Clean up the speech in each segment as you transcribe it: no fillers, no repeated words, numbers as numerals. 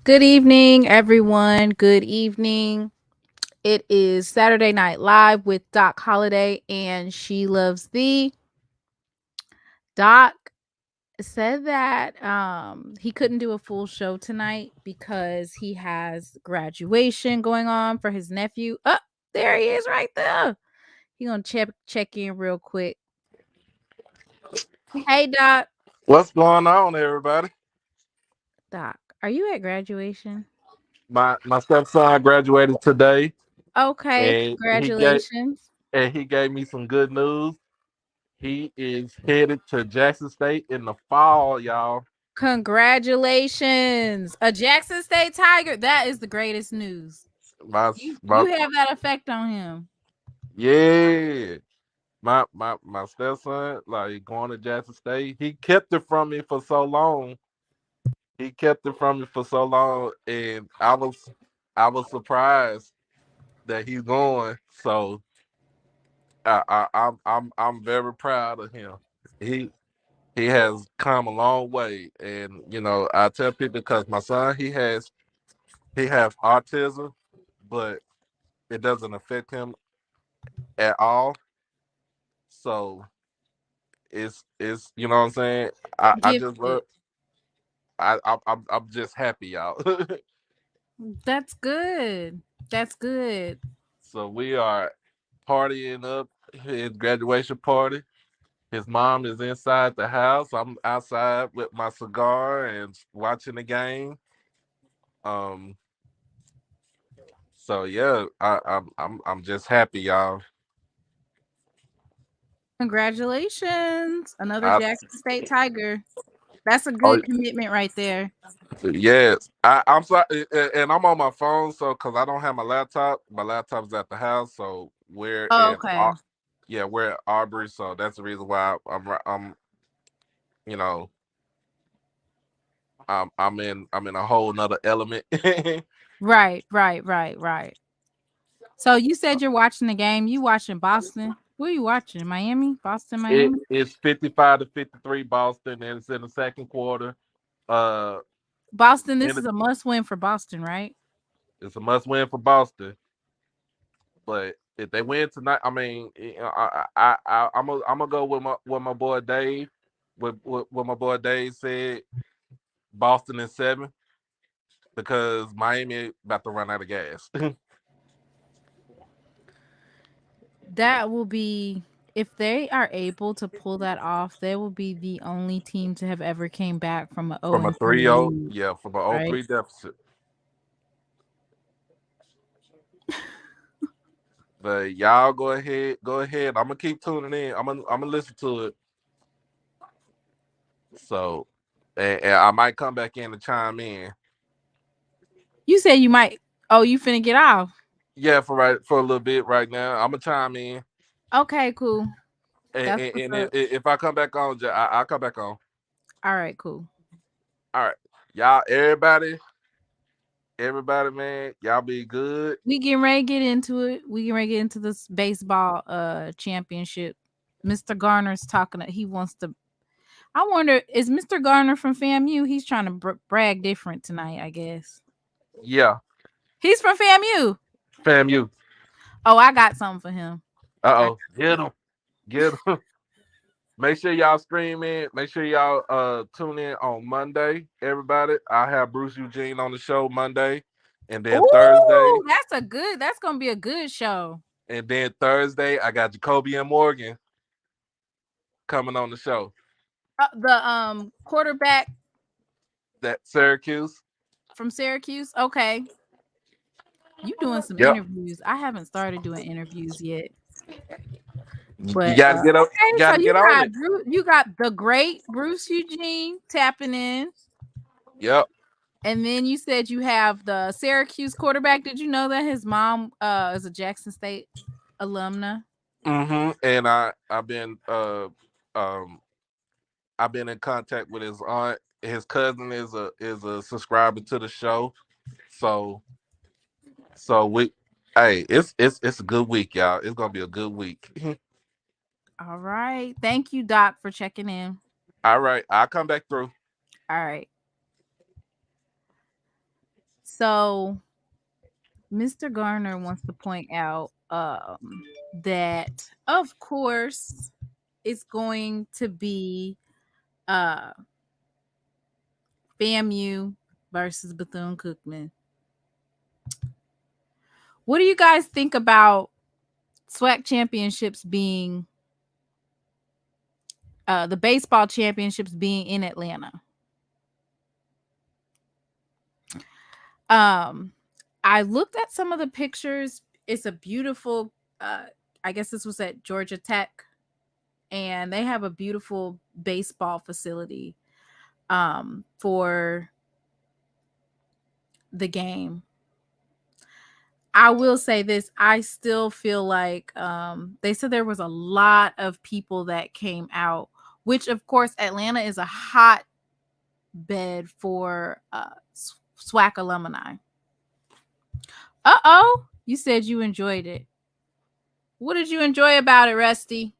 Good evening, everyone. Good evening. It is Saturday Night Live with Doc Holiday and She Loves Thee. Doc said that he couldn't do a full show tonight because he has graduation going on for his nephew. Oh, there he is right there. He gonna check in real quick. Hey Doc. What's going on, everybody? Doc, are you at graduation? My stepson graduated today, Okay, and congratulations. he gave me some good news. He is headed to Jackson State in the fall, y'all. Congratulations. A Jackson State Tiger. That is the greatest news. My You my have that effect on him. yeah, my stepson like going to Jackson State. He kept it from me for so long. He kept it from me for so long, and I was surprised that he's going. So I'm very proud of him. He he has come a long way, and I tell people because my son he has autism, but it doesn't affect him at all. So it's what I'm saying. I just Gifted. love. I'm just happy, y'all. That's good. That's good. So we are partying up his graduation party. His mom is inside the house. I'm outside with my cigar and watching the game. Um, so yeah, I'm just happy, y'all. Congratulations. Another I, Jackson State Tiger. That's a oh good commitment right there. yes, I'm sorry, and I'm on my phone, so because I don't have my laptop's at the house, so Oh, okay. we're at Aubrey, so that's the reason why I'm you know I'm in a whole nother element. Right. So you said you're watching the game. You watching Boston? Who are you watching? Miami? Boston, Miami? It's 55-53 Boston, and it's in the second quarter. Uh, Boston, this and is a must win for Boston, right? it's a must win for Boston. But if they win tonight, I mean, I'm gonna go with my boy Dave. What my boy Dave said, Boston in 7 because Miami about to run out of gas. That will be if they are able to pull that off, they will be the only team to have ever came back from an 0 From a and 3 3-0, lead, yeah, from an 0 right? 3 deficit. But y'all go ahead. I'm gonna keep tuning in. I'm gonna listen to it. So, and I might come back in to chime in. You said you might. Oh, you finna get off. Yeah, for a little bit right now. I'm gonna chime in, Okay, cool. and, That's and, what's and up. if I come back on, I'll come back on. All right, cool. All right, y'all, everybody, man, y'all be good. We getting ready to get into it. We getting ready to get into this baseball championship. Mr. Garner's talking. He wants to. I wonder, is Mr. Garner from FAMU? He's trying to brag different tonight, I guess. Yeah, He's from FAMU. FAMU. Oh, I got something for him. I Get them, get them. Make sure y'all stream in. Make sure y'all tune in on Monday. Everybody, I have Bruce Eugene on the show Monday, and then Thursday, Ooh, that's gonna be a good show. I got Jacoby and Morgan coming on the show. The quarterback That Syracuse. from Syracuse. Okay. You doing some Yep. interviews. I haven't started doing interviews yet. You But gotta get up. okay, so Gotta get on it. You got the great Bruce Eugene tapping in. Yep. And then you said you have the Syracuse quarterback. Did you know that his mom is a Jackson State alumna? And um I've been in contact with his aunt. His cousin is a subscriber to the show. So we hey, it's a good week, y'all. It's gonna be a good week. All right. Thank you, Doc, for checking in. All right, I'll come back through. All right. So Mr. Garner wants to point out that, of course, it's going to be uh, FAMU versus Bethune-Cookman. What do you guys think about SWAC championships being the baseball championships being in Atlanta? I looked at some of the pictures. It's a beautiful I guess this was at Georgia Tech, and they have a beautiful baseball facility for the game. I will say this, I still feel like they said there was a lot of people that came out, which of course Atlanta is a hot bed for SWAC alumni. Uh-oh, you said you enjoyed it. What did you enjoy about it, Rusty?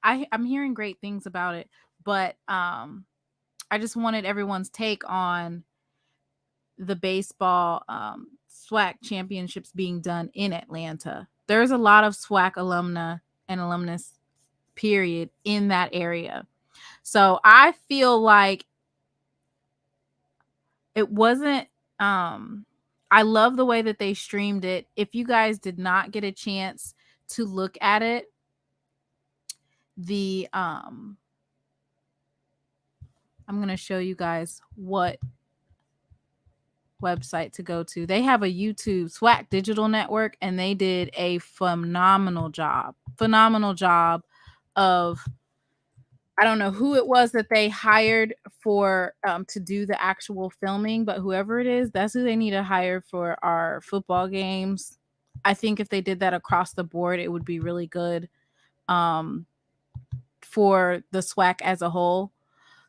I'm hearing great things about it, but I just wanted everyone's take on the baseball SWAC championships being done in Atlanta. There's a lot of SWAC alumna and alumnus period in that area. So I feel like it wasn't I love the way that they streamed it. If you guys did not get a chance to look at it, the I'm going to show you guys what website to go to. They have a YouTube SWAC digital network, and they did a phenomenal job of, I don't know who it was that they hired for to do the actual filming, but whoever it is, that's who they need to hire for our football games. I think if they did that across the board, it would be really good for the SWAC as a whole.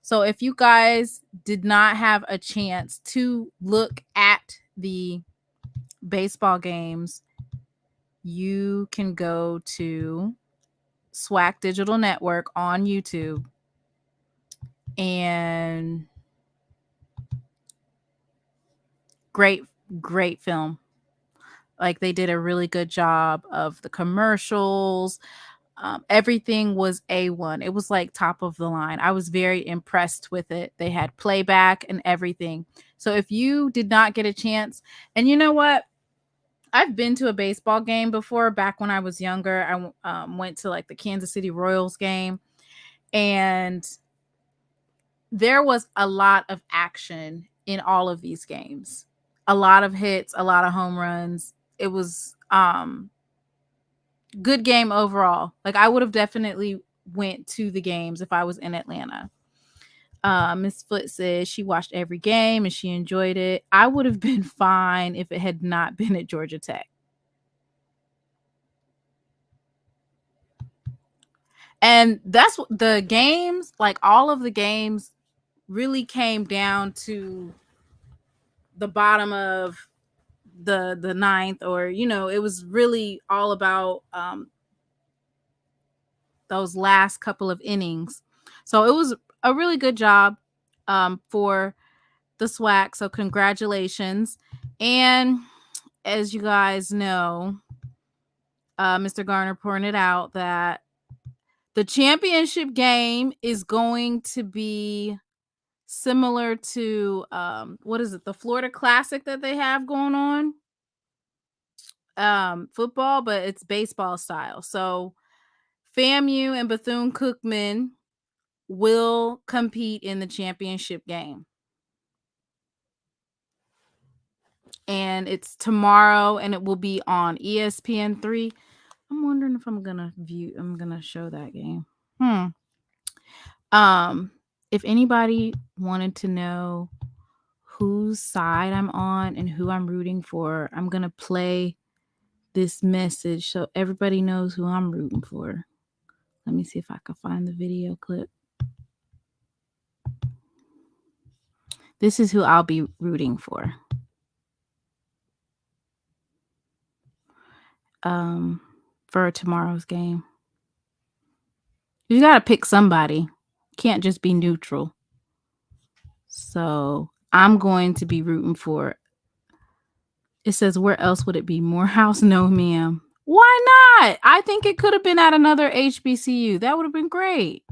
So if you guys did not have a chance to look at the baseball games, you can go to SWAC Digital Network on YouTube, and great film. Like, they did a really good job of the commercials. Everything was A1. It was like top of the line. I was very impressed with it. They had playback and everything. So if you did not get a chance, and you know what? I've been to a baseball game before. Back when I was younger, I went to like the Kansas City Royals game, and there was a lot of action in all of these games. A lot of hits, a lot of home runs. It was good game overall. Like, I would have definitely went to the games if I was in Atlanta. Miss Foot says she watched every game and she enjoyed it. I would have been fine if it had not been at Georgia Tech. And that's what the games, like all of the games, really came down to the bottom of the ninth, or it was really all about those last couple of innings. So it was a really good job for the SWAC. So congratulations. And as you guys know, Mr. Garner pointed out that the championship game is going to be similar to what is it, the Florida Classic that they have going on, football, but it's baseball style. So FAMU and Bethune-Cookman will compete in the championship game, and it's tomorrow, and it will be on ESPN3. I'm wondering if I'm gonna show that game. If anybody wanted to know whose side I'm on and who I'm rooting for, I'm gonna play this message so everybody knows who I'm rooting for. Let me see if I can find the video clip. This is who I'll be rooting for. For tomorrow's game. You gotta pick somebody. Can't just be neutral. So I'm going to be rooting for It says, where else would it be? Morehouse? No, ma'am. Why not? I think it could have been at another HBCU. That would have been great.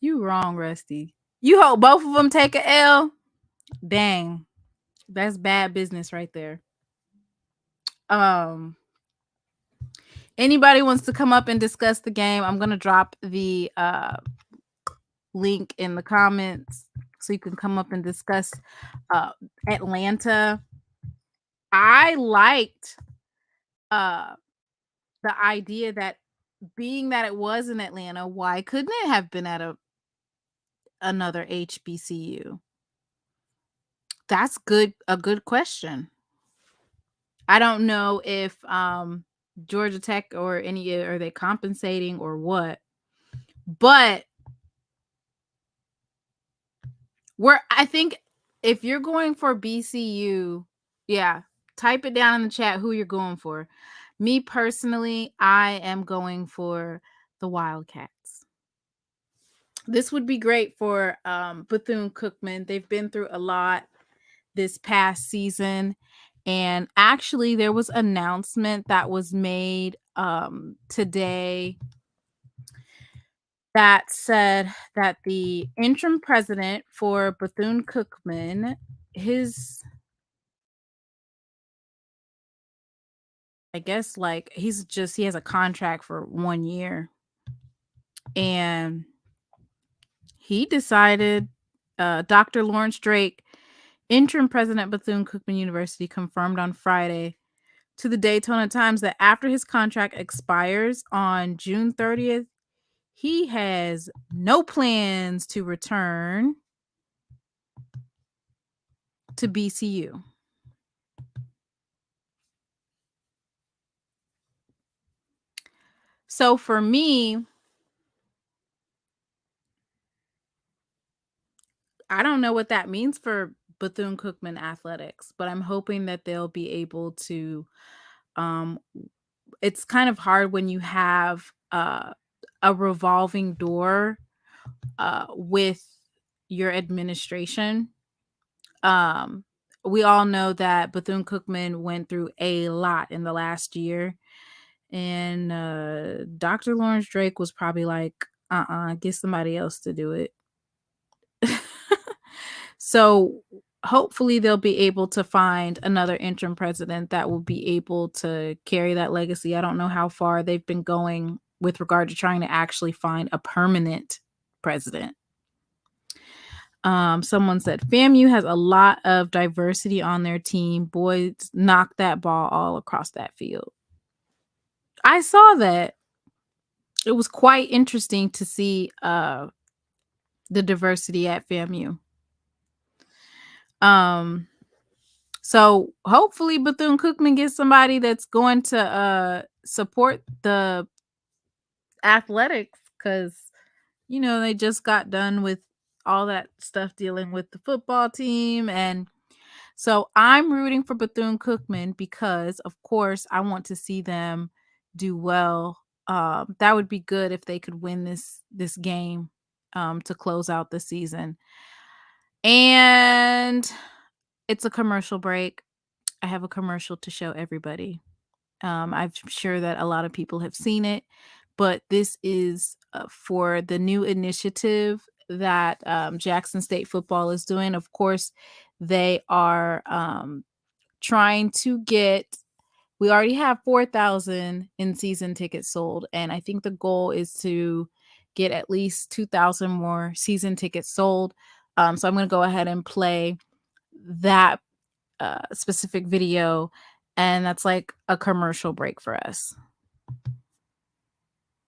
You wrong, Rusty. You hope both of them take a L? Dang. That's bad business right there. Anybody wants to come up and discuss the game, I'm going to drop the link in the comments so you can come up and discuss Atlanta. I liked the idea that being that it was in Atlanta, why couldn't it have been at another HBCU? That's a good question. I don't know if Georgia Tech or any, are they compensating or what? But I think if you're going for BCU, yeah, type it down in the chat who you're going for. Me personally, I am going for the Wildcats. This would be great for Bethune-Cookman. They've been through a lot this past season. And actually, there was an announcement that was made today that said that the interim president for Bethune-Cookman, he has a contract for 1 year. And he decided, Dr. Lawrence Drake, interim president at Bethune-Cookman University, confirmed on Friday to the Daytona Times that after his contract expires on June 30th, he has no plans to return to BCU. So for me, I don't know what that means for Bethune-Cookman athletics, but I'm hoping that they'll be able to, it's kind of hard when you have a revolving door with your administration. We all know that Bethune-Cookman went through a lot in the last year. And Dr. Lawrence Drake was probably like, get somebody else to do it. So hopefully they'll be able to find another interim president that will be able to carry that legacy. I don't know how far they've been going with regard to trying to actually find a permanent president. Someone said FAMU has a lot of diversity on their team. Boys knocked that ball all across that field. I saw that. It was quite interesting to see the diversity at FAMU. So hopefully Bethune-Cookman gets somebody that's going to support the athletics, because they just got done with all that stuff dealing with the football team. And so I'm rooting for Bethune-Cookman because, of course, I want to see them do well. That would be good if they could win this game to close out the season. And it's a commercial break. I have a commercial to show everybody. I'm sure that a lot of people have seen it, but this is for the new initiative that Jackson State football is doing. Of course, they are trying to get, we already have 4,000 in season tickets sold. And I think the goal is to get at least 2,000 more season tickets sold. So I'm going to go ahead and play that specific video. And that's like a commercial break for us.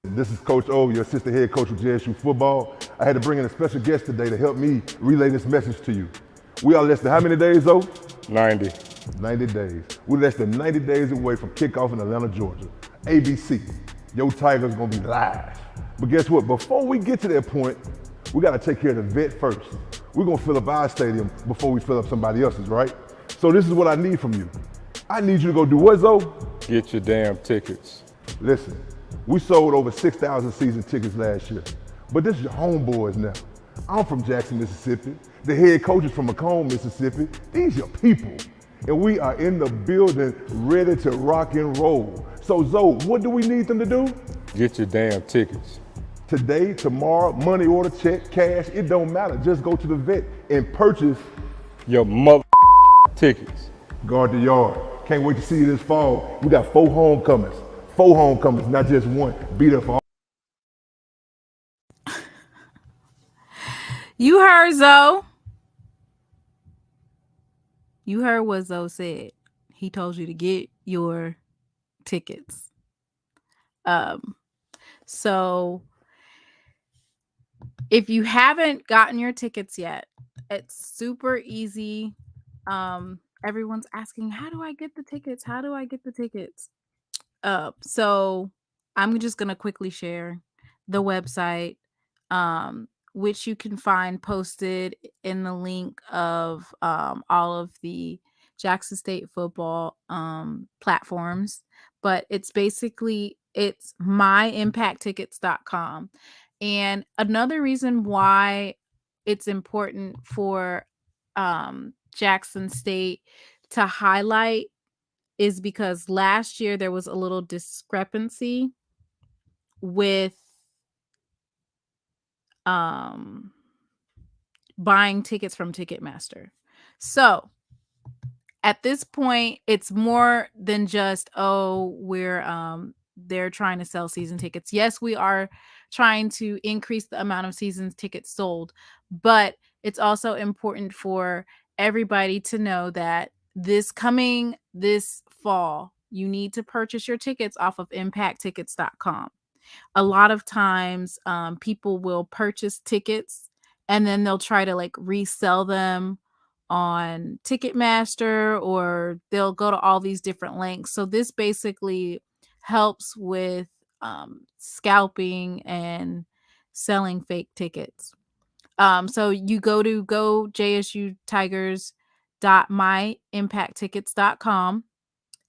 This is Coach O, your assistant head coach of JSU football. I had to bring in a special guest today to help me relay this message to you. We are less than how many days, O? 90. 90 days. We're less than 90 days away from kickoff in Atlanta, Georgia. ABC, your Tigers gonna be live. But guess what? Before we get to that point, we gotta take care of the vet first. We're gonna fill up our stadium before we fill up somebody else's, right? So this is what I need from you. I need you to go do what, Zoe? Get your damn tickets. Listen, we sold over 6,000 season tickets last year, but this is your homeboys now. I'm from Jackson, Mississippi. The head coach is from Macomb, Mississippi. These are people. And we are in the building ready to rock and roll. So Zoe, what do we need them to do? Get your damn tickets. Today, tomorrow, money order, check, cash, it don't matter. Just go to the vet and purchase your mother tickets. Guard the yard. Can't wait to see you this fall. We got 4 homecomings. 4 homecomings, not just one. Be there for all. You heard Zoe. You heard what Zoe said. He told you to get your tickets. So if you haven't gotten your tickets yet, it's super easy. Everyone's asking, how do I get the tickets? How do I get the tickets? So I'm just going to quickly share the website, which you can find posted in the link of all of the Jackson State football platforms. But it's basically, it's myimpacttickets.com. And another reason why it's important for Jackson State to highlight is because last year there was a little discrepancy with buying tickets from Ticketmaster. So at this point, it's more than just, they're trying to sell season tickets. Yes, we are trying to increase the amount of season tickets sold, but it's also important for everybody to know that this fall, you need to purchase your tickets off of impacttickets.com. A lot of times people will purchase tickets and then they'll try to like resell them on Ticketmaster, or they'll go to all these different links. So this basically helps with scalping and selling fake tickets. So you go JSUtigers.myimpacttickets.com,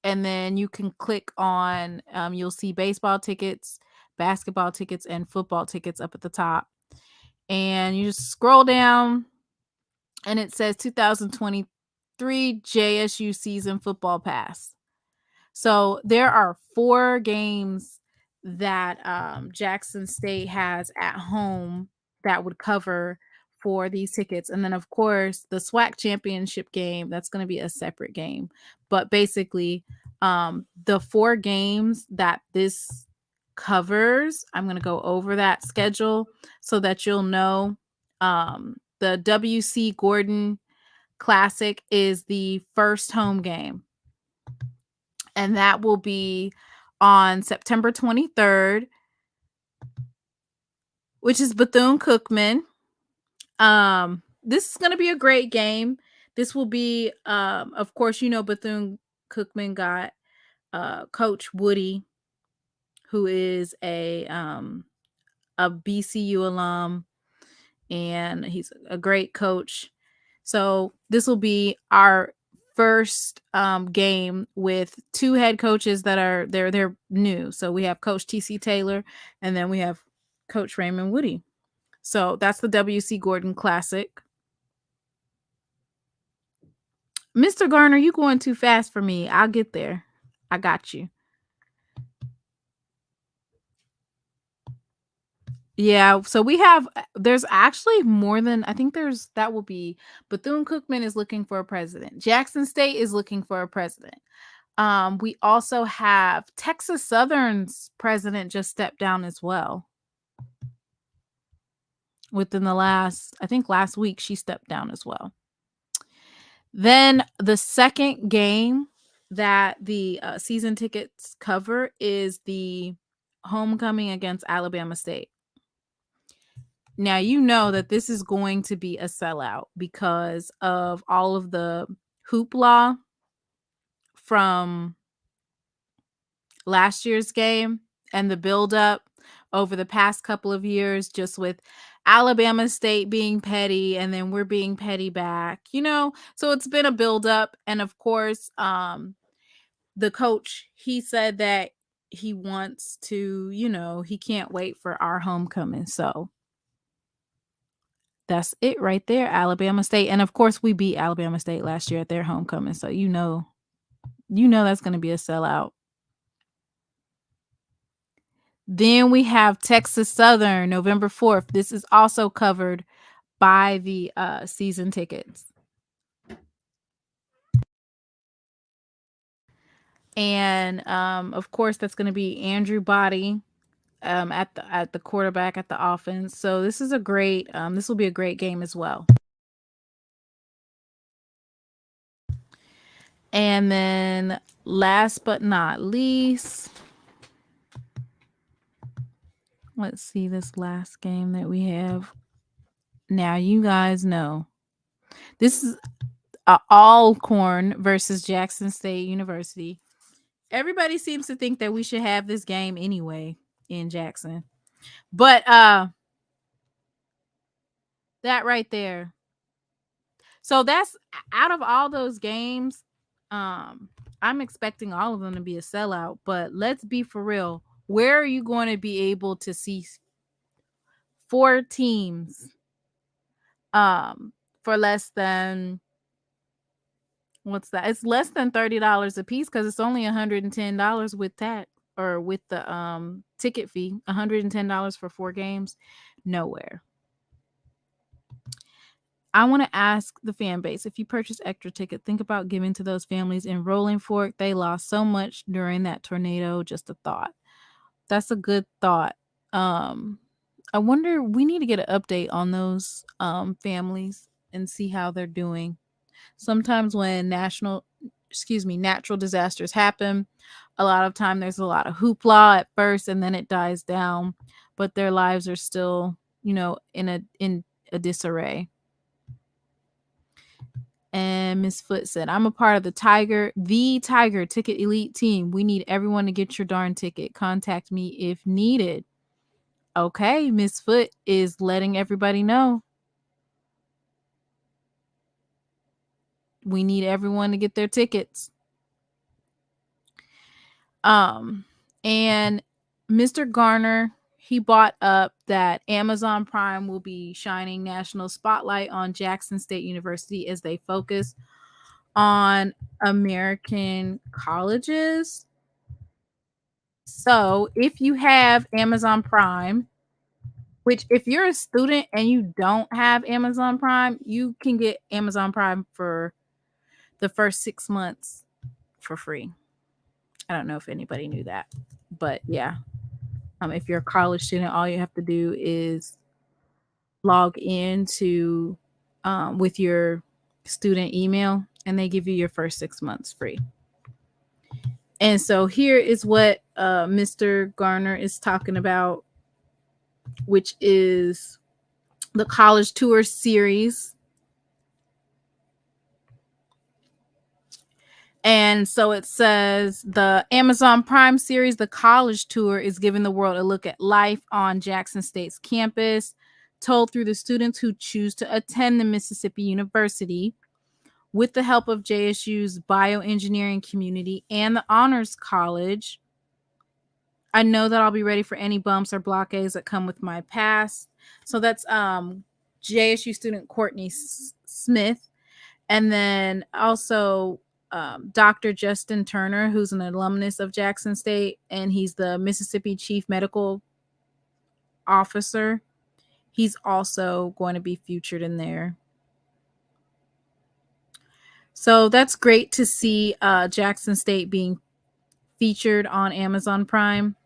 and then you can click on, you'll see baseball tickets, basketball tickets, and football tickets up at the top. And you just scroll down and it says 2023 JSU season football pass. So there are 4 games that Jackson State has at home that would cover for these tickets. And then, of course, the SWAC championship game, that's going to be a separate game. But basically, the 4 games that this covers, I'm going to go over that schedule so that you'll know. The W.C. Gordon Classic is the first home game, and that will be on September 23rd, which is Bethune-Cookman. This is going to be a great game. This will be, of course, Bethune-Cookman got Coach Woody, who is a BCU alum, and he's a great coach. So this will be our first game with 2 head coaches that are they're new. So we have Coach TC Taylor, and then we have Coach Raymond Woody. So that's the W.C. Gordon Classic. Mr. Garner, you going too fast for me. I'll get there. I got you. Yeah, so there's actually more than, I think that will be Bethune-Cookman is looking for a president. Jackson State is looking for a president. We also have Texas Southern's president just stepped down as well. Within last week, she stepped down as well. Then the second game that the season tickets cover is the homecoming against Alabama State. Now, you know that this is going to be a sellout because of all of the hoopla from last year's game and the buildup over the past couple of years, just with Alabama State being petty and then we're being petty back, so it's been a buildup. And of course, the coach, he said that he wants to, he can't wait for our homecoming. So that's it right there, Alabama State. And of course, we beat Alabama State last year at their homecoming. So that's going to be a sellout. Then we have Texas Southern, November 4th. This is also covered by the season tickets. And of course, that's going to be Andrew Body at the quarterback at the offense. So this is this will be a great game as well. And then last but not least, let's see this last game that we have. Now, you guys know this is Alcorn versus Jackson State University. Everybody seems to think that we should have this game anyway in Jackson. But that right there. So that's out of all those games, I'm expecting all of them to be a sellout, but let's be for real. Where are you going to be able to see 4 teams for less than, what's that? It's less than $30 a piece because it's only $110 with tax or with the ticket fee. $110 for 4 games. Nowhere. I want to ask the fan base, if you purchase extra ticket, think about giving to those families in Rolling Fork. They lost so much during that tornado. Just a thought. That's a good thought. I wonder, we need to get an update on those families and see how they're doing. Sometimes when natural disasters happen, a lot of time there's a lot of hoopla at first and then it dies down, but their lives are still, in a disarray. And Miss Foot said, I'm a part of the Tiger Ticket Elite team. We need everyone to get your darn ticket. Contact me if needed. Okay, Miss Foot is letting everybody know. We need everyone to get their tickets. And Mr. Garner, he brought up that Amazon Prime will be shining national spotlight on Jackson State University as they focus on American colleges. So if you have Amazon Prime, which if you're a student and you don't have Amazon Prime, you can get Amazon Prime for the first 6 months for free. I don't know if anybody knew that, but yeah. If you're a college student, all you have to do is log in to with your student email, and they give you your first 6 months free. And so here is what Mr. Garner is talking about, which is the college tour series. And so it says the Amazon Prime series, The College Tour, is giving the world a look at life on Jackson State's campus, told through the students who choose to attend the Mississippi University with the help of JSU's bioengineering community and the Honors College. I know that I'll be ready for any bumps or blockades that come with my past. So that's JSU student Courtney Smith. And then also Dr. Justin Turner, who's an alumnus of Jackson State, and he's the Mississippi Chief Medical officer. He's also going to be featured in there. So that's great to see Jackson State being featured on Amazon Prime.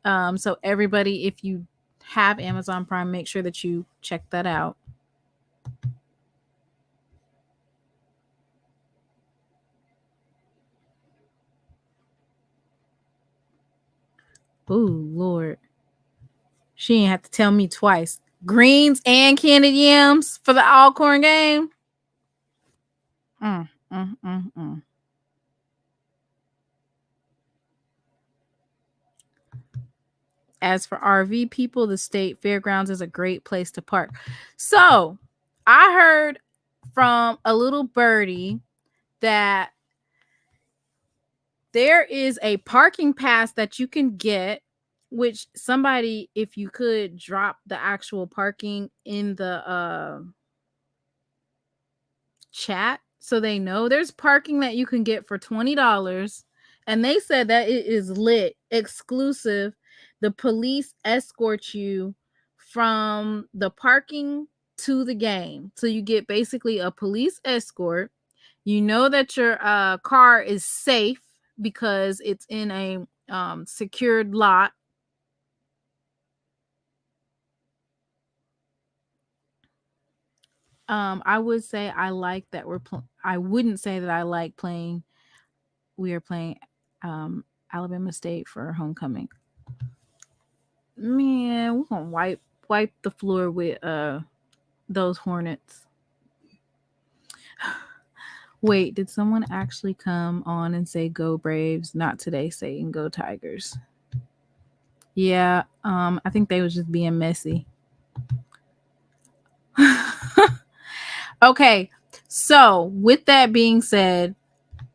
So everybody, if you have Amazon Prime, make sure that you check that out. Ooh, Lord. She ain't have to tell me twice. Greens and candied yams for the Alcorn game. As for RV people, the state fairgrounds is a great place to park. So I heard from a little birdie that there is a parking pass that you can get, which somebody, if you could drop the actual parking in the chat so they know there's parking that you can get for $20. And they said that it is lit, exclusive. The police escort you from the parking to the game. So you get basically a police escort. You know that your car is safe because it's in a secured lot. I would say I like that I wouldn't say that I like playing. We are playing Alabama State for homecoming. Man, we're gonna wipe the floor with those Hornets. Wait, did someone actually come on and say go Braves? Not today, saying go Tigers. Yeah, I think they was just being messy. Okay, so with that being said,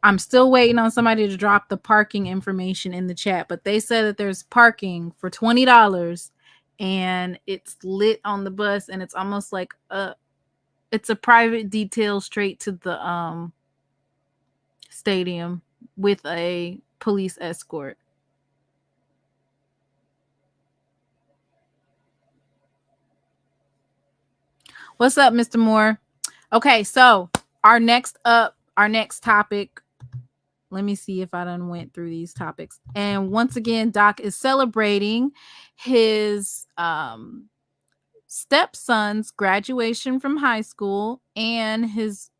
I'm still waiting on somebody to drop the parking information in the chat, but they said that there's parking for $20 and it's lit on the bus, and it's almost like it's a private detail straight to the stadium with a police escort. What's up, Mr. Moore? Okay, so our next topic. Let me see if I done went through these topics. And once again, Doc is celebrating his stepson's graduation from high school, and his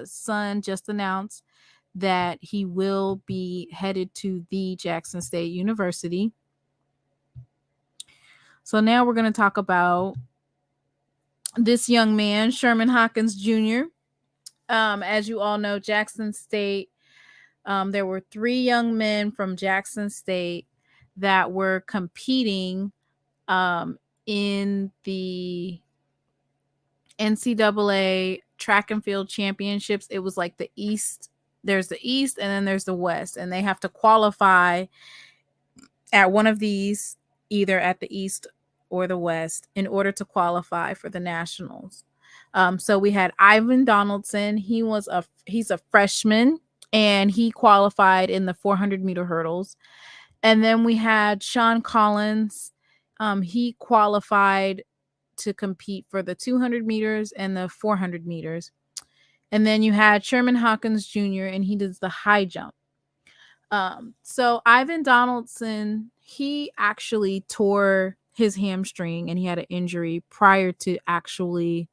son just announced that he will be headed to the Jackson State University. So now we're going to talk about this young man, Sherman Hawkins Jr. As you all know, Jackson State, there were 3 young men from Jackson State that were competing in the NCAA track and field championships. It was like the East. There's the East and then there's the West, and they have to qualify at one of these, either at the East or the West, in order to qualify for the nationals. So we had Ivan Donaldson. He's a freshman, and he qualified in the 400-meter hurdles. And then we had Sean Collins. He qualified to compete for the 200 meters and the 400 meters. And then you had Sherman Hawkins Jr., and he does the high jump. So Ivan Donaldson, he actually tore his hamstring, and he had an injury prior to actually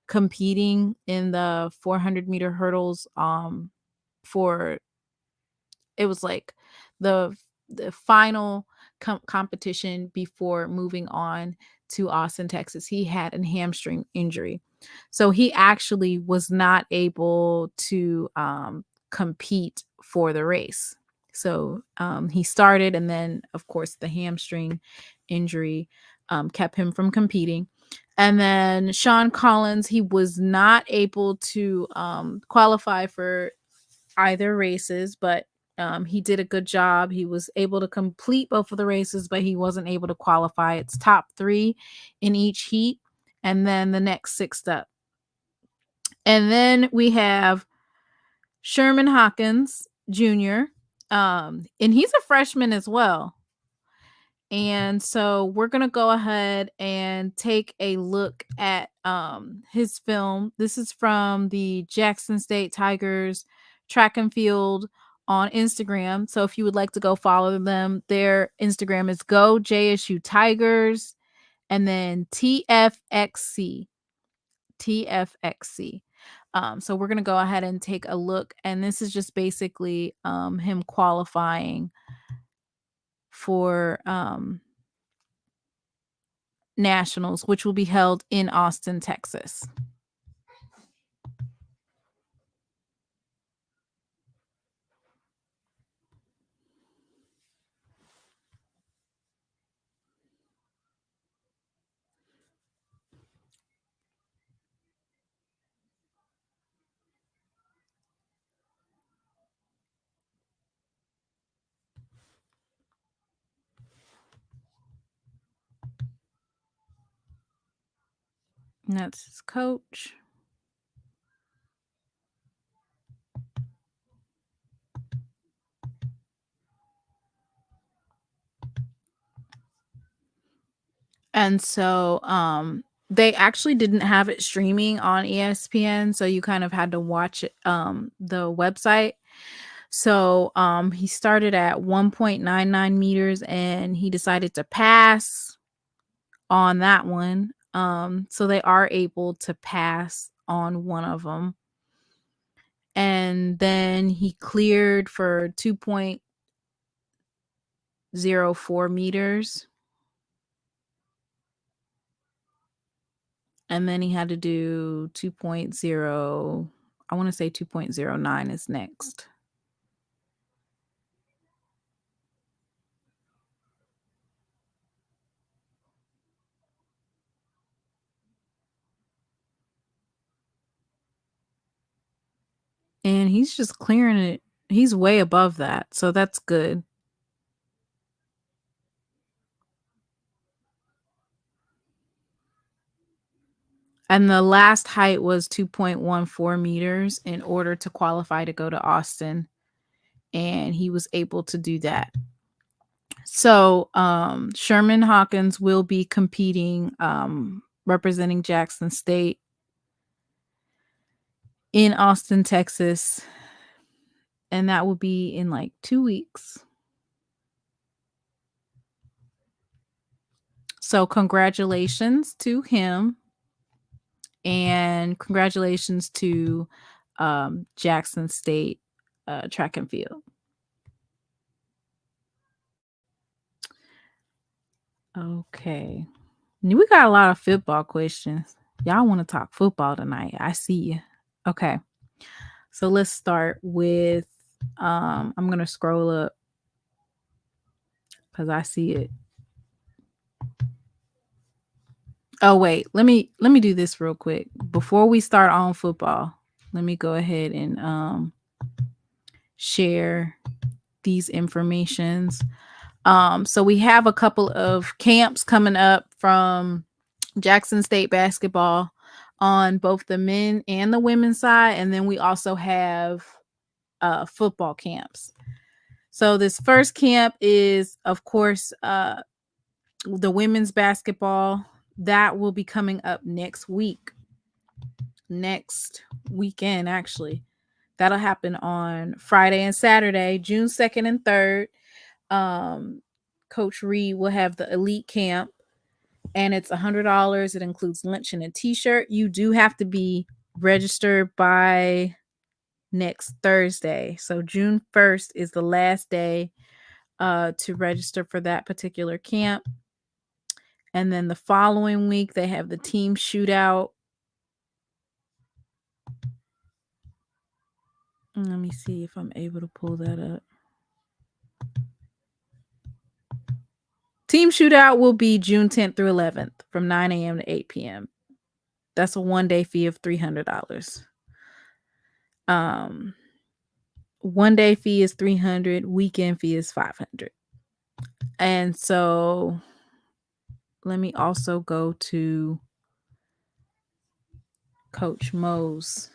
competing in the 400-meter hurdles. It was like the final competition before moving on to Austin, Texas. He had a hamstring injury, so he actually was not able to compete for the race. So he started, and then of course the hamstring injury kept him from competing. And then Sean Collins, he was not able to qualify for either races, but he did a good job. He was able to complete both of the races, but he wasn't able to qualify. It's top 3 in each heat, and then the next 6 up. And then we have Sherman Hawkins Jr., and he's a freshman as well. And so we're going to go ahead and take a look at his film. This is from the Jackson State Tigers track and field on Instagram. So if you would like to go follow them, their Instagram is Go JSU Tigers and then TFXC. TFXC. So we're going to go ahead and take a look. And this is just basically him qualifying for Nationals, which will be held in Austin, Texas. And that's his coach. And so they actually didn't have it streaming on ESPN, so you kind of had to watch it, the website. So he started at 1.99 meters and he decided to pass on that one. So they are able to pass on one of them. And then he cleared for 2.04 meters. And then he had to do 2.0. I want to say 2.09 is next. And he's just clearing it. He's way above that. So that's good. And the last height was 2.14 meters in order to qualify to go to Austin. And he was able to do that. So Sherman Hawkins will be competing, representing Jackson State in Austin, Texas. And that will be in like 2 weeks. So congratulations to him. And congratulations to Jackson State track and field. Okay. We got a lot of football questions. Y'all want to talk football tonight. I see you. Okay. So let's start with I'm going to scroll up because I see it. Oh, wait. Let me do this real quick. Before we start on football, let me go ahead and share these informations. So we have a couple of camps coming up from Jackson State basketball on both the men and the women's side. And then we also have football camps. So this first camp is, of course, the women's basketball. That will be coming up next weekend, actually. That'll happen on Friday and Saturday, June 2nd and 3rd. Coach Reed will have the elite camp, and it's $100. It includes lunch and a t-shirt. You do have to be registered by next Thursday. So June 1st is the last day to register for that particular camp. And then the following week, they have the team shootout. Let me see if I'm able to pull that up. Team shootout will be June 10th through 11th from 9 a.m. to 8 p.m. That's a one-day fee of $300. One-day fee is $300. Weekend fee is $500. And so let me also go to Coach Mo's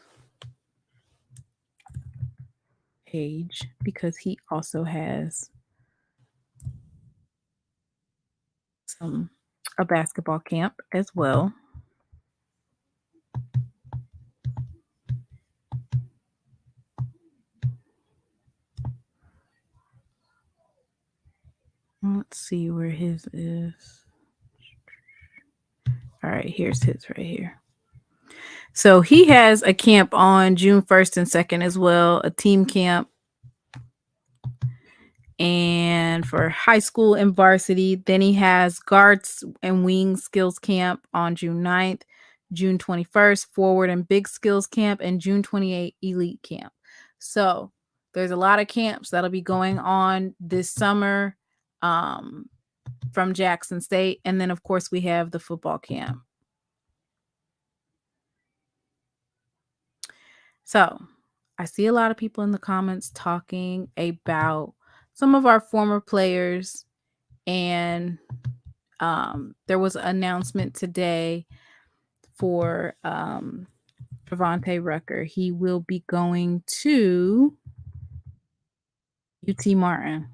page because he also has a basketball camp as well. Let's see where his is. All right, here's his right here. So he has a camp on June 1st and 2nd as well, a team camp. And for high school and varsity, then he has guards and wing skills camp on June 9th, June 21st, forward and big skills camp, and June 28th, elite camp. So there's a lot of camps that'll be going on this summer from Jackson State. And then, of course, we have the football camp. So I see a lot of people in the comments talking about some of our former players, and there was an announcement today for Travante Rucker. He will be going to UT Martin.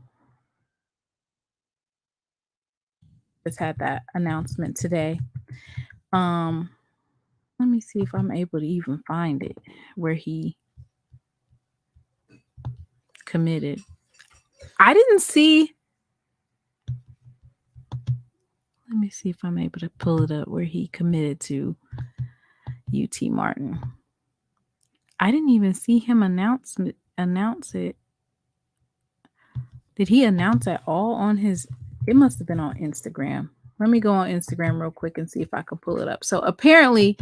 Just had that announcement today. Let me see if I'm able to even find it where he committed. I didn't see. Let me see if I'm able to pull it up where he committed to UT Martin. I didn't even see him announce it. Did he announce at all on his? It must have been on Instagram. Let me go on Instagram real quick and see if I can pull it up. So apparently,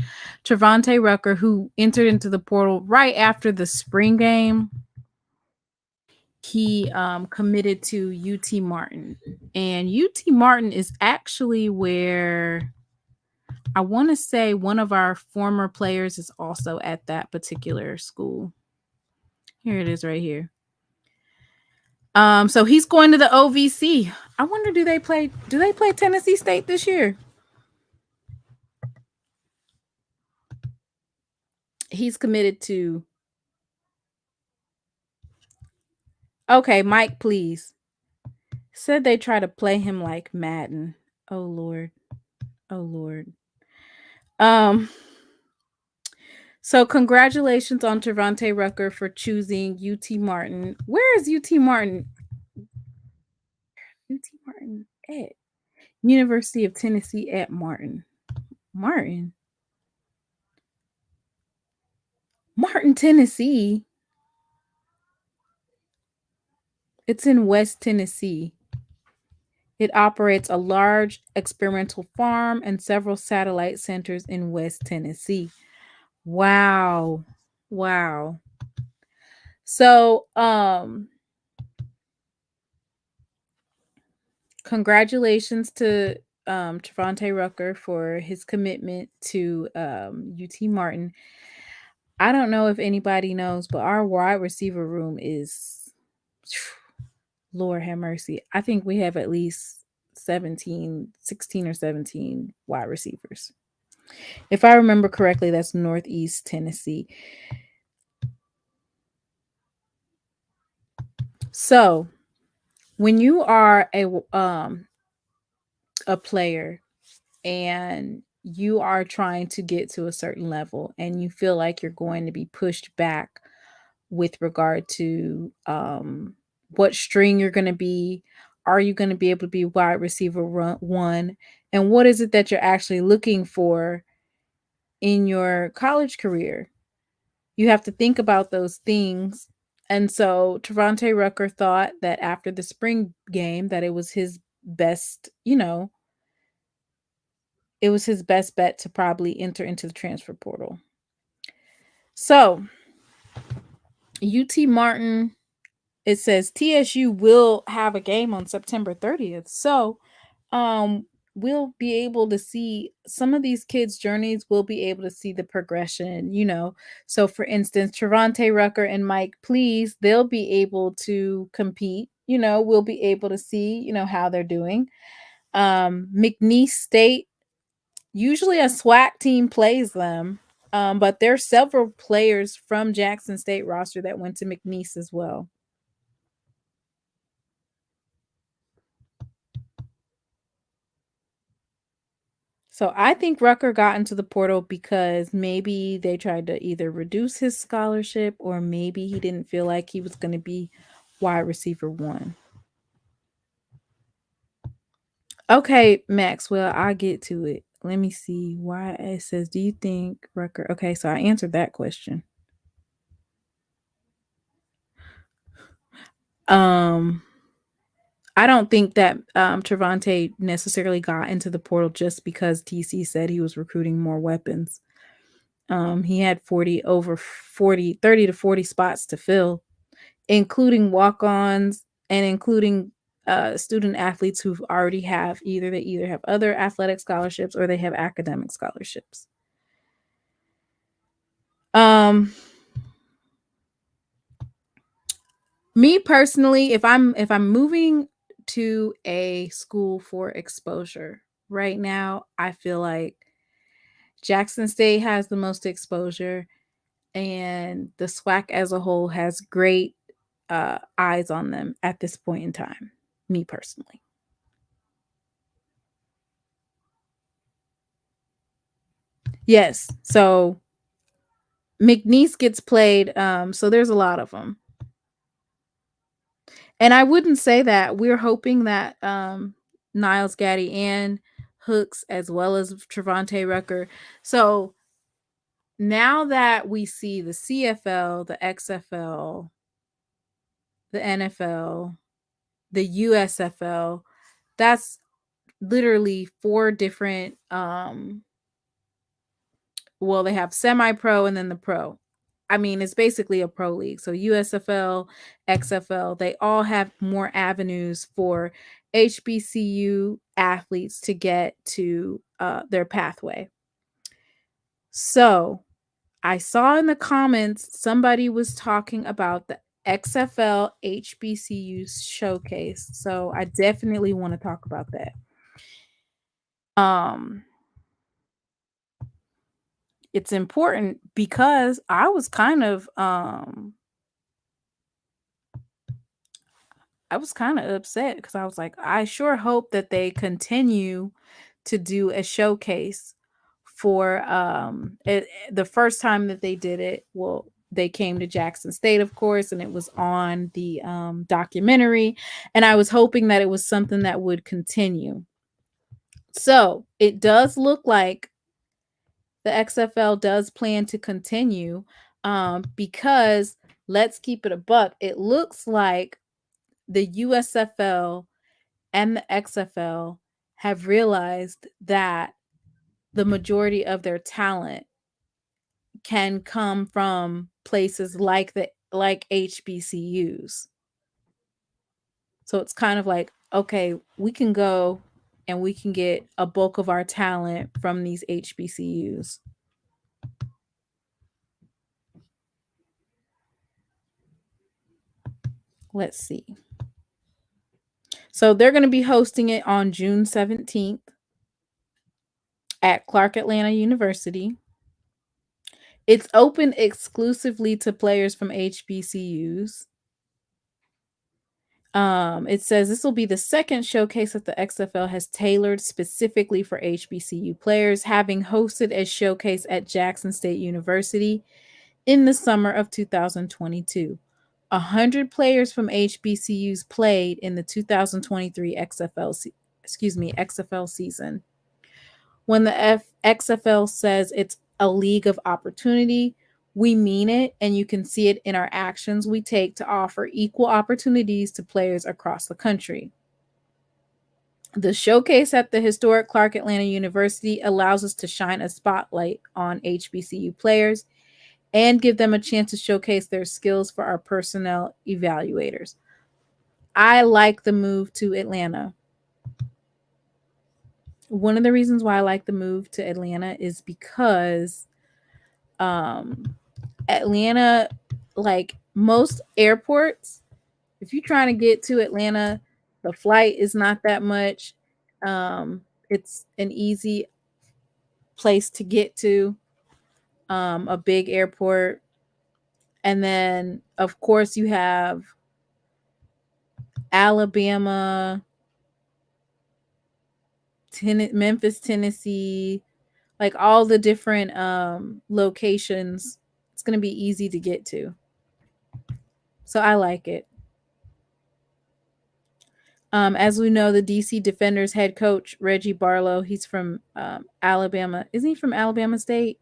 Travante Rucker, who entered into the portal right after the spring game, he committed to UT Martin. And UT Martin is actually where I want to say one of our former players is also at that particular school. Here it is right here. So he's going to the OVC. I wonder, do they play Tennessee State this year? He's committed to. Okay, Mike, please. Said they try to play him like Madden. Oh Lord. Oh Lord. So congratulations on Travante Rucker for choosing UT Martin. Where is UT Martin? UT Martin at University of Tennessee at Martin. Martin, Tennessee. It's in West Tennessee. It operates a large experimental farm and several satellite centers in West Tennessee. Wow. So, congratulations to Travante Rucker for his commitment to UT Martin. I don't know if anybody knows, but our wide receiver room is, Lord have mercy. I think we have at least 16 or 17 wide receivers. If I remember correctly, that's Northeast Tennessee. So when you are a player and you are trying to get to a certain level and you feel like you're going to be pushed back with regard to what string you're going to be, are you going to be able to be wide receiver one, and what is it that you're actually looking for in your college career? You have to think about those things. And so Travante Rucker thought that after the spring game that it was his best, it was his best bet to probably enter into the transfer portal. So UT Martin, it says TSU will have a game on September 30th. So we'll be able to see some of these kids' journeys. We'll be able to see the progression, So for instance, Travante Rucker and Mike, please, they'll be able to compete. We'll be able to see, how they're doing. McNeese State, usually a SWAC team plays them. But there's several players from Jackson State roster that went to McNeese as well. So I think Rucker got into the portal because maybe they tried to either reduce his scholarship or maybe he didn't feel like he was going to be wide receiver 1. Okay, Maxwell, I'll get to it. Let me see why it says, do you think Rucker? Okay, so I answered that question. I don't think that Trevante necessarily got into the portal just because TC said he was recruiting more weapons. He had 30 to 40 spots to fill, including walk-ons and including student athletes who already have either have other athletic scholarships or they have academic scholarships. Me personally, if I'm moving to a school for exposure right now, I feel like Jackson State has the most exposure and the SWAC as a whole has great eyes on them at this point in time, me personally. Yes, so McNeese gets played, so there's a lot of them. And I wouldn't say that. We're hoping that Niles Gaddy and Hooks, as well as Trevante Rucker. So now that we see the CFL, the XFL, the NFL, the USFL, that's literally 4 different well, they have semi-pro and then the pro. I mean, it's basically a pro league. So USFL, XFL, they all have more avenues for HBCU athletes to get to their pathway. So I saw in the comments somebody was talking about the XFL HBCU showcase. So I definitely want to talk about that. It's important because I was kind of upset because I was like, I sure hope that they continue to do a showcase for the first time that they did it. Well, they came to Jackson State, of course, and it was on the documentary, and I was hoping that it was something that would continue. So it does look like the XFL does plan to continue because let's keep it a buck. It looks like the USFL and the XFL have realized that the majority of their talent can come from places like HBCUs. So it's kind of like, okay, we can go and we can get a bulk of our talent from these HBCUs. Let's see. So they're going to be hosting it on June 17th at Clark Atlanta University. It's open exclusively to players from HBCUs. It says this will be the second showcase that the XFL has tailored specifically for HBCU players, having hosted a showcase at Jackson State University in the summer of 2022. 100 players from HBCUs played in the 2023 XFL season. When the XFL says it's a league of opportunity, we mean it, and you can see it in our actions we take to offer equal opportunities to players across the country. The showcase at the historic Clark Atlanta University allows us to shine a spotlight on HBCU players and give them a chance to showcase their skills for our personnel evaluators. I like the move to Atlanta. One of the reasons why I like the move to Atlanta is because Atlanta, like most airports, if you're trying to get to Atlanta, the flight is not that much. It's an easy place to get to, a big airport. And then, of course, you have Alabama, Memphis, Tennessee, like all the different locations. It's going to be easy to get to. So I like it. As we know, the DC Defenders head coach, Reggie Barlow, he's from Alabama. Isn't he from Alabama State?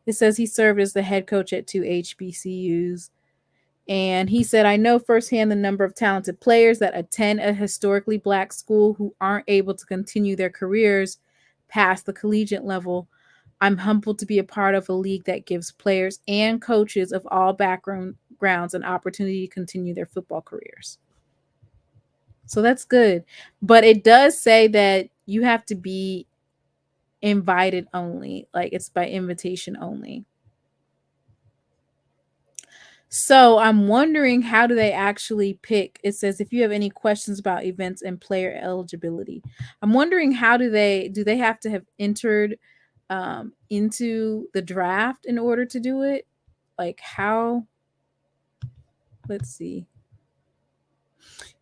It says he served as the head coach at 2 HBCUs. And he said, I know firsthand the number of talented players that attend a historically black school who aren't able to continue their careers past the collegiate level. I'm humbled to be a part of a league that gives players and coaches of all backgrounds an opportunity to continue their football careers. So that's good. But it does say that you have to be invited only. Like it's by invitation only. So I'm wondering, how do they actually pick? It says if you have any questions about events and player eligibility. I'm wondering, how do they have to have entered into the draft in order to do it? Like how? Let's see.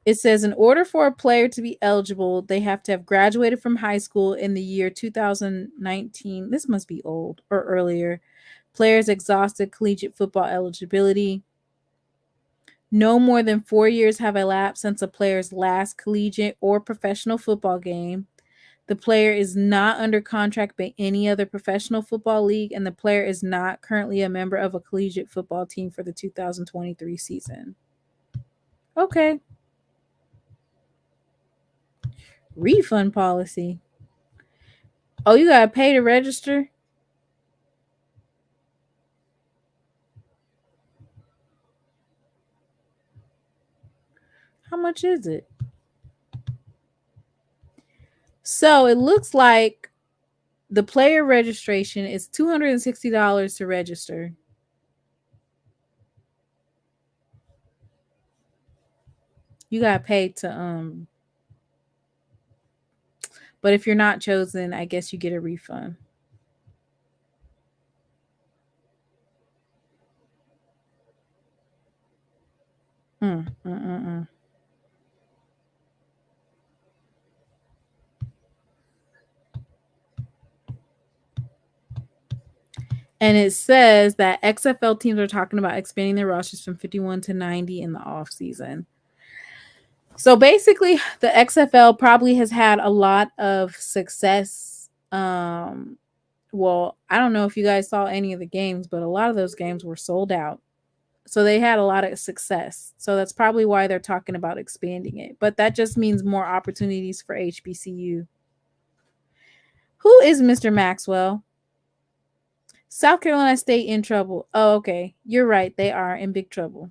It says in order for a player to be eligible, they have to have graduated from high school in the year 2019. This must be old or earlier. Players exhausted collegiate football eligibility. No more than 4 years have elapsed since a player's last collegiate or professional football game. The player is not under contract by any other professional football league, and the player is not currently a member of a collegiate football team for the 2023 season. Okay. Refund policy. Oh, you gotta pay to register? How much is it? So it looks like the player registration is $260 to register. You gotta pay to but if you're not chosen, I guess you get a refund. And it says that XFL teams are talking about expanding their rosters from 51 to 90 in the offseason. So basically, the XFL probably has had a lot of success. Well, I don't know if you guys saw any of the games, but a lot of those games were sold out. So they had a lot of success. So that's probably why they're talking about expanding it. But that just means more opportunities for HBCU. Who is Mr. Maxwell? South Carolina State in trouble. Oh, okay. You're right. They are in big trouble.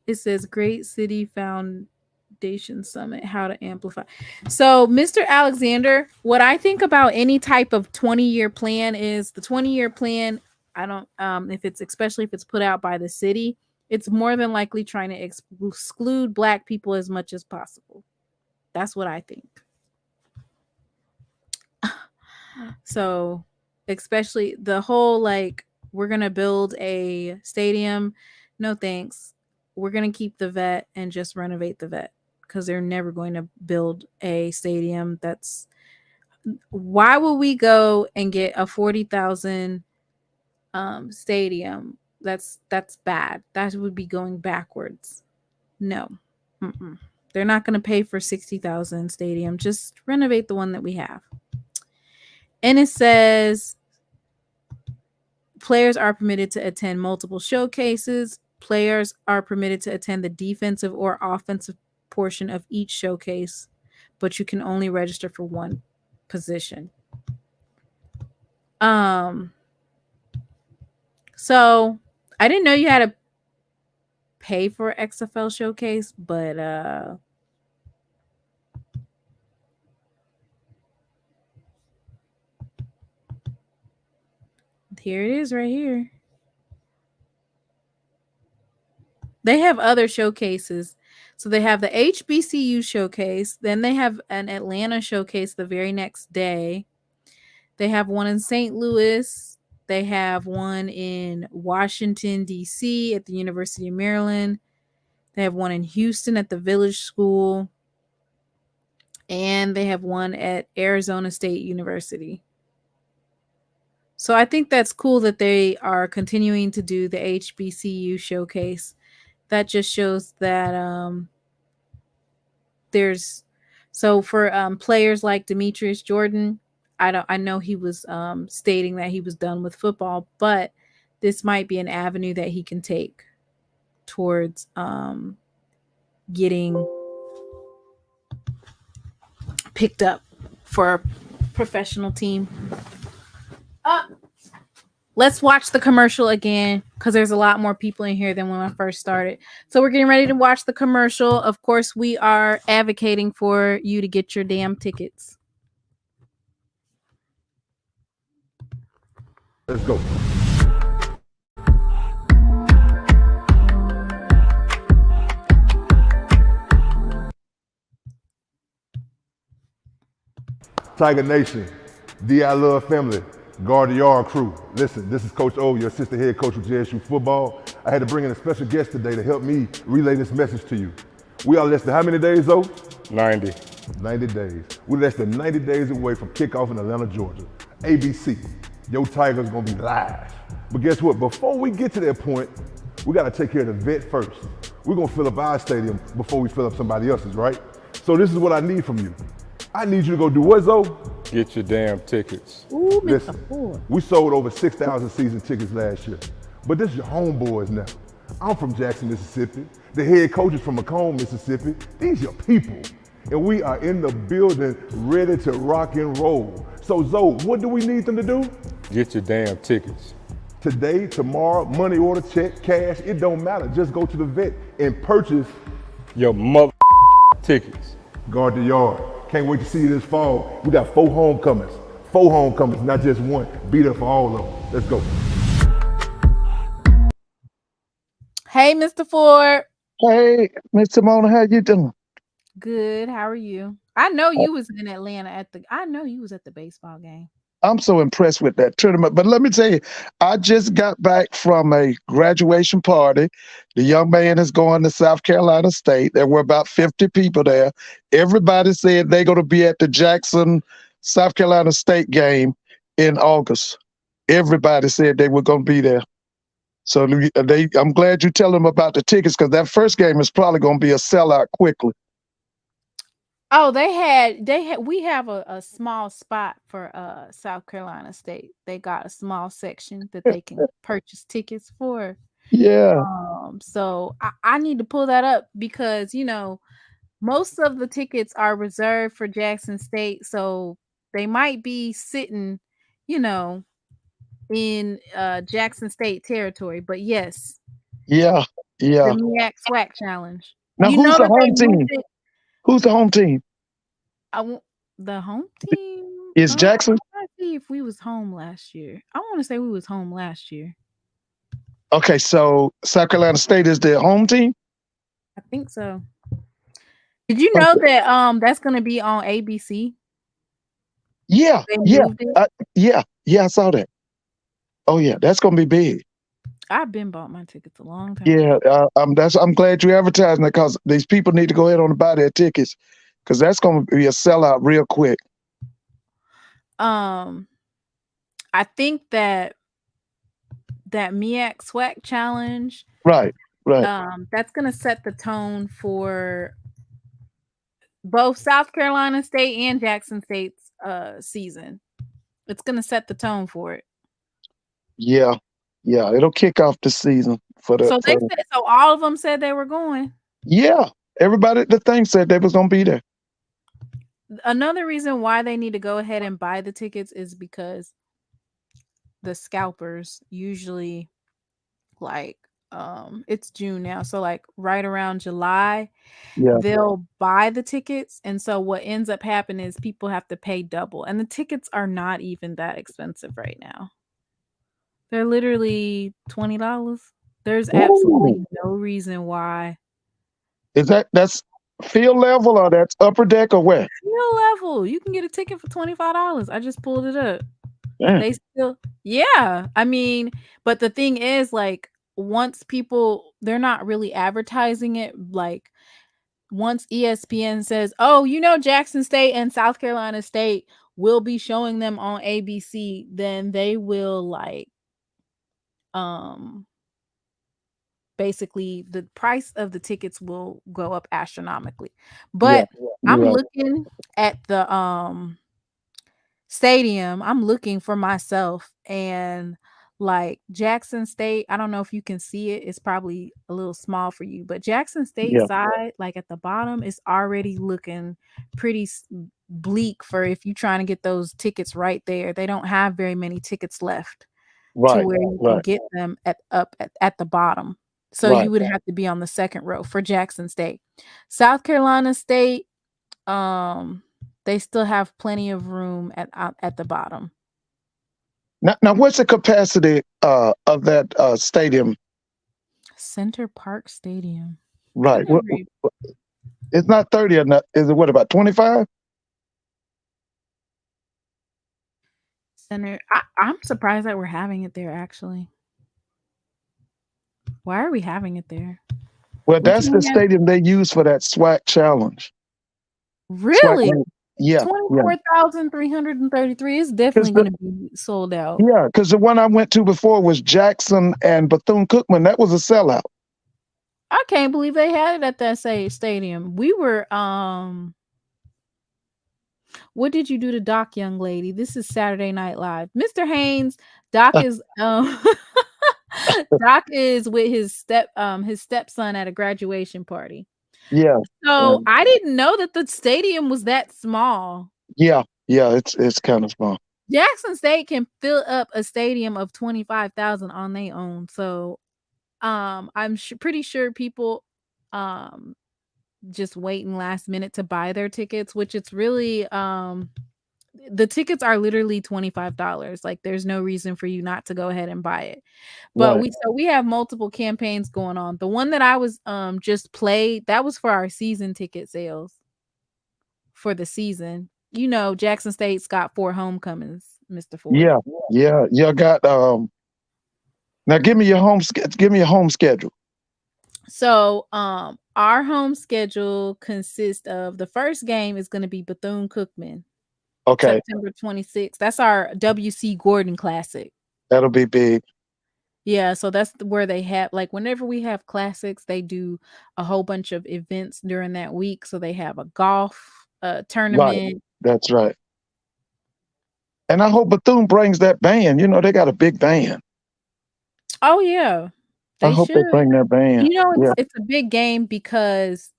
It says Great City Foundation Summit, how to amplify. So, Mr. Alexander, what I think about any type of 20-year plan is the 20-year plan. I don't, if it's, especially if it's put out by the city, it's more than likely trying to exclude Black people as much as possible. That's what I think. So, especially the whole, like, we're going to build a stadium. No, thanks. We're going to keep the vet and just renovate the vet, because they're never going to build a stadium. That's why will we go and get a 40,000 stadium? That's bad. That would be going backwards. No. They're not going to pay for 60,000 stadium. Just renovate the one that we have. And it says players are permitted to attend multiple showcases. Players are permitted to attend the defensive or offensive portion of each showcase, but you can only register for one position. So I didn't know you had to pay for XFL showcase, but here it is right here. They have other showcases. So they have the HBCU showcase. Then they have an Atlanta showcase the very next day. They have one in St. Louis. They have one in Washington, D.C. at the University of Maryland. They have one in Houston at the Village School. And they have one at Arizona State University. So I think that's cool that they are continuing to do the HBCU showcase. That just shows that there's so for players like Demetrius Jordan, I know he was stating that he was done with football, but this might be an avenue that he can take towards getting picked up for a professional team. Let's watch the commercial again because there's a lot more people in here than when I first started. So we're getting ready to watch the commercial. Of course, we are advocating for you to get your damn tickets. Let's go. Tiger Nation, D.I. Love family, Guard the Yard crew. Listen, this is Coach O, your assistant head coach of JSU football. I had to bring in a special guest today to help me relay this message to you. We are less than how many days, though? 90. 90 days. We're less than 90 days away from kickoff in Atlanta, Georgia. ABC, your Tigers gonna be live. But guess what? Before we get to that point, we gotta take care of the vet first. We're gonna fill up our stadium before we fill up somebody else's, right? So this is what I need from you. I need you to go do what, Zoe? Get your damn tickets. Ooh, Listen, Mr. Ford. we sold over 6,000 season tickets last year. But this is your homeboys now. I'm from Jackson, Mississippi. The head coach is from Macomb, Mississippi. These are your people. And we are in the building ready to rock and roll. So Zoe, what do we need them to do? Get your damn tickets. Today, tomorrow, money order, check, cash, it don't matter. Just go to the vet and purchase Your mother tickets. Guard the Yard. Can't wait to see you this fall. We got 4 homecomings. 4 homecomings, not just one. Be there for all of them. Let's go. Hey, Mr. Ford. Hey, Mr. Mona, how you doing? Good. How are you? I know you was in Atlanta I know you was at the baseball game. I'm so impressed with that tournament. But let me tell you, I just got back from a graduation party. The young man is going to South Carolina State. There were about 50 people there. Everybody said they're going to be at the Jackson, South Carolina State game in August. Everybody said they were going to be there. So I'm glad you tell them about the tickets because that first game is probably going to be a sellout quickly. Oh, we have a small spot for South Carolina State. They got a small section that they can purchase tickets for. Yeah. So I need to pull that up because, most of the tickets are reserved for Jackson State. So they might be sitting, in Jackson State territory. But yes. Yeah. The MEAC SWAC challenge. Now, who's the home team? Who's the home team? The home team is Jackson. Let's see if we was home last year. I want to say we was home last year. Okay, so South Carolina State is their home team? I think so. Did you know that that's going to be on ABC? Yeah, I saw that. Oh yeah, that's going to be big. I've been bought my tickets a long time. Yeah, I'm glad you're advertising it because these people need to go ahead and buy their tickets because that's going to be a sellout real quick. I think that MEAC SWAC challenge, right, that's going to set the tone for both South Carolina State and Jackson State's season. It's going to set the tone for it. Yeah, it'll kick off the season for the. So all of them said they were going. Yeah, everybody at the thing said they was gonna be there. Another reason why they need to go ahead and buy the tickets is because the scalpers usually, like, it's June now, so like right around July, they'll buy the tickets, and so what ends up happening is people have to pay double, and the tickets are not even that expensive right now. They're literally $20. There's absolutely no reason why. That's field level or that's upper deck or where? Field level. You can get a ticket for $25. I just pulled it up. Yeah. They still, yeah. I mean, but the thing is, like, once people, they're not really advertising it, like once ESPN says, oh, Jackson State and South Carolina State will be showing them on ABC, then they will like basically the price of the tickets will go up astronomically. But I'm looking at the stadium. I'm looking for myself, and like Jackson State, I don't know if you can see it. It's probably a little small for you, but Jackson State side, like at the bottom, is already looking pretty bleak for if you're trying to get those tickets right there. They don't have very many tickets left to where you can get them at the bottom. So you would have to be on the second row for Jackson State. South Carolina State, they still have plenty of room at the bottom. Now, what's the capacity of that stadium? Center Park Stadium. Right. It's not 30 or not. Is it what, about 25? Center. I'm surprised that we're having it there, actually. Why are we having it there? Well, that's the stadium they use for that SWAC challenge. Really? SWAC, yeah. 24,333 is definitely going to be sold out. Yeah, because the one I went to before was Jackson and Bethune-Cookman. That was a sellout. I can't believe they had it at that stadium. We were what did you do to Doc, young lady? This is Saturday Night Live. Mr. Haynes, Doc is Doc is with his stepson at a graduation party. Yeah. So I didn't know that the stadium was that small. Yeah, it's kind of small. Jackson State can fill up a stadium of 25,000 on their own. So I'm pretty sure people just waiting last minute to buy their tickets, which it's really the tickets are literally $25. Like there's no reason for you not to go ahead and buy it. But we have multiple campaigns going on. The one that I was just played, that was for our season ticket sales for the season. Jackson State's got 4 homecomings, Mr. Ford. Yeah. You got now give me your home schedule. So our home schedule consists of the first game is going to be Bethune-Cookman. Okay. September 26th. That's our W.C. Gordon Classic. That'll be big. Yeah, so that's where they have, like, whenever we have classics, they do a whole bunch of events during that week. So they have a golf tournament. Right. That's right. And I hope Bethune brings that band. They got a big band. Oh, yeah. I hope they bring that band. It's a big game because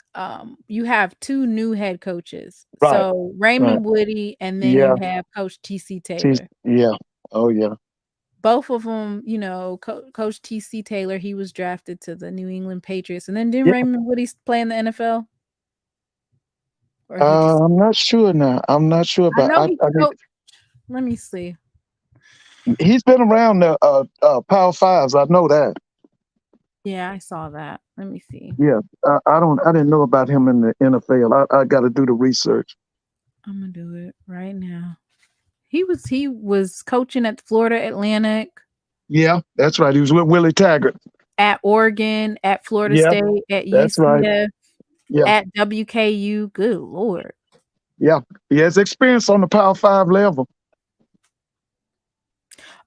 you have 2 new head coaches. Right. So Raymond Woody, and then you have Coach T.C. Taylor. Yeah. Oh, yeah. Both of them, Coach T.C. Taylor, he was drafted to the New England Patriots. And then didn't Raymond Woody play in the NFL? I'm not sure now. I'm not sure about let me see. He's been around the Power Fives. I know that. Yeah, I saw that. Let me see. Yeah, I didn't know about him in the NFL. I got to do the research. I'm gonna do it right now. He was coaching at Florida Atlantic. Yeah, that's right. He was with Willie Taggart. At Oregon, at Florida State, at UCF, right. at WKU. Good Lord. Yeah, he has experience on the Power 5 level.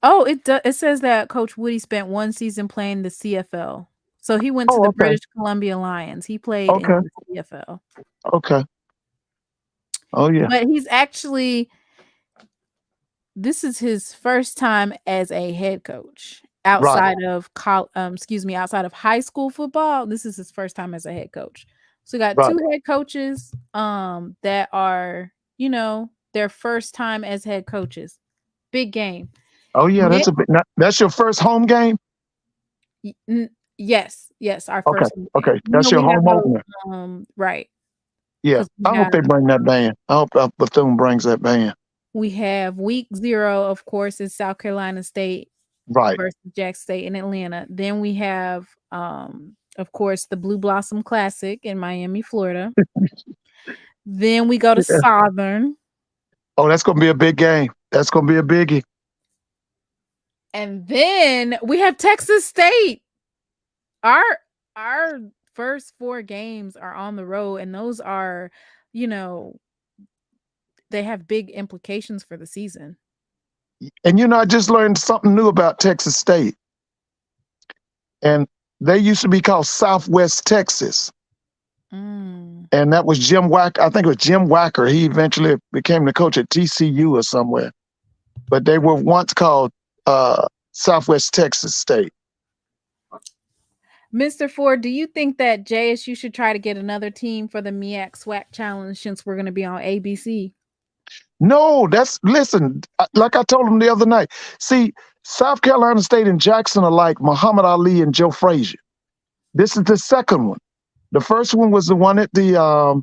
Oh, it says that Coach Woody spent 1 season playing the CFL. So he went to the British Columbia Lions. He played in the CFL. Okay. Oh, yeah. But he's actually, this is his first time as a head coach outside of outside of high school football. This is his first time as a head coach. So we got 2 head coaches that are, their first time as head coaches. Big game. Oh, yeah, that's your first home game? Yes, our first game. Okay, that's your home opener. Right. Yeah, I hope they bring that band. I hope Bethune brings that band. We have week 0, of course, is South Carolina State versus Jackson State in Atlanta. Then we have, of course, the Blue Blossom Classic in Miami, Florida. Then we go to Southern. Oh, that's going to be a big game. That's going to be a biggie. And then we have Texas State. Our first 4 games are on the road, and those are, you know, they have big implications for the season. And I just learned something new about Texas State. And they used to be called Southwest Texas. Mm. And that was Jim Wacker. I think it was Jim Wacker. He eventually became the coach at TCU or somewhere. But they were once called Southwest Texas State. Mr. Ford, do you think that JSU should try to get another team for the MEAC SWAC challenge since we're going to be on ABC? No, listen, like I told him the other night. See, South Carolina State and Jackson are like Muhammad Ali and Joe Frazier. This is the second one. The first one was the one at the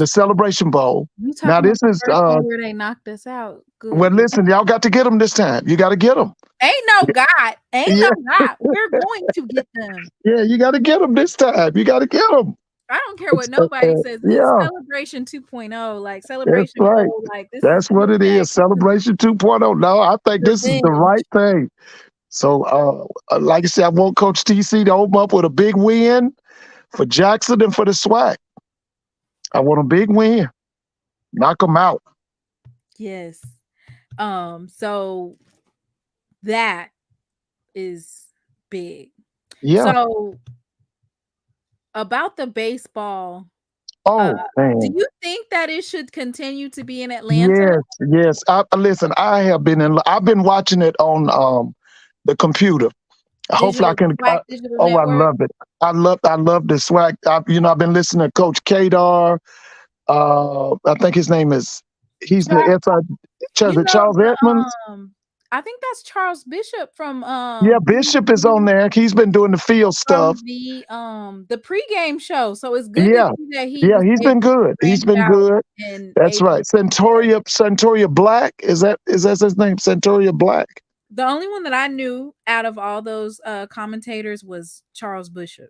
Celebration Bowl. You talking Now about this the is first one where they knocked us out? Good. well, listen, y'all got to get them this time. You got to get them. Ain't no God. Ain't Yeah. no God. We're going to get them. Yeah, you got to get them this time. You got to get them. I don't care what nobody says. This Yeah. Celebration 2.0, like Celebration That's right. Bowl, like this. That's what it is. Celebration 2.0. No, I think this is the right thing. So, like I said, I want Coach TC to open up with a big win for Jackson and for the SWAC. I want a big win. Knock them out. Yes. So that is big. Yeah. So about the baseball, Man. do you think that it should continue to be in Atlanta? Yes. Listen, I've been watching it on the computer. Hopefully I can. Digital I Network? love it. I love the SWAC. I've been listening to Coach Kadar. I think his name is. He's the Charles Edmonds. I think that's Charles Bishop from Yeah, Bishop is on there. He's been doing the field stuff. The pregame show. So it's good Yeah. to see that He's been good. He's been good. That's right. Centoria Black. Is that his name? Centoria Black. The only one that I knew out of all those commentators was Charles Bishop.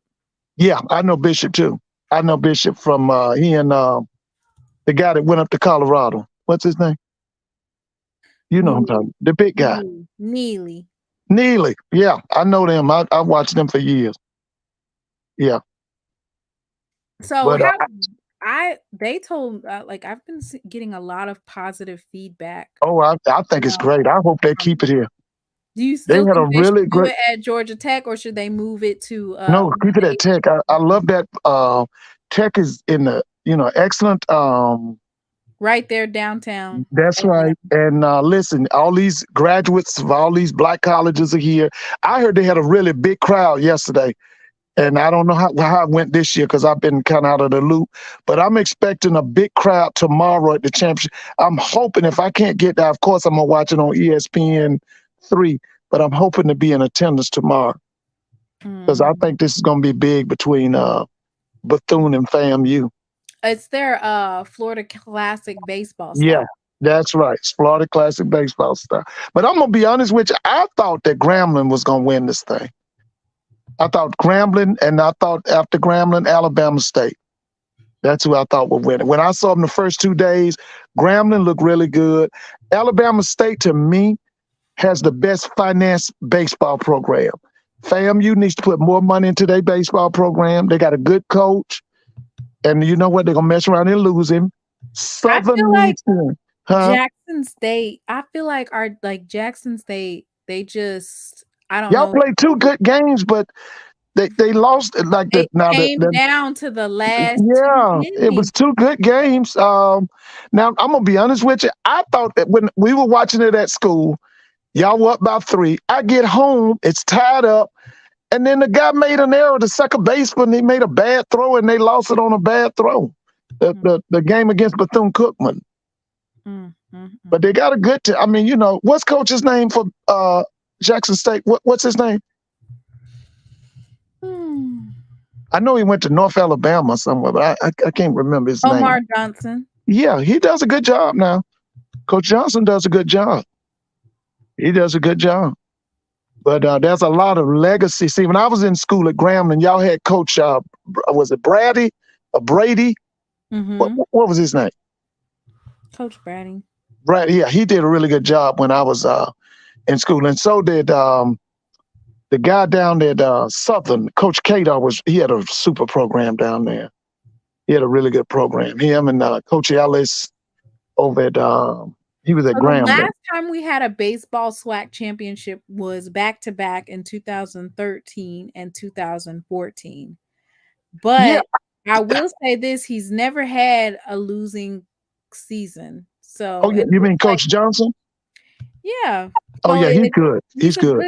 Yeah, I know Bishop too. I know Bishop from he and the guy that went up to Colorado. What's his name? You know I'm talking. The big guy. Neely. Yeah, I know them. I watched them for years. Yeah. So they told I've been getting a lot of positive feedback. Oh, I think it's great. I hope they keep it here. Do you still think they should do it at Georgia Tech, or should they move it to No, keep it at Tech. I love that Tech is in the excellent right there downtown. That's right. And listen, all these graduates of all these black colleges are here. I heard they had a really big crowd yesterday. And I don't know how it went this year because I've been kind of out of the loop. But I'm expecting a big crowd tomorrow at the championship. I'm hoping if I can't get there, of course, I'm going to watch it on ESPN3. But I'm hoping to be in attendance tomorrow because I think this is going to be big between Bethune and FAMU. It's their Florida Classic baseball style. Yeah, that's right. It's Florida Classic baseball style. But I'm going to be honest with you. I thought that Grambling was going to win this thing. I thought Grambling, and I thought after Grambling, Alabama State. That's who I thought would win it. When I saw them the first 2 days, Grambling looked really good. Alabama State, to me, has the best finance baseball program. FAMU needs to put more money into their baseball program. They got a good coach. And you know what? They're going to mess around and lose him. Southern needs to. Jackson State, I feel like Jackson State, they just, I don't know. Y'all played 2 good games, but they lost it came down to the last. Yeah, it was 2 good games. Now I'm gonna be honest with you. I thought that when we were watching it at school, y'all were up by 3. I get home, it's tied up, and then the guy made an error. The second baseman, he made a bad throw, and they lost it on a bad throw. The game against Bethune-Cookman. But they got a good. What's coach's name for Jackson State? What's his name? I know he went to North Alabama somewhere, but I can't remember his name. Omar Johnson. Yeah, he does a good job now. Coach Johnson does a good job. He does a good job. But there's a lot of legacy. See, when I was in school at Grambling, y'all had Coach, was it Brady or Brady? What was his name? Coach Brady. Brady, yeah, he did a really good job when I was in school. And so did the The guy down at Southern, Coach Kadar, he had a super program down there. He had a really good program. Him and Coach Ellis over at he was at So the Grambling. last time we had a baseball SWAC championship was back-to-back in 2013 and 2014. But I will say this, he's never had a losing season. So Oh yeah, you mean Coach Johnson? Yeah. Oh yeah, he's good. He's good.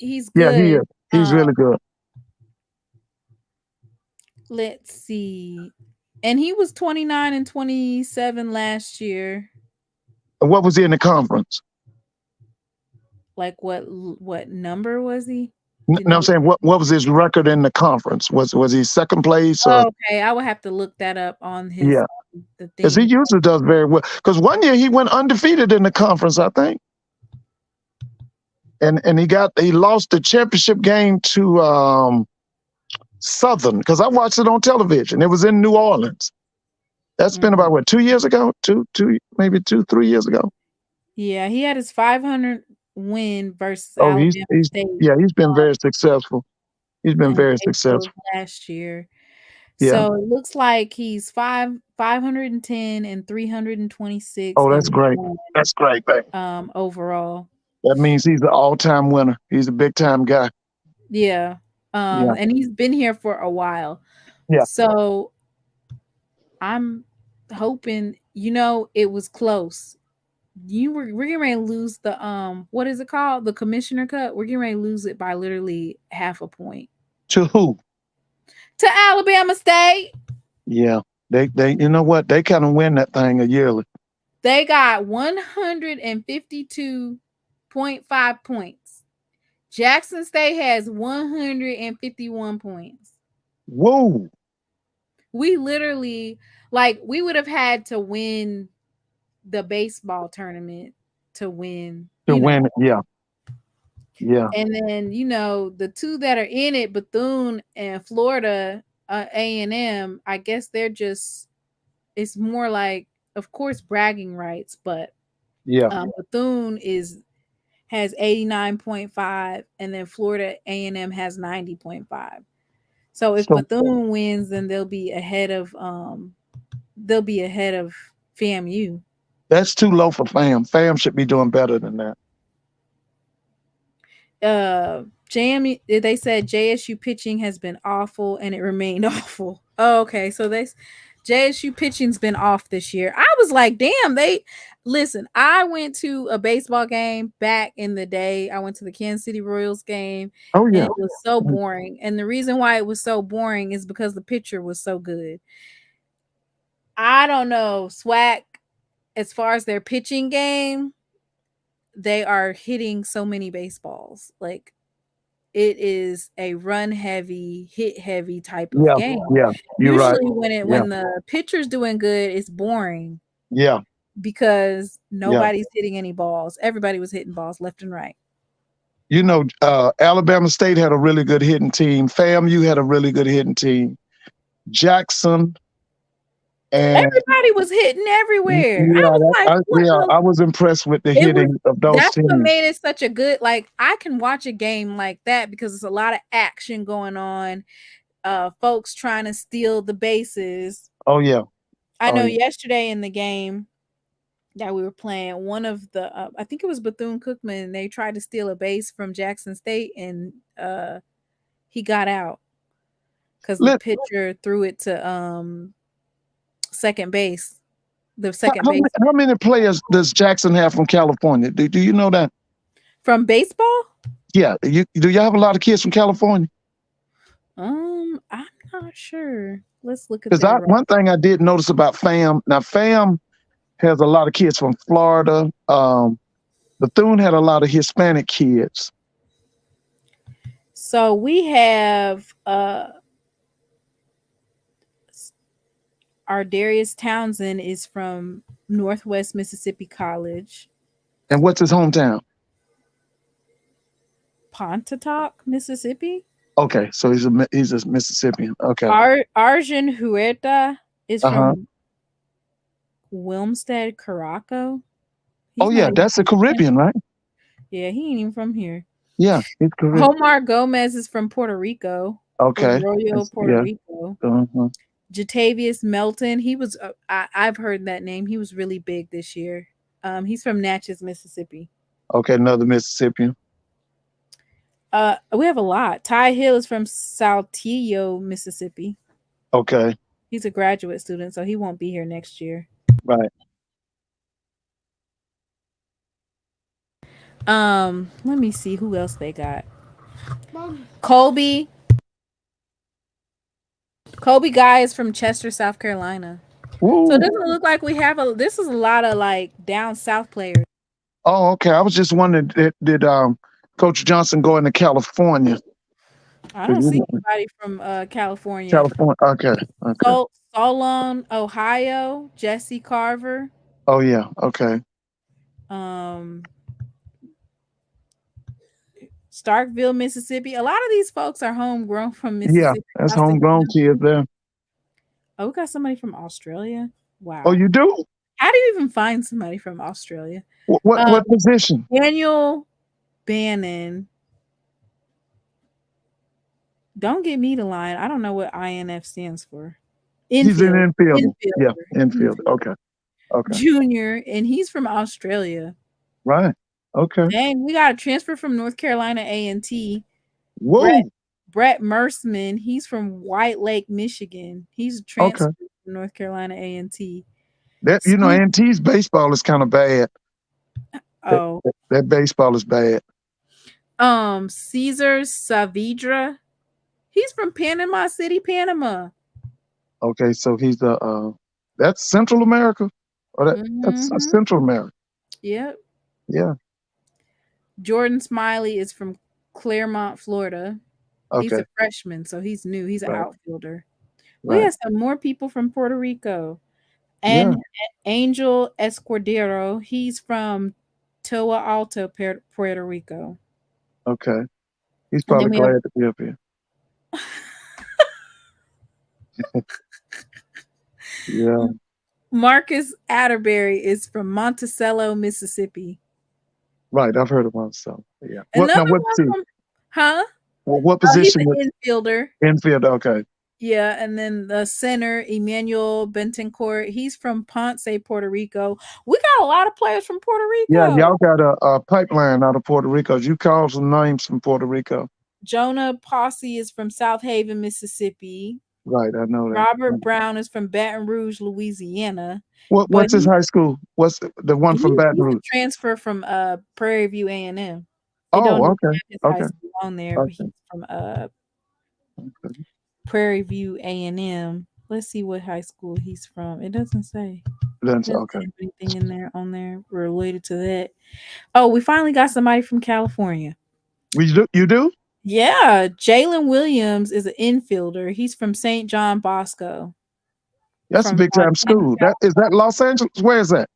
He's good. Yeah, he is. He's really good. Let's see. And he was 29 and 27 last year. And what was he in the conference? Like what number was he? No, I'm saying what was his record in the conference? Was he second place? Or? Okay, I would have to look that up on his the thing. Because he usually does very well. Because one year he went undefeated in the conference, I think. And he lost the championship game to Southern, because I watched it on television. It was in New Orleans. That's been about what, 2 years ago? Maybe 3 years ago. Yeah, he had his 500 win versus Alabama State. Yeah, he's been very successful. He's been very successful last year. Yeah. So it looks like he's 510 and 326. Oh, that's great. That's great, baby. Overall. That means he's an all-time winner. He's a big-time guy. Yeah. And he's been here for a while. Yeah. So I'm hoping, it was close. We're getting ready to lose the what is it called? The Commissioner Cup. We're getting ready to lose it by literally half a point. To who? To Alabama State. Yeah. They you know what? They kind of win that thing yearly. They got 152.5 points. Jackson State has 151 points. Whoa. We literally, we would have had to win the baseball tournament to win. Yeah. And then, the two that are in it, Bethune and Florida A&M, I guess it's more like, of course, bragging rights, but Bethune has 89.5, and then Florida A&M has 90.5. So if Bethune wins, then they'll be ahead of FAMU. That's too low for FAM. FAM should be doing better than that. They said JSU pitching has been awful and it remained awful. Oh, okay. So JSU pitching's been off this year. I was like, damn, listen, I went to a baseball game back in the day. I went to the Kansas City Royals game. Oh, yeah. And it was so boring. And the reason why it was so boring is because the pitcher was so good. I don't know, SWAC, as far as their pitching game, they are hitting so many baseballs. Like, it is a run heavy, hit heavy type of game. Yeah, you're usually right. when the pitcher's doing good, it's boring. Yeah. Because nobody's hitting any balls. Everybody was hitting balls left and right. Alabama State had a really good hitting team. FAMU had a really good hitting team. Jackson. And everybody was hitting everywhere. I was impressed with the hitting of those that's teams. What made it such a good, I can watch a game like that because there's a lot of action going on. Folks trying to steal the bases. Oh, yeah. I know yesterday in the game that we were playing, one of the, I think it was Bethune-Cookman, they tried to steal a base from Jackson State and he got out because the pitcher threw it to second base. The second base. How many players does Jackson have from California? Do you know that? From baseball? Yeah. Do you have a lot of kids from California? I'm not sure. Let's look at that. Because one thing I did notice about FAM, now FAM has a lot of kids from Florida. Bethune had a lot of Hispanic kids. So we have our Darius Townsend is from Northwest Mississippi College. And what's his hometown? Pontotoc, Mississippi. Okay, so he's a Mississippian. Okay. Arjun Huerta is from Wilmstead, Caraco. That's a Caribbean, right? Yeah, he ain't even from here. Yeah, he's correct. Omar Gomez is from Puerto Rico. Okay. Arroyo, Puerto Yeah. Rico. Uh-huh. Jatavius Melton. He was. I've heard that name. He was really big this year. He's from Natchez, Mississippi. Okay, another Mississippian. We have a lot. Ty Hill is from Saltillo, Mississippi. Okay. He's a graduate student, so he won't be here next year. Right. Let me see who else they got. Colby Guy is from Chester, South Carolina. Woo. So it doesn't look like we have this is a lot of like down south players. Oh, okay. I was just wondering, did Coach Johnson go into California? I don't see anybody from California. California. Okay. Solon, Ohio, Jesse Carver. Oh yeah. Okay. Starkville, Mississippi. A lot of these folks are homegrown from Mississippi. Yeah, that's homegrown kids there. Oh, we got somebody from Australia. Wow. Oh, you do? How do you even find somebody from Australia? What position? Daniel Bannon. Don't get me to line. I don't know what INF stands for. He's an infielder. Yeah, infielder. Okay. Junior, and he's from Australia. Right. Okay. Dang, we got a transfer from North Carolina A&T. Whoa. Brett Mersman, he's from White Lake, Michigan. He's transferred from North Carolina A&T. That A&T's baseball is kind of bad. Oh, that baseball is bad. Cesar Saavedra, he's from Panama City, Panama. Okay, so he's that's Central America, or that's Central America. Yep. Yeah. Jordan Smiley is from Claremont, Florida. Okay. He's a freshman, so he's new. He's an outfielder. Right. We have some more people from Puerto Rico. And Angel Escudero, he's from Toa Alto, Puerto Rico. Okay. He's probably glad to be up here. Yeah. Marcus Atterbury is from Monticello, Mississippi. Right, I've heard of Monticello. Yeah. What position? He's an infielder. Infielder, okay. Yeah, and then the center, Emmanuel Bentoncourt, he's from Ponce, Puerto Rico. We got a lot of players from Puerto Rico. Yeah, y'all got a pipeline out of Puerto Rico. You called some names from Puerto Rico. Jonah Posse is from South Haven, Mississippi. Right, I know that. Robert Brown is from Baton Rouge, Louisiana. What's his high school? What's the one from Baton Rouge? Transfer from Prairie View A&M. Okay. High school on there, but he's from Prairie View A&M. Let's see what high school he's from. It doesn't say. Anything in there on there related to that. Oh, we finally got somebody from California. You do? Yeah, Jalen Williams is an infielder. He's from St. John Bosco. That's a big time school. Is that Los Angeles? Where is that?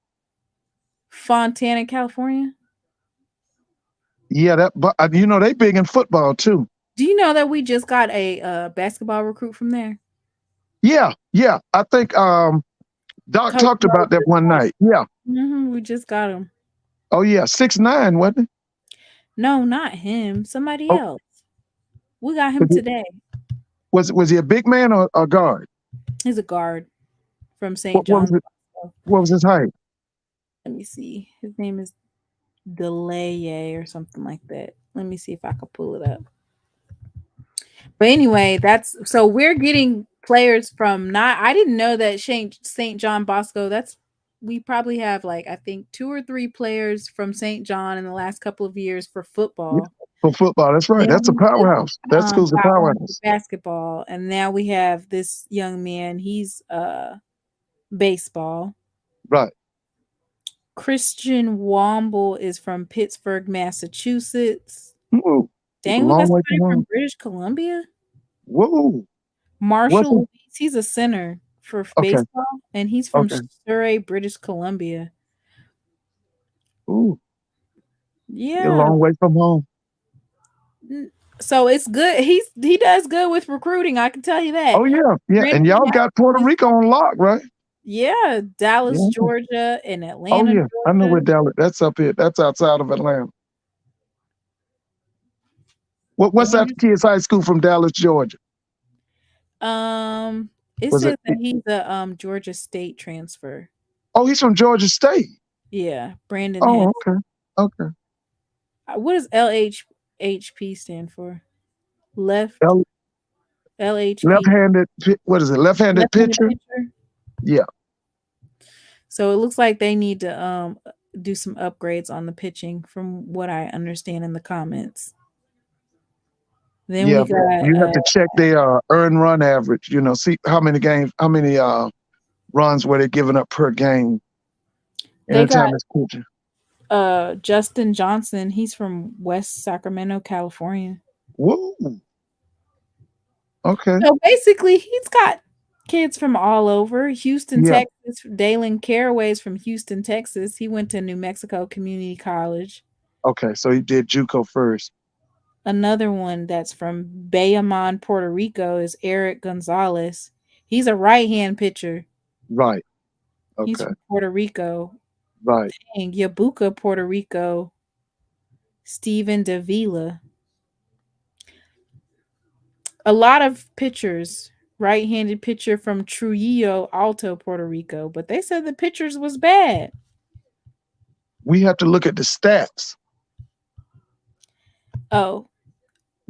Fontana, California. Yeah, but they big in football too. Do you know that we just got a basketball recruit from there? Yeah. I think Doc talked about that one night. Yeah. We just got him. Oh yeah, 6'9", wasn't he? No, not him. Somebody else. We got him today. Was he a big man or a guard? He's a guard from St. John. What was his height? Let me see. His name is Delaye or something like that. Let me see if I can pull it up. But anyway, so we're getting players from I didn't know that St. John Bosco, we probably have I think 2 or 3 players from St. John in the last couple of years for football. Yeah, for football, that's right. That's a powerhouse. That school's a powerhouse. Basketball. And now we have this young man, he's baseball. Right. Christian Womble is from Pittsburgh, Massachusetts. Ooh, dang, we got somebody from British Columbia. Whoa. Marshall Louise, he's a center for baseball, and he's from Surrey, British Columbia. Ooh. Yeah. A long way from home. So it's good. He does good with recruiting, I can tell you that. Oh, yeah. Yeah. And y'all got Puerto Rico on lock, right? Yeah, Dallas, Georgia, and Atlanta. Oh, yeah. Georgia. I know where Dallas. That's up here. That's outside of Atlanta. What's that kid's high school from Dallas, Georgia? It Was says it? that he's a Georgia State transfer. Oh, he's from Georgia State. Yeah, Brandon. Oh, okay. What does LHP stand for? Left. LHP. Left-handed. What is it? Left-handed pitcher. Yeah. So it looks like they need to do some upgrades on the pitching, from what I understand in the comments. Then we got. You have to check their earned run average. See how many runs were they giving up per game. They got it's pitching. Justin Johnson. He's from West Sacramento, California. Whoa. Okay. So basically, he's got kids from all over. Houston, Texas. Dalen Caraway's from Houston, Texas. He went to New Mexico Community College. Okay, so he did JUCO first. Another one that's from Bayamon, Puerto Rico is Eric Gonzalez. He's a right-hand pitcher. Right. Okay. He's from Puerto Rico. Right. Dang, Yabuca, Puerto Rico. Steven Davila. A lot of pitchers. Right-handed pitcher from Trujillo Alto, Puerto Rico. But they said the pitchers was bad. We have to look at the stats. Oh,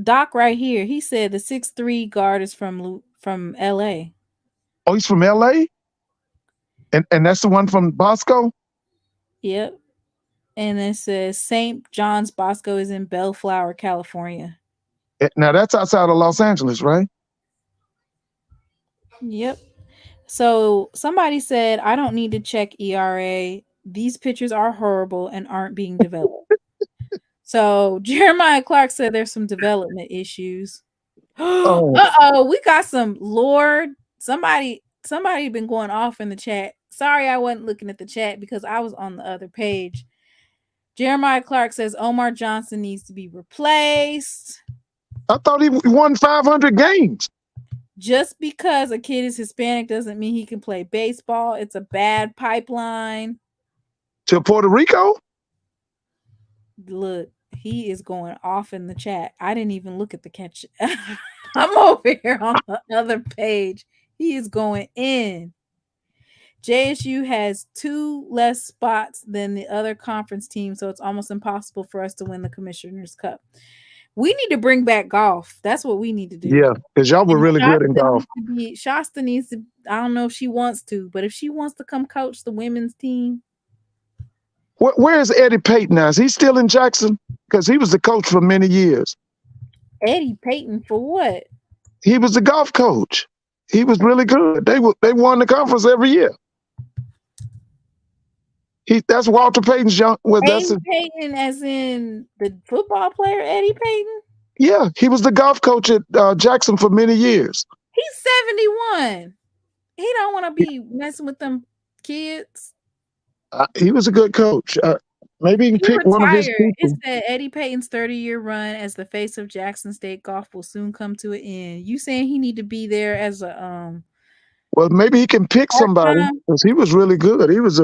Doc right here. He said the 6'3" guard is from LA. Oh, he's from LA? And that's the one from Bosco? Yep. And it says St. John's Bosco is in Bellflower, California. Now that's outside of Los Angeles, right? Yep. So somebody said, I don't need to check ERA. These pitchers are horrible and aren't being developed. So Jeremiah Clark said there's some development issues. Uh-oh, we got some Lord. Somebody been going off in the chat. Sorry, I wasn't looking at the chat because I was on the other page. Jeremiah Clark says Omar Johnson needs to be replaced. I thought he won 500 games. Just because a kid is Hispanic doesn't mean he can play baseball. It's a bad pipeline. To Puerto Rico? Look, he is going off in the chat. I didn't even look at the catch. I'm over here on the other page. He is going in. JSU has 2 less spots than the other conference teams, so it's almost impossible for us to win the Commissioner's Cup. We need to bring back golf. That's what we need to do. Yeah, because y'all were really good in golf. Shasta needs to, I don't know if she wants to, but if she wants to come coach the women's team. Where is Eddie Payton now? Is he still in Jackson? Because he was the coach for many years. Eddie Payton for what? He was the golf coach. He was really good. They won the conference every year. That's Walter Payton's young. Eddie Payton, as in the football player Eddie Payton? Yeah, he was the golf coach at Jackson for many years. He's 71. He don't want to be messing with them kids. He was a good coach. Maybe he can pick one of his people. It said Eddie Payton's 30-year run as the face of Jackson State golf will soon come to an end. You saying he need to be there as a Well, maybe he can pick somebody because he was really good. He was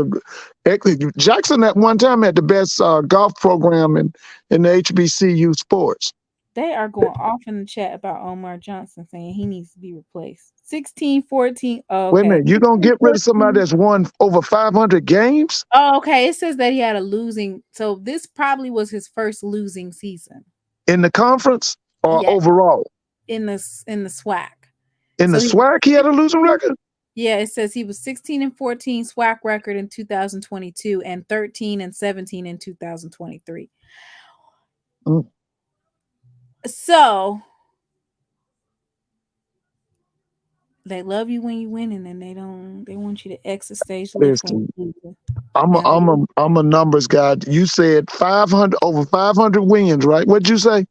Jackson at one time had the best golf program in the HBCU sports. They are going off in the chat about Omar Johnson saying he needs to be replaced. 16, 14. Oh, okay. Wait a minute. You're going to get rid of somebody that's won over 500 games? Oh, okay. It says that he had a losing. So this probably was his first losing season. In the conference or overall? In the SWAC. In the SWAC, he had a losing record? Yeah, it says he was 16-14 SWAC record in 2022 and 13-17 in 2023. So they love you when you winning, and they want you to exit stage left. I'm a numbers guy. You said over 500 wins, right? What'd you say?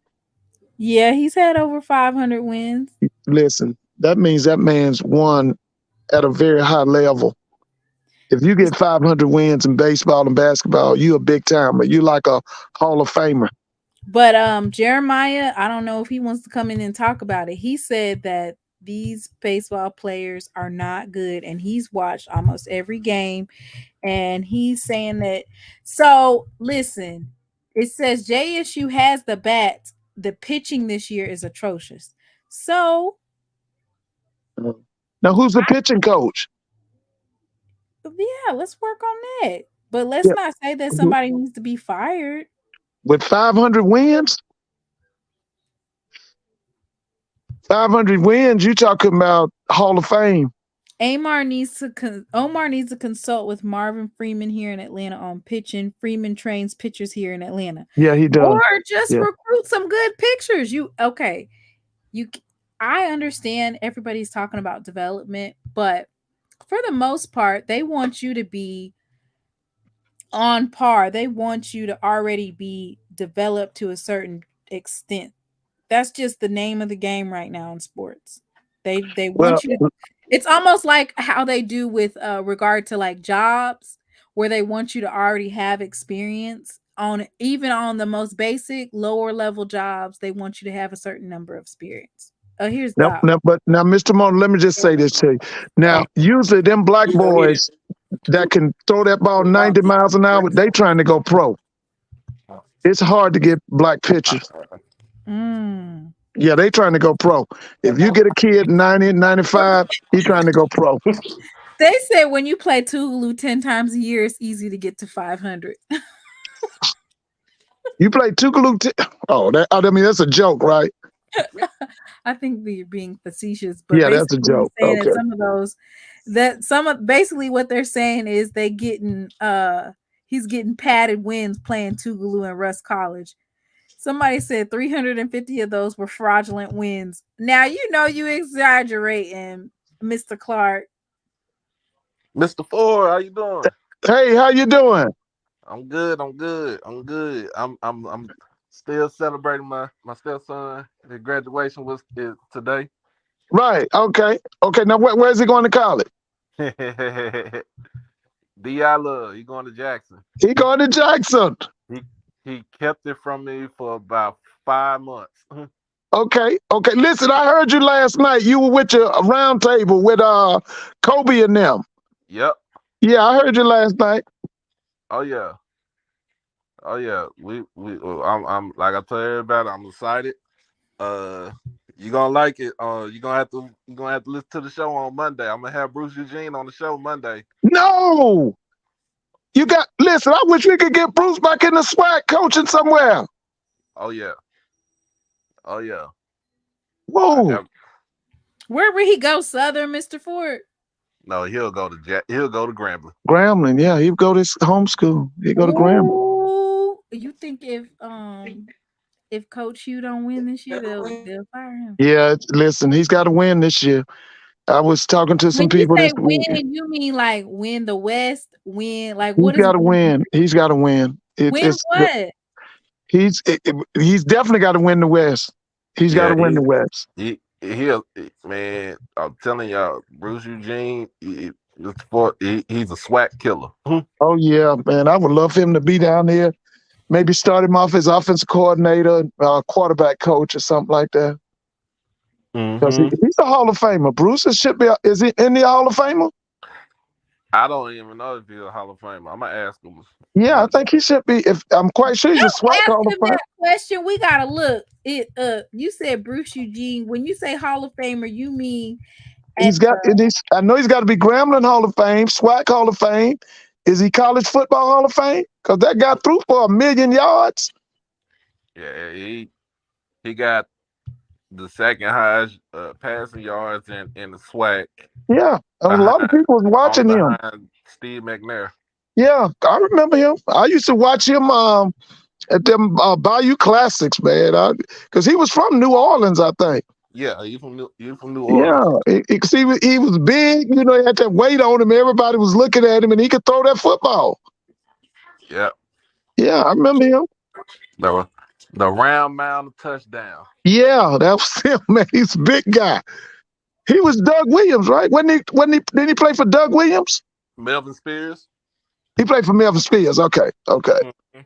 Yeah, he's had over 500 wins. Listen, that means that man's won at a very high level. If you get 500 wins in baseball and basketball, you're a big timer. You're like a Hall of Famer. But Jeremiah, I don't know if he wants to come in and talk about it. He said that these baseball players are not good, and he's watched almost every game, and he's saying that. So listen, it says JSU has the bats, the pitching this year is atrocious. So now, who's the pitching coach? yeah, let's work on that. But let's Yeah. not say that somebody needs to be fired. With 500 wins? 500 wins, you talking about Hall of Fame. Omar needs to consult with Marvin Freeman here in Atlanta on pitching. Freeman trains pitchers here in Atlanta. Yeah, he does. Or just recruit some good pitchers. I understand everybody's talking about development, but for the most part, they want you to be on par. They want you to already be developed to a certain extent. That's just the name of the game right now in sports. They want you to. It's almost like how they do with regard to like jobs, where they want you to already have experience on even on the most basic lower level jobs. They want you to have a certain number of experience. Here's now, Mr. Moan, let me just say this to you. Now, usually them black boys that can throw that ball 90 miles an hour, they trying to go pro. It's hard to get black pitchers. Yeah, they trying to go pro. If you get a kid 90, 95, he's trying to go pro. They said when you play Tougaloo 10 times a year, it's easy to get to 500. You play Tougaloo? I mean, that's a joke, right? I think we're being facetious, but yeah, that's a joke. Okay. Some of basically what they're saying is he's getting padded wins playing Tougaloo and Russ College. Somebody said 350 of those were fraudulent wins. Now you exaggerating, Mr. Clark. Mr. Ford, how you doing? Hey, how you doing? I'm good. I'm still celebrating my stepson. His graduation was today. Right. Okay. Now where's he going to college? D.I. Love. He going to Jackson. He going to Jackson. He kept it from me for about 5 months. Okay. Listen, I heard you last night. You were with your round table with Kobe and them. Yep. Yeah, I heard you last night. Oh yeah. I'm like I told everybody, I'm excited. You're gonna like it. You're gonna have to listen to the show on Monday. I'm gonna have Bruce Eugene on the show Monday. No. Listen, I wish we could get Bruce back in the SWAC coaching somewhere. Oh yeah. Whoa. Where would he go, Southern, Mr. Ford? No, he'll go to Grambling. Grambling, yeah. He'll go to homeschool. He'll go to Grambling. You think if Coach Hugh don't win this year, they'll fire him? Yeah, listen, he's got to win this year. I was talking to some people. When you say win, you mean like win the West? Win like what? He's got to win. He's got to win. Win what? He's definitely got to win the West. He's got to win the West. Man, I'm telling y'all, Bruce Eugene, he's a SWAC killer. Oh yeah, man, I would love him to be down there. Maybe start him off as offensive coordinator, quarterback coach, or something like that. Because he's a Hall of Famer. Bruce should be. Is he in the Hall of Famer? I don't even know if he's a Hall of Famer. I'm gonna ask him. Yeah, I think he should be. If I'm quite sure he's a SWAC Hall of Famer. That question, we gotta look it up. You said Bruce Eugene. When you say Hall of Famer, you mean I know he's got to be Grambling Hall of Fame, SWAC Hall of Fame. Is he College Football Hall of Fame? Because that guy threw for 1 million yards. Yeah, he got the second highest passing yards in the SWAC. Yeah, a lot of people was watching him. Steve McNair. Yeah, I remember him. I used to watch him at them Bayou Classics, man, because he was from New Orleans, I think. Yeah, he's from New Orleans. Yeah, because he was big. He had that weight on him. Everybody was looking at him, and he could throw that football. Yeah. Yeah, I remember him. The round mound touchdown. Yeah, that was him, man. He's a big guy. He was Doug Williams, right? Didn't he play for Doug Williams? Melvin Spears. He played for Melvin Spears. Okay. Mm-hmm.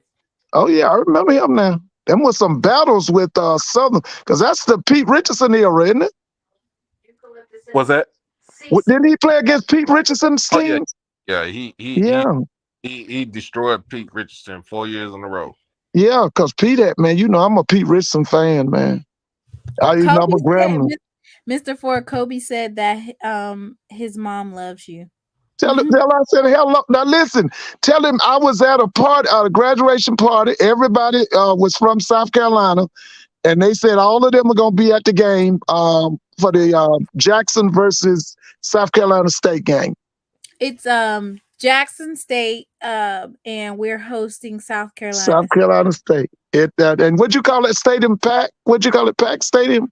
Oh yeah, I remember him now. Them was some battles with Southern, because that's the Pete Richardson era, isn't it? What's that? Didn't he play against Pete Richardson's team? Yeah, he destroyed Pete Richardson 4 years in a row. Yeah, because Pete, man, you know I'm a Pete Richardson fan, man. I'm a Grambling. Mr. Ford, Kobe said that his mom loves you. Tell him I said hello. Now listen, tell him I was at a graduation party. Everybody was from South Carolina, and they said all of them are gonna be at the game for the Jackson versus South Carolina State game. It's Jackson State, and we're hosting South Carolina. South Carolina State. And what'd you call that stadium? What'd you call it? Pack Stadium?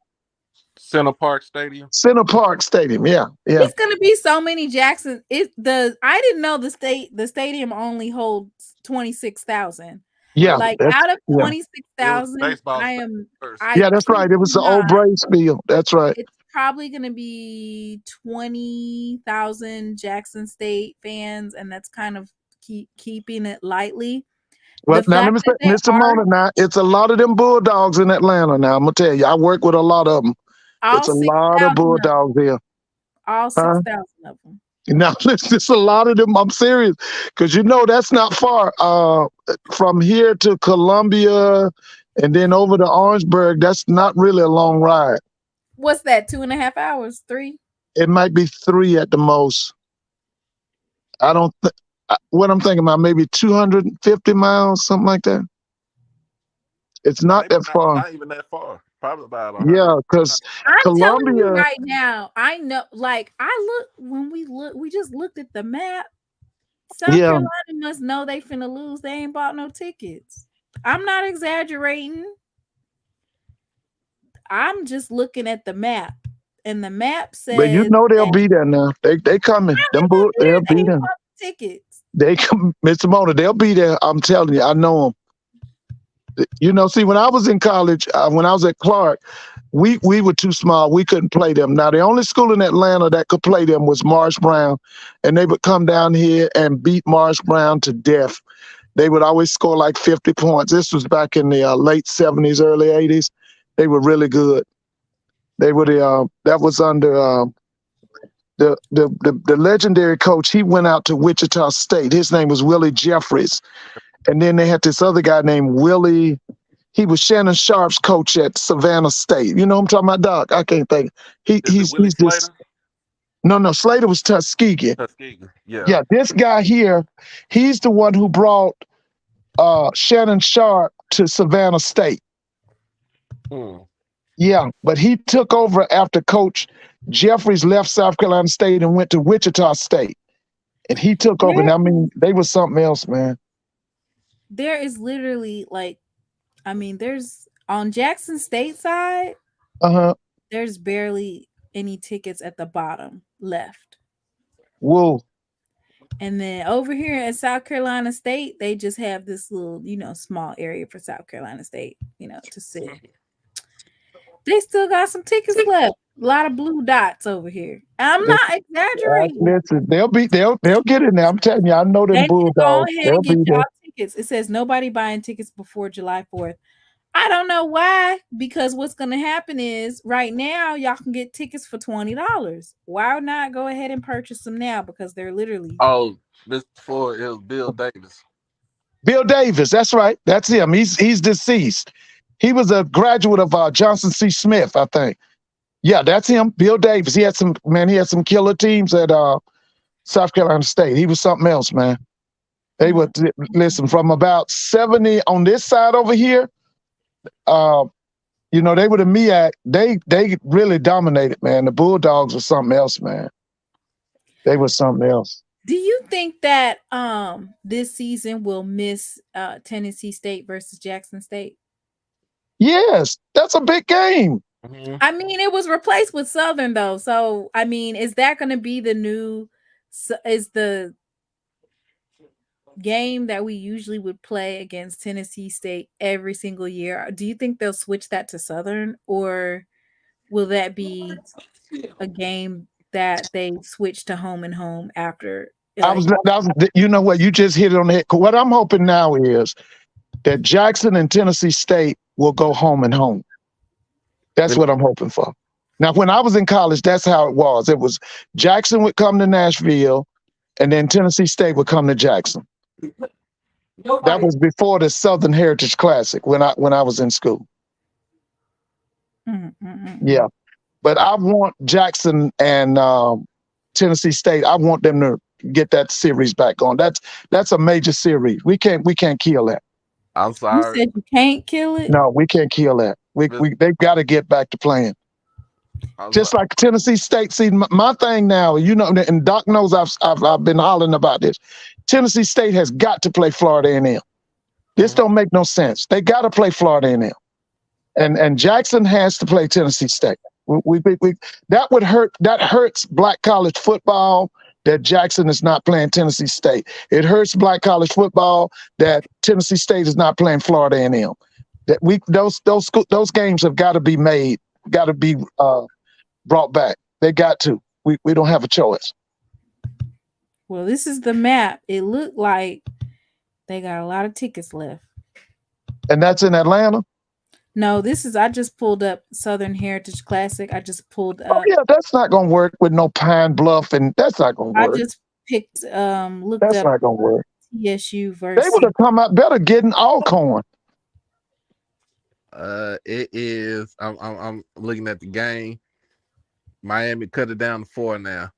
Center Park Stadium. Center Park Stadium. Yeah. It's gonna be so many Jackson. I didn't know the stadium only holds 26,000. Yeah. Like out of 26,000, that's right. It was the old Braves field. That's right. It's probably gonna be 20,000 Jackson State fans, and that's kind of keeping it lightly. Well, now let me say, Mr. Mona, now it's a lot of them Bulldogs in Atlanta. Now I'm gonna tell you, I work with a lot of them. It's a lot of Bulldogs here. All 6,000 of them. Now, it's a lot of them. I'm serious, because you know that's not far from here to Columbia, and then over to Orangeburg. That's not really a long ride. What's that? 2.5 hours? 3? It might be 3 at the most. I don't. What I'm thinking about, maybe 250 miles, something like that. It's not that far. Not even that far. Probably about 100. Yeah, because Columbia. Telling you right now, I know. Like we just looked at the map. South Carolina must know they finna lose. They ain't bought no tickets. I'm not exaggerating. I'm just looking at the map, and the map says. But you know they'll be there now. They coming. They'll be there. Tickets. They come, Mr. Mona. They'll be there. I'm telling you. I know them. You know, see, when I was in college, when I was at Clark, we were too small. We couldn't play them. Now, the only school in Atlanta that could play them was Marsh Brown, and they would come down here and beat Marsh Brown to death. They would always score like 50 points. This was back in the late 70s, early 80s. They were really good. They were that was under the legendary coach. He went out to Wichita State. His name was Willie Jeffries. And then they had this other guy named Willie. He was Shannon Sharp's coach at Savannah State. You know what I'm talking about, Doc? I can't think. He's this. No, Slater was Tuskegee. Yeah. Yeah, this guy here, he's the one who brought Shannon Sharp to Savannah State. Yeah, but he took over after Coach Jeffries left South Carolina State and went to Wichita State. And he took over. And I mean, they were something else, man. There is literally there's on Jackson State side, there's barely any tickets at the bottom left. Whoa. And then over here at South Carolina State, they just have this little, small area for South Carolina State, to sit. They still got some tickets left. A lot of blue dots over here. I'm not exaggerating. Listen, they'll get in there. I'm telling you, I know them Bulldogs. Go ahead and get y'all tickets. It says nobody buying tickets before July 4th. I don't know why, because what's going to happen is right now y'all can get tickets for $20. Why not go ahead and purchase them now? Because they're literally. Oh, this before it was Bill Davis. Bill Davis, that's right. That's him. He's deceased. He was a graduate of Johnson C. Smith, I think. Yeah, that's him. Bill Davis. He had some killer teams at South Carolina State. He was something else, man. They would listen from about 70 on this side over here. They were the MEAC. They really dominated, man. The Bulldogs were something else, man. They were something else. Do you think that this season will miss Tennessee State versus Jackson State? Yes, that's a big game. Mm-hmm. I mean, it was replaced with Southern though. So, I mean, is that going to be the game that we usually would play against Tennessee State every single year? Do you think they'll switch that to Southern, or will that be a game that they switch to home and home after? You know what? You just hit it on the head. What I'm hoping now is that Jackson and Tennessee State will go home and home. That's what I'm hoping for. Now, when I was in college, that's how it was. It was Jackson would come to Nashville, and then Tennessee State would come to Jackson. That was before the Southern Heritage Classic when I was in school. Yeah, but I want Jackson and Tennessee State. I want them to get that series back on. That's a major series. We can't kill that. I'm You sorry. said you can't kill it? No, we can't kill that. They've got to get back to playing. Just like Tennessee State. See, my thing now, and Doc knows I've been hollering about this. Tennessee State has got to play Florida A&M. This don't make no sense. They got to play Florida A&M, and Jackson has to play Tennessee State. That hurts black college football that Jackson is not playing Tennessee State. It hurts black college football that Tennessee State is not playing Florida A&M. That those games have got to be made, got to be brought back. They got to. We don't have a choice. Well, this is the map. It looked like they got a lot of tickets left. And that's in Atlanta? No, I just pulled up Southern Heritage Classic. I just pulled up. Oh, yeah, that's not going to work with no Pine Bluff, and that's not going to work. I just looked that's up not going to work. TSU versus. They would have come out better getting Alcorn. It is. I'm looking at the game. Miami cut it down to 4 now.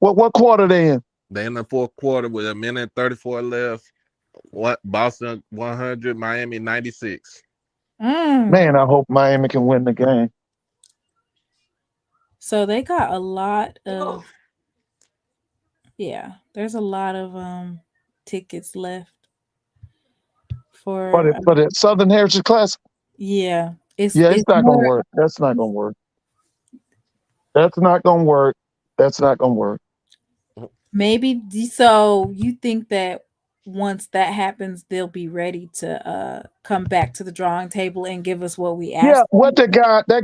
What quarter they in? They in the fourth quarter with 1:34 left. What Boston 100, Miami 96. Man, I hope Miami can win the game. So they got a lot of there's a lot of tickets left for the Southern Heritage Classic. Yeah. It's not gonna work. That's not gonna work. That's not gonna work. That's not gonna work. Maybe so you think that once that happens, they'll be ready to come back to the drawing table and give us what we asked. Yeah, what that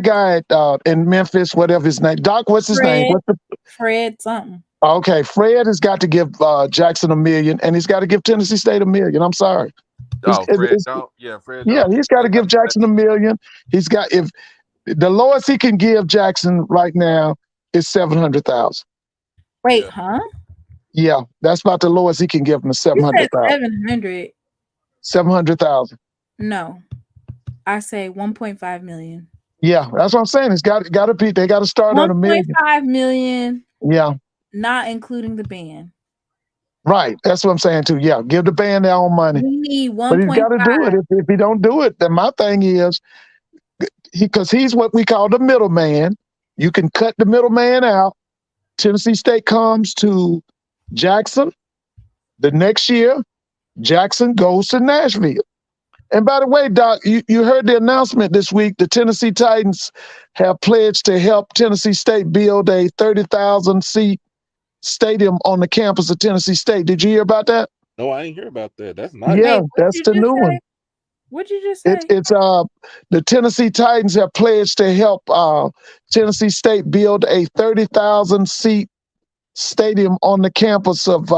guy in Memphis, whatever his name, Doc, what's his name? Fred something. Okay, Fred has got to give Jackson $1 million, and he's got to give Tennessee State $1 million. I'm sorry. Fred. He's got to give Jackson $1 million. He's got, if the lowest he can give Jackson right now is $700,000. Wait, huh? Yeah, that's about the lowest he can give him, $700,000. 700. 700,000. No, I say 1.5 million. Yeah, that's what I'm saying. It's got to be. They got to start at $1 million. 1.5 million. Yeah, not including the band. Right, that's what I'm saying too. Yeah, give the band their own money. We need 1.5. But he's got to do it. If he don't do it, then my thing is, because he's what we call the middleman. You can cut the middleman out. Tennessee State comes to Jackson. The next year, Jackson goes to Nashville. And by the way, Doc, you heard the announcement this week. The Tennessee Titans have pledged to help Tennessee State build a 30,000-seat stadium on the campus of Tennessee State. Did you hear about that? No, I ain't hear about that. That's nice. Yeah, that's the new one. What'd you just say? It's the Tennessee Titans have pledged to help Tennessee State build a 30,000-seat stadium on the campus of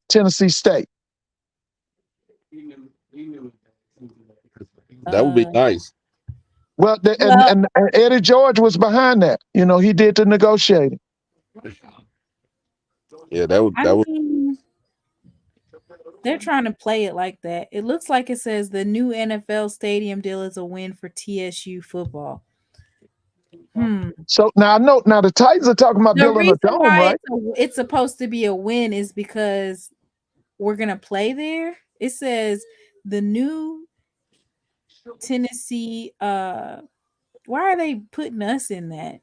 Tennessee State. That would be nice. Well, and Eddie George was behind that. You know, he did the negotiating. Yeah, that would. They're trying to play it like that. It looks like it says the new NFL stadium deal is a win for TSU football. So now I know. Now the Titans are talking about building a dome, right? It's supposed to be a win is because we're gonna play there. It says the new Tennessee. Why are they putting us in that?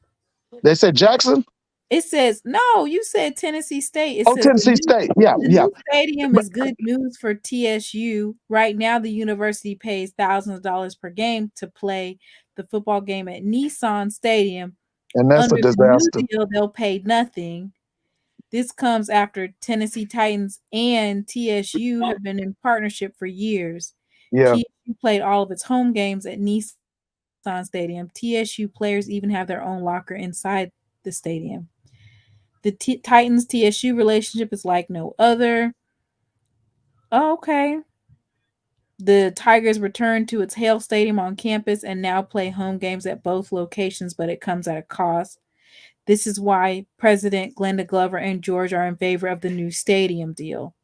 They said Jackson. It says no. You said Tennessee State. Says Tennessee State. Yeah, the new stadium is good news for TSU. Right now, the university pays thousands of dollars per game to play the football game at Nissan Stadium. And that's a disaster. The new deal, they'll pay nothing. This comes after Tennessee Titans and TSU have been in partnership for years. Yeah. TSU played all of its home games at Nissan Stadium. TSU players even have their own locker inside the stadium. The Titans-TSU relationship is like no other. Oh, okay. The Tigers returned to its Hale Stadium on campus and now play home games at both locations, but it comes at a cost. This is why President Glenda Glover and George are in favor of the new stadium deal.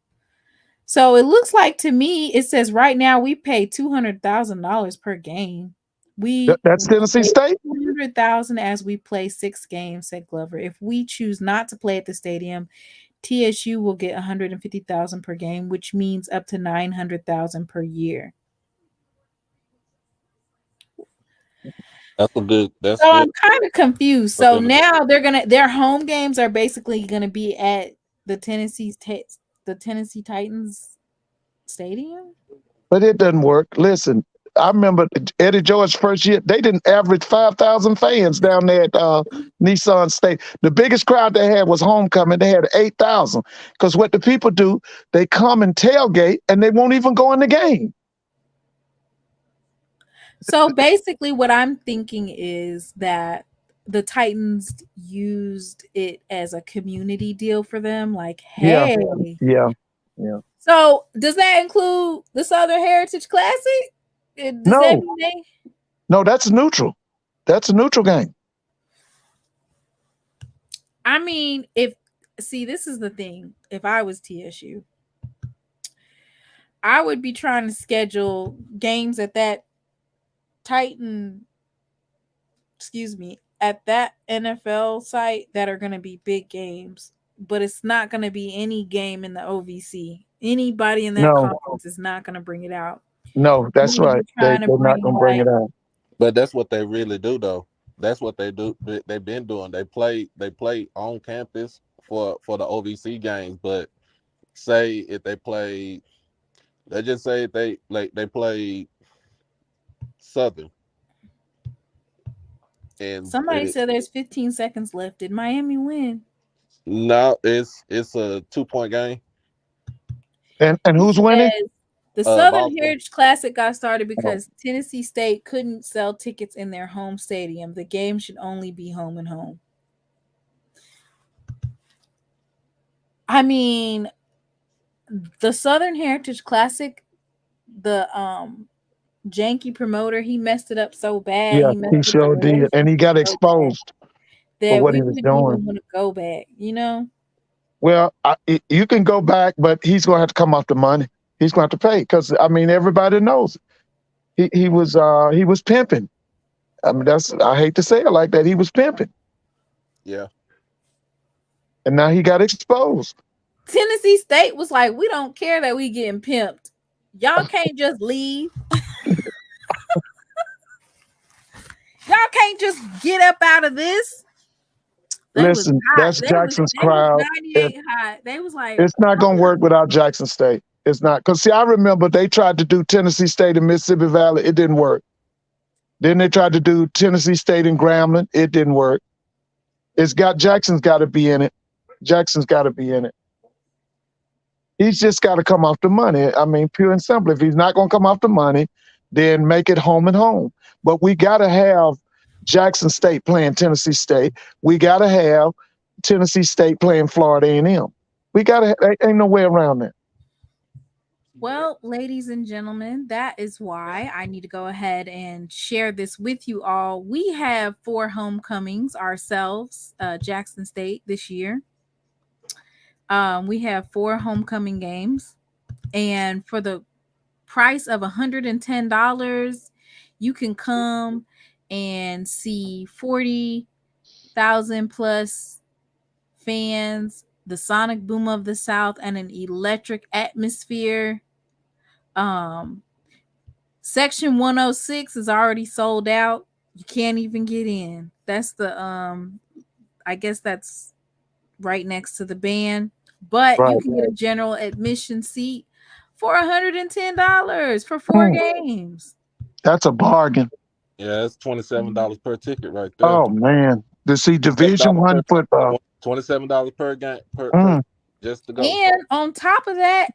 So it looks like to me, it says right now we pay $200,000 per game. That's Tennessee State. 200,000 as we play 6 games, said Glover. If we choose not to play at the stadium, TSU will get 150,000 per game, which means up to 900,000 per year. That's a good. That's So good. I'm kind of confused. for So them to- now their home games are basically gonna be at the Tennessee Titans stadium. But it doesn't work. Listen, I remember Eddie George's first year, they didn't average 5,000 fans down there at Nissan State. The biggest crowd they had was homecoming. They had 8,000. Because what the people do, they come and tailgate and they won't even go in the game. So basically, what I'm thinking is that the Titans used it as a community deal for them. Like, Yeah. hey, Yeah. so does that include the Southern Heritage Classic? Does No. that mean they? No, that's neutral. That's a neutral game. I mean, this is the thing. If I was TSU, I would be trying to schedule games at that at that NFL site that are going to be big games, but it's not going to be any game in the OVC. Anybody in that conference is not going to bring it out. No, that's right. They're not going to bring it out. But that's what they really do, though. That's what they do. They've been doing. They play on campus for the OVC games. But say if they play, let's just say they play Southern. And somebody said there's 15 seconds left. Did Miami win? No, it's a 2-point game. And who's winning? The Southern Boston. Heritage Classic got started because Tennessee State couldn't sell tickets in their home stadium. The game should only be home and home. I mean, the Southern Heritage Classic, the janky promoter, he messed it up so bad. Yeah, he sure did. And he got exposed for what he was doing. Even want to go back, you know? Well, you can go back, but he's going to have to come off the money. He's going to have to pay because, I mean, everybody knows it. He was pimping. I mean, I hate to say it like that. He was pimping. Yeah. And now he got exposed. Tennessee State was like, we don't care that we getting pimped. Y'all can't just leave. Y'all can't just get up out of this. Listen, that's Jackson's crowd. They was like, it's not going to work without Jackson State. It's not. Because, see, I remember they tried to do Tennessee State in Mississippi Valley. It didn't work. Then they tried to do Tennessee State in Grambling. It didn't work. Jackson's got to be in it. Jackson's got to be in it. He's just got to come off the money. I mean, pure and simple. If he's not going to come off the money, then make it home and home. But we got to have Jackson State playing Tennessee State. We got to have Tennessee State playing Florida A&M. We got to. Ain't no way around that. Well, ladies and gentlemen, that is why I need to go ahead and share this with you all. We have 4 homecomings ourselves, Jackson State this year. We have 4 homecoming games, and for the price of $110, you can come and see 40,000 plus fans, the sonic boom of the South, and an electric atmosphere. Section 106 is already sold out. You can't even get in. That's the I guess that's right next to the band. But you can get a general admission seat for $110 for 4 games. That's a bargain. Yeah, it's $27 per ticket right there. Oh man, to see Division I football. $27 per game per just to go. And on top of that,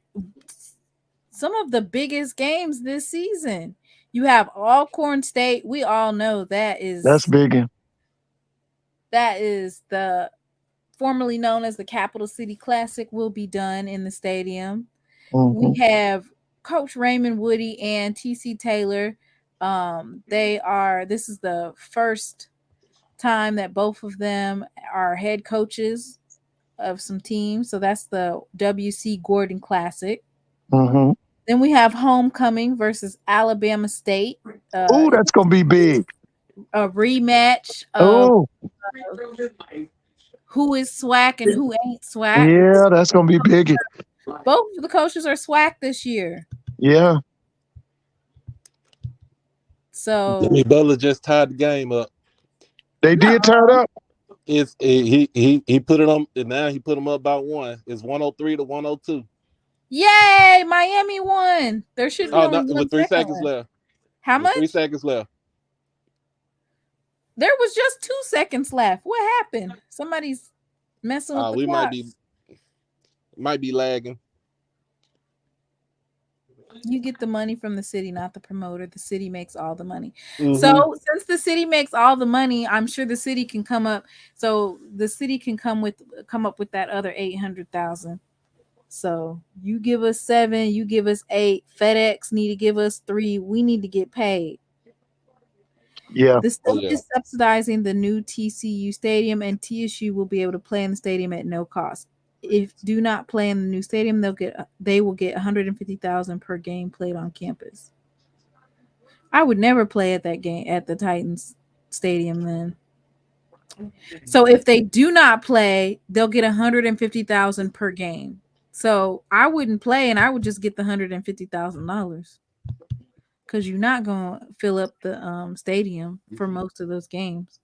some of the biggest games this season. You have Alcorn State. We all know that's big. That is the formerly known as the Capital City Classic will be done in the stadium. We have Coach Raymond Woody and TC Taylor. This is the first time that both of them are head coaches of some teams. So that's the WC Gordon Classic. Mm-hmm. Then we have homecoming versus Alabama State. Oh, that's gonna be big. A rematch of Oh, who is SWAC and who ain't SWAC. yeah, that's gonna be big. Both of the coaches are SWAC this year. Yeah. So Jimmy Butler just tied the game up. They did turn up. He put it on, and now he put them up by one. It's 103 to 102. yay, Miami won. There should be Oh only no, 1 with 3 second seconds left. How With 3 much? seconds left. There was just 2 seconds left. What happened? Somebody's messing with the We clock. might be lagging. You get the money from the city, not the promoter. The city makes all the money. Mhm. So since the city makes all the money, I'm sure the city can come up. So the city can come up with that other 800,000. So you give us 7, you give us 8. FedEx need to give us 3. We need to get paid. Yeah. The state is subsidizing the new TCU stadium, and TSU will be able to play in the stadium at no cost. If do not play in the new stadium, they will get 150,000 per game played on campus. I would never play at that game at the Titans stadium then. So if they do not play, they'll get 150,000 per game. So I wouldn't play, and I would just get the $150,000 because you're not gonna fill up the stadium for most of those games.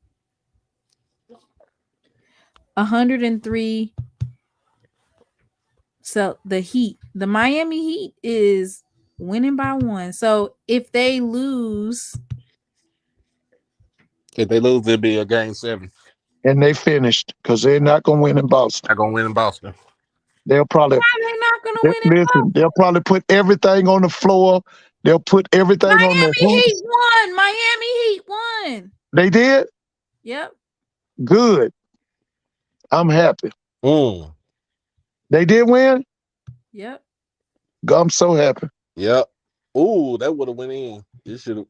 103. So the Miami Heat is winning by 1. So if they lose, it'll be a game 7. And they finished because they're not gonna win in Boston. Not gonna win in Boston. They'll probably why are they not gonna win in listen. Boston? They'll probably put everything on the floor. They'll put everything on the Miami Heat hoops. won. Miami Heat won. They did Yep. good. I'm happy. Mm. They did win. Yep. I'm so happy. Yep. Ooh, that would have went in. You should have.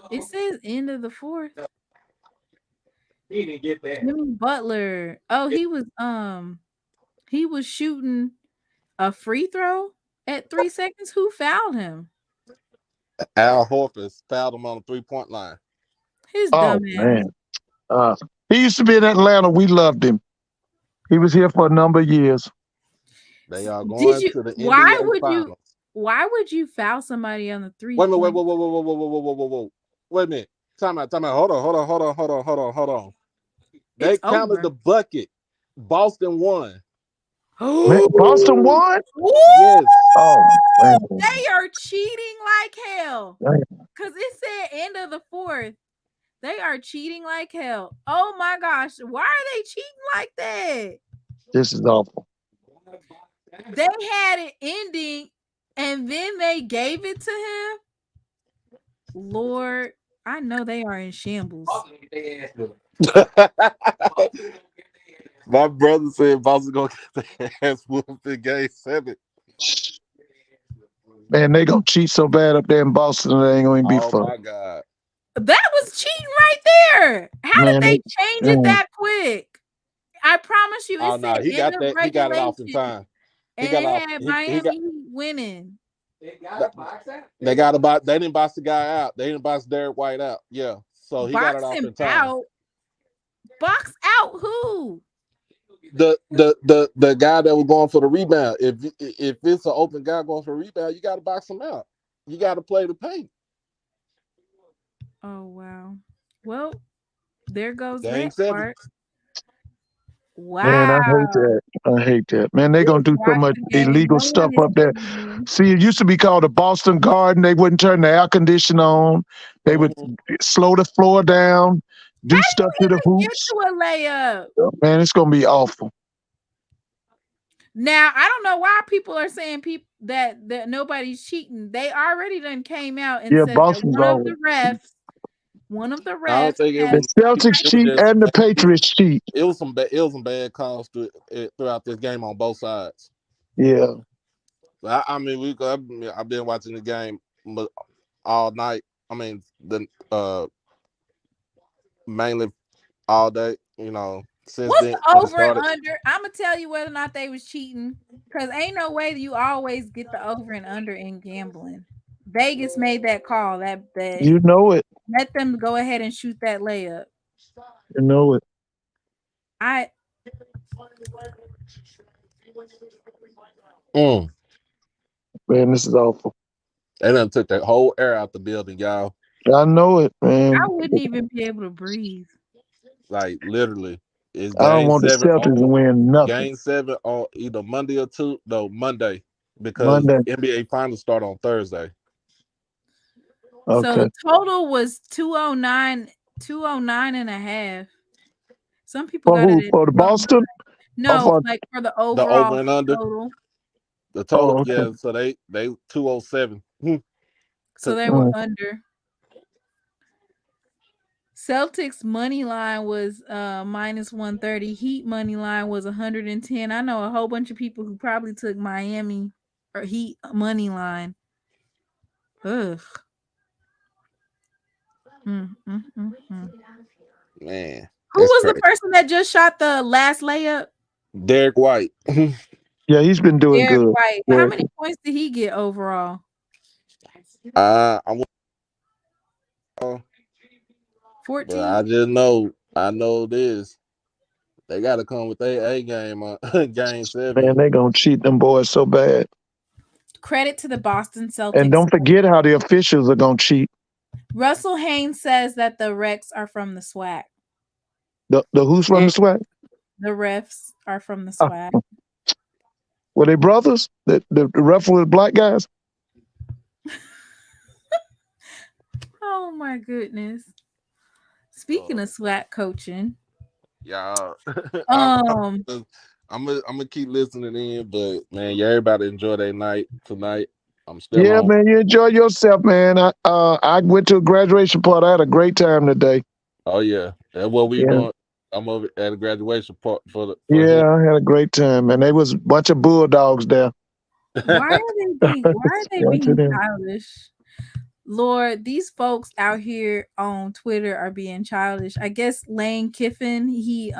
It says end of the 4th. He didn't get that. Jimmy Butler. Oh, he was shooting a free throw at 3 seconds. Who fouled him? Al Horford fouled him on the 3-point line. His Oh dumb ass. man, he used to be in Atlanta. We loved him. He was here for a number of years. They are going to the NBA Finals. Why would you foul somebody on the 3? Wait a minute, whoa. Wait a minute. Time out. Hold on. They counted the bucket. Boston won. Man, Boston won? Yes. Oh, man. They are cheating like hell. Man. Because it said end of the 4th. They are cheating like hell. Oh my gosh. Why are they cheating like that? This is awful. They had it ending and then they gave it to him. Lord, I know they are in shambles. My brother said Boston gonna get their ass whooped in game 7. Man, they gonna cheat so bad up there in Boston, they ain't gonna be fun. Oh my God. That was cheating right there. How did they change it that quick? I promise you, Oh no, he got that. He got it off in time. And they had Miami winning. They got a box out. They didn't box the guy out. They didn't box Derek White out. Yeah, so he got it off in time. Box out who? The guy that was going for the rebound. If it's an open guy going for a rebound, you got to box him out. You got to play the paint. Oh wow. Well, there goes game that 7. part. Wow. Man, I hate that. Man, they're gonna do so much illegal stuff up there. See, it used to be called the Boston Garden. They wouldn't turn the air conditioner on. They would slow the floor down, do stuff to the hoops. Get to a layup. Man, it's gonna be awful. Now, I don't know why people are saying that nobody's cheating. They already done came out and said Boston's that one of the refs. I don't think it was the Celtics cheat and the Patriots cheat. It was some bad calls throughout this game on both sides. Yeah. I mean, I've been watching the game all night. I mean, mainly all day. You know, since What's then the when it over and started. under? I'm gonna tell you whether or not they was cheating, because ain't no way you always get the over and under in gambling. Vegas made that call. That You know it. let them go ahead and shoot that layup. You know it. I Mm. Man, this is awful. They done took that whole air out the building, y'all. I know it, man. I wouldn't even be able to breathe. Like literally, it's I don't game want the 7 Celtics to on win nothing game 7 on either Monday or Monday, because Monday. NBA finals start on Thursday. So Okay. the total was 209 and a half. Some people For got who? it at For the 209. Boston? Or No, for like for the The over overall and under, total. the total, oh, okay. yeah. So they 207. So they were under. Celtics money line was minus 130. Heat money line was 110. I know a whole bunch of people who probably took Miami or Heat money line. Ugh. Man, Who was the person that just shot the last layup? Derek White. Yeah, he's been doing Derek good. White. How Derek. many points did he get overall? I but 14. I know this. They got to come with their A game on game 7. Man, they gonna cheat them boys so bad. Credit to the Boston Celtics. And don't forget how the officials are gonna cheat. Russell Haynes says that the refs are from the SWAC. The who's from the SWAC? The refs are from the SWAC. Were they brothers? The ref was black guys? Oh my goodness. Speaking of SWAC coaching. Y'all. Um I'm gonna keep listening in, but man, yeah, everybody enjoy their night tonight. I'm still Yeah, on. man, you enjoy yourself, man. I went to a graduation party. I had a great time today. Oh yeah, that's what we Yeah. doing. I'm over at a graduation part for Yeah, him. I had a great time, and there was a bunch of bulldogs there. why are they Yeah, to being them. childish? Lord, these folks out here on Twitter are being childish. I guess Lane Kiffin, he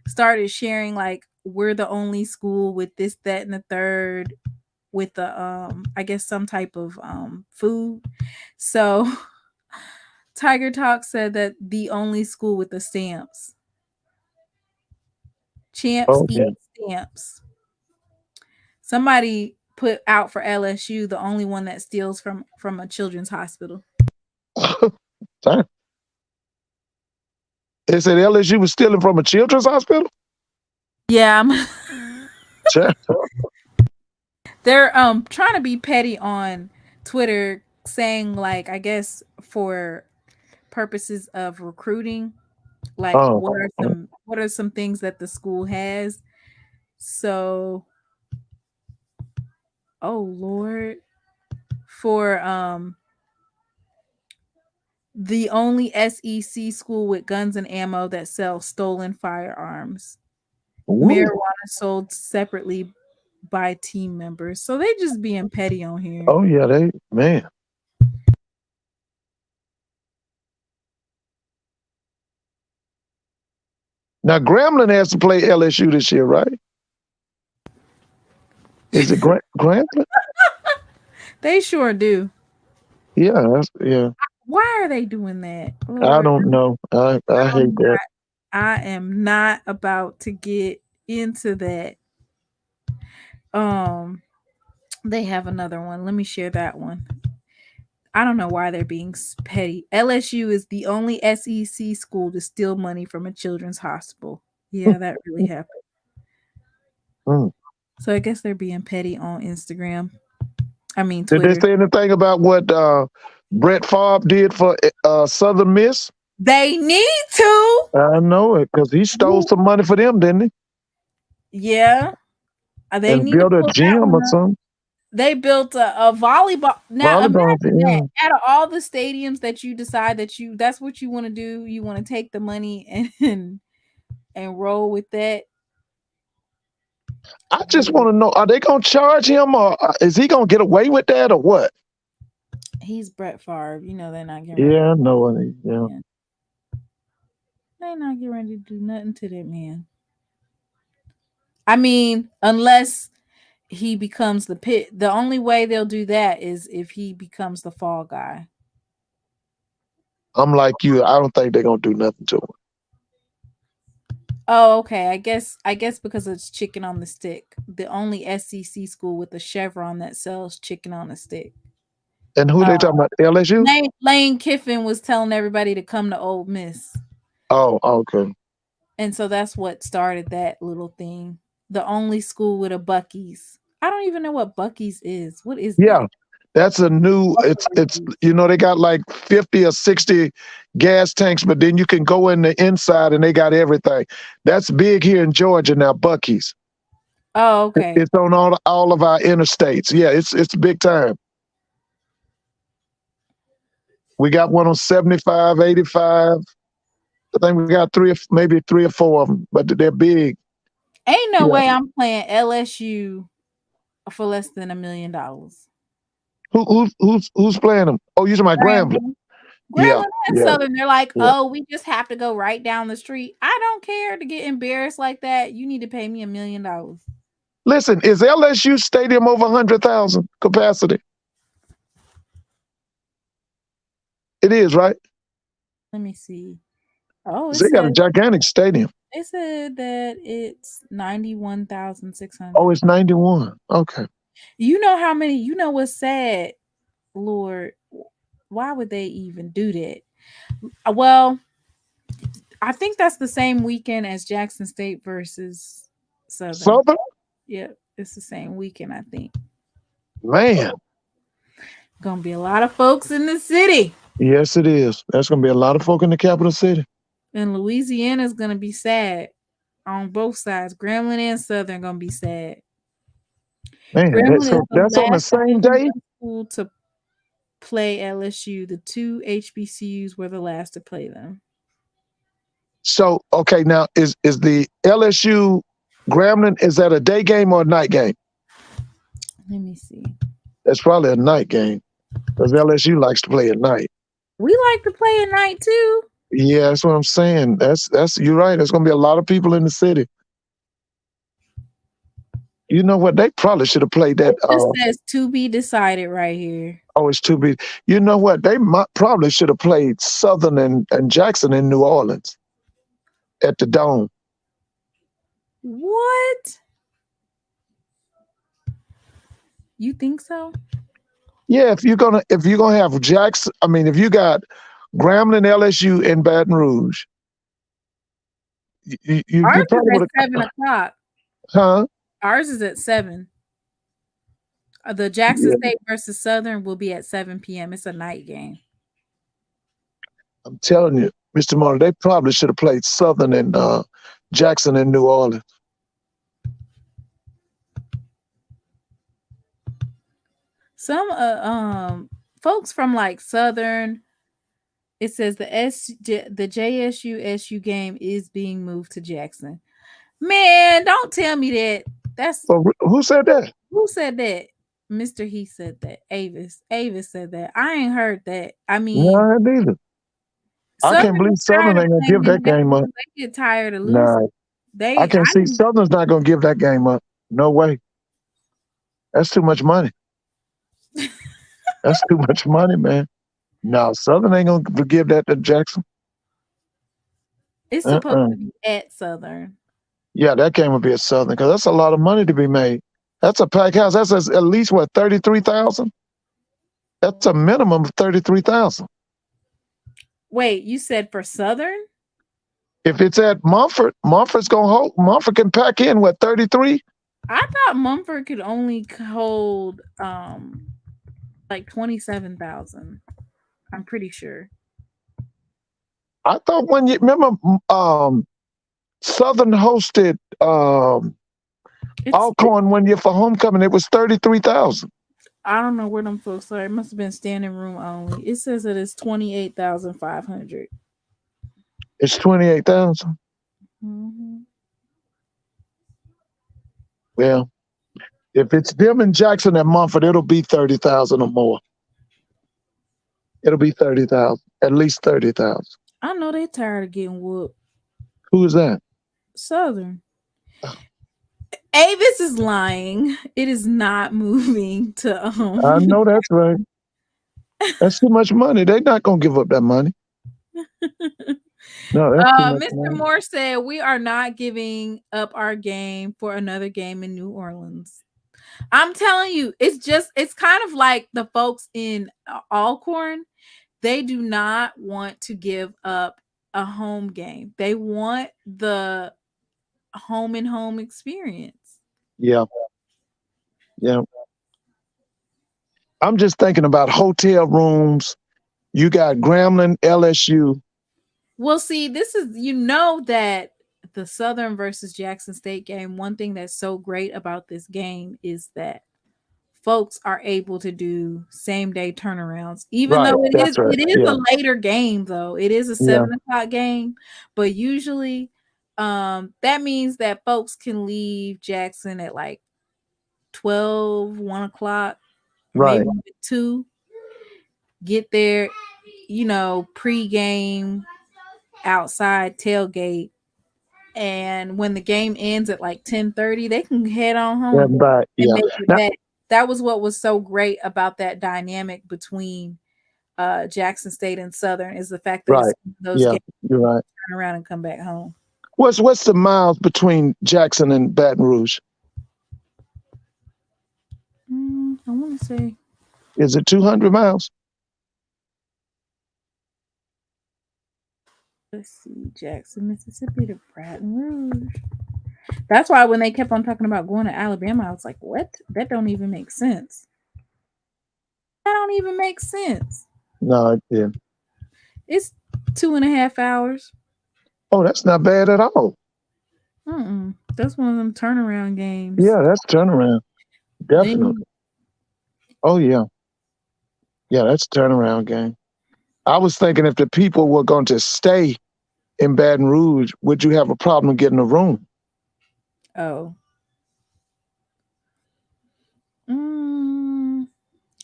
started sharing like we're the only school with this, that, and the third with the I guess some type of food. So Tiger Talk said that the only school with the stamps. Champs eat stamps. Somebody put out for LSU, the only one that steals from a children's hospital. They said LSU was stealing from a children's hospital? Yeah. They're trying to be petty on Twitter, saying like, I guess for purposes of recruiting, like what are some things that the school has. So oh Lord, for the only SEC school with guns and ammo that sells stolen firearms. Marijuana sold separately by team members. So they just being petty on here. Oh yeah, man. Now Grambling has to play LSU this year, right? Is it Grambling? They sure do. Yeah, yeah. Why are they doing that? Lord, I don't know. I hate that. I am not about to get into that. They have another one. Let me share that one. I don't know why they're being petty. LSU is the only SEC school to steal money from a children's hospital. Yeah, that really happened. So I guess they're being petty on Instagram. I mean, Twitter. Did they say anything about what Brett Favre did for Southern Miss? They need to. I know it, because he stole some money for them, didn't he? Yeah. They and need build to a gym or something. They built a volleyball. Now Volleyball, imagine that out of all the stadiums that you decide that's what you want to do, you want to take the money and roll with that. I just want to know, are they going to charge him, or is he going to get away with that, or what? He's Brett Favre. You know they're not getting. Yeah, I know. Yeah. They ain't not getting ready to do nothing to that man. I mean, unless he becomes the pit. The only way they'll do that is if he becomes the fall guy. I'm like you. I don't think they're gonna do nothing to him. Oh, okay. I guess because it's chicken on the stick. The only SEC school with a chevron that sells chicken on a stick. And who they talking about? LSU? Lane Kiffin was telling everybody to come to Ole Miss. Oh, okay. And so that's what started that little thing. The only school with a Buc-ee's. I don't even know what Buc-ee's is. What is Yeah. that? That's a new, it's they got like 50 or 60 gas tanks, but then you can go in the inside and they got everything. That's big here in Georgia now, Buc-ee's. Oh, okay. It's on all of our interstates. Yeah, it's big time. We got one on 75, 85. I think we got maybe three or four of them, but they're big. Ain't no way I'm playing LSU for less than $1 million. Who's playing them? Oh, you're talking about Grambling. Grambling and Southern, they're like, oh, we just have to go right down the street. I don't care to get embarrassed like that. You need to pay me $1 million. Listen, is LSU Stadium over 100,000 capacity? It is, right? Let me see. Oh, they got a gigantic stadium. They said that it's 91,600. Oh, it's 91. Okay. You know how many? You know what's sad, Lord? Why would they even do that? Well, I think that's the same weekend as Jackson State versus Southern. Southern? Yeah, it's the same weekend, I think. Man. Gonna be a lot of folks in the city. Yes, it is. There's gonna be a lot of folk in the capital city. And Louisiana's gonna be sad on both sides. Grambling and Southern gonna be sad. Man, that's on the same day. School to play LSU. The two HBCUs were the last to play them. So, okay, now is the LSU Grambling, is that a day game or a night game? Let me see. That's probably a night game because LSU likes to play at night. We like to play at night too. Yeah, that's what I'm saying. That's you're right. There's gonna be a lot of people in the city. You know what? They probably should have played that. It just says to be decided right here. Oh, it's to be. You know what? They probably should have played Southern and Jackson in New Orleans at the Dome. What? You think so? Yeah, if you're gonna have Jackson, I mean, if you got Grambling LSU in Baton Rouge, you probably would have 7:00. Huh? Ours is at 7. The Jackson State versus Southern will be at 7 p.m. It's a night game. I'm telling you, Mr. Martin, they probably should have played Southern and Jackson in New Orleans. Some folks from like Southern, it says the JSU SU game is being moved to Jackson. Man, don't tell me that. Who said that? Who said that? Mr. He said that. Avis said that. I ain't heard that. I mean, no, I neither. I can't believe Southern ain't gonna give that game up. They get tired of losing. I can't see Southern's not gonna give that game up. No way. That's too much money. That's too much money, man. No, Southern ain't gonna give that to Jackson. It's supposed to be at Southern. Yeah, that game would be at Southern because that's a lot of money to be made. That's a packed house. That's at least what, 33,000? That's a minimum of 33,000. Wait, you said for Southern? If it's at Mumford, Mumford can pack in what, 33? I thought Mumford could only hold like 27,000. I'm pretty sure. I thought when you remember Southern hosted Alcorn one year for homecoming, it was 33,000. I don't know where them folks are. It must have been standing room only. It says that it's 28,500. It's 28,000. Mm-hmm. Well, if it's them and Jackson and Mumford, it'll be 30,000 or more. It'll be 30,000, at least 30,000. I know they're tired of getting whooped. Who is that? Southern. Avis is lying. It is not moving to I know that's right. That's too much money. They're not gonna give up that money. No, that's too much Mr. money. Moore said we are not giving up our game for another game in New Orleans. I'm telling you, it's kind of like the folks in Alcorn. They do not want to give up a home game. They want the home and home experience. Yeah, yeah. I'm just thinking about hotel rooms. You got Grambling-LSU. Well, see, this is that the Southern versus Jackson State game, one thing that's so great about this game is that folks are able to do same day turnarounds, even Right, though that's right. it is Yeah, a later game though. It is a yeah, 7 o'clock game, but usually that means that folks can leave Jackson at like 12, 1 o'clock, or right. maybe 2, get there, pre-game outside tailgate, and when the game ends at like 10:30, they can head on Yeah, home but and yeah. make it Now, back. That was what was so great about that dynamic between Jackson State and Southern, is the fact that it's right. those Yeah, games you're right. turn around and come back home. What's the miles between Jackson and Baton Rouge? I want to say, Is it 200 miles? let's see, Jackson, Mississippi to Baton Rouge. That's why when they kept on talking about going to Alabama, I was like, what? That don't even make sense. That don't even make sense. No, it didn't. It's 2.5 hours. Oh, that's not bad at all. That's one of them turnaround games. Yeah, that's turnaround. Definitely. Oh, yeah. Yeah, that's a turnaround game. I was thinking if the people were going to stay in Baton Rouge, would you have a problem getting a room? Oh.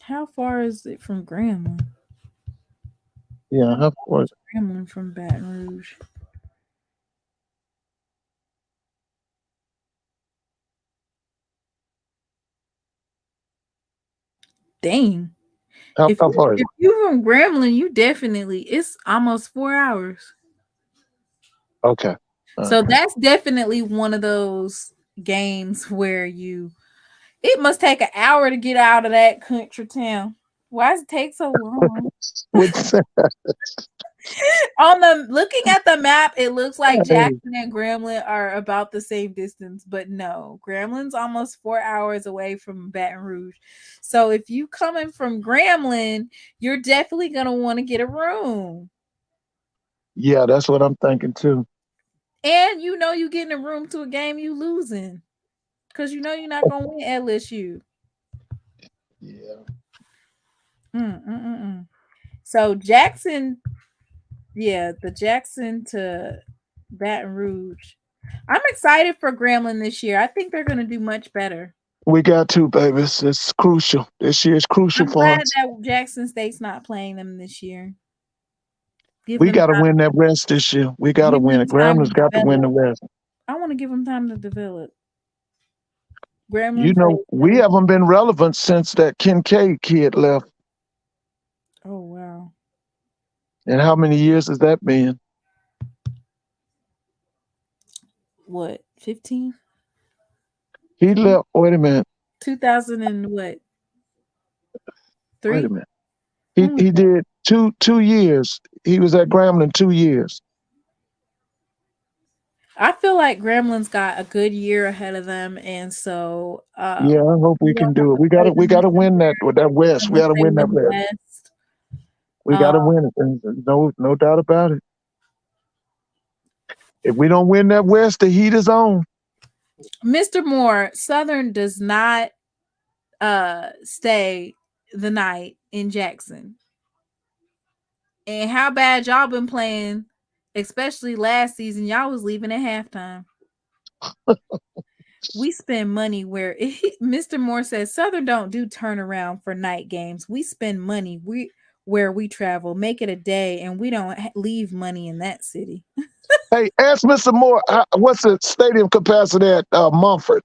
How far is it from Grambling? Yeah, how far is it? Grambling from Baton Rouge. Dang. How If far is it? you're from Grambling, it's almost 4 hours. Okay. So that's definitely one of those games where it must take an hour to get out of that country town. Why does it take so long? Looking at the map, it looks like Jackson and Grambling are about the same distance, but no, Grambling's almost 4 hours away from Baton Rouge. So if you coming from Grambling, you're definitely gonna want to get a room. Yeah, that's what I'm thinking too. And you getting a room to a game you losing, because you're not gonna win LSU. Yeah. So Jackson, the Jackson to Baton Rouge. I'm excited for Grambling this year. I think they're going to do much better. We got to, baby. It's crucial. This year is crucial I'm for glad us. that Jackson State's not playing them this year. We got to win that West this year. We got to win it. Grambling's got to win the West. I want to give them time to develop. Grambling, we haven't been relevant since that Kincaid kid left. Oh, wow. And how many years has that been? What, 15? He left, wait a minute. 2000 and what? 3? Wait a minute. He did two years. He was at Grambling 2 years. I feel like Grambling's got a good year ahead of them, and so yeah, I hope we can do it. We gotta win that West. We gotta win that West. We gotta win it. No doubt about it. If we don't win that West, the heat is on. Mr. Moore, Southern does not stay the night in Jackson. And how bad y'all been playing, especially last season, y'all was leaving at halftime. We spend money where Mr. Moore says Southern don't do turnaround for night games. We spend money. where we travel. Make it a day, and we don't leave money in that city. Hey, ask Mr. Moore, what's the stadium capacity at Mumford?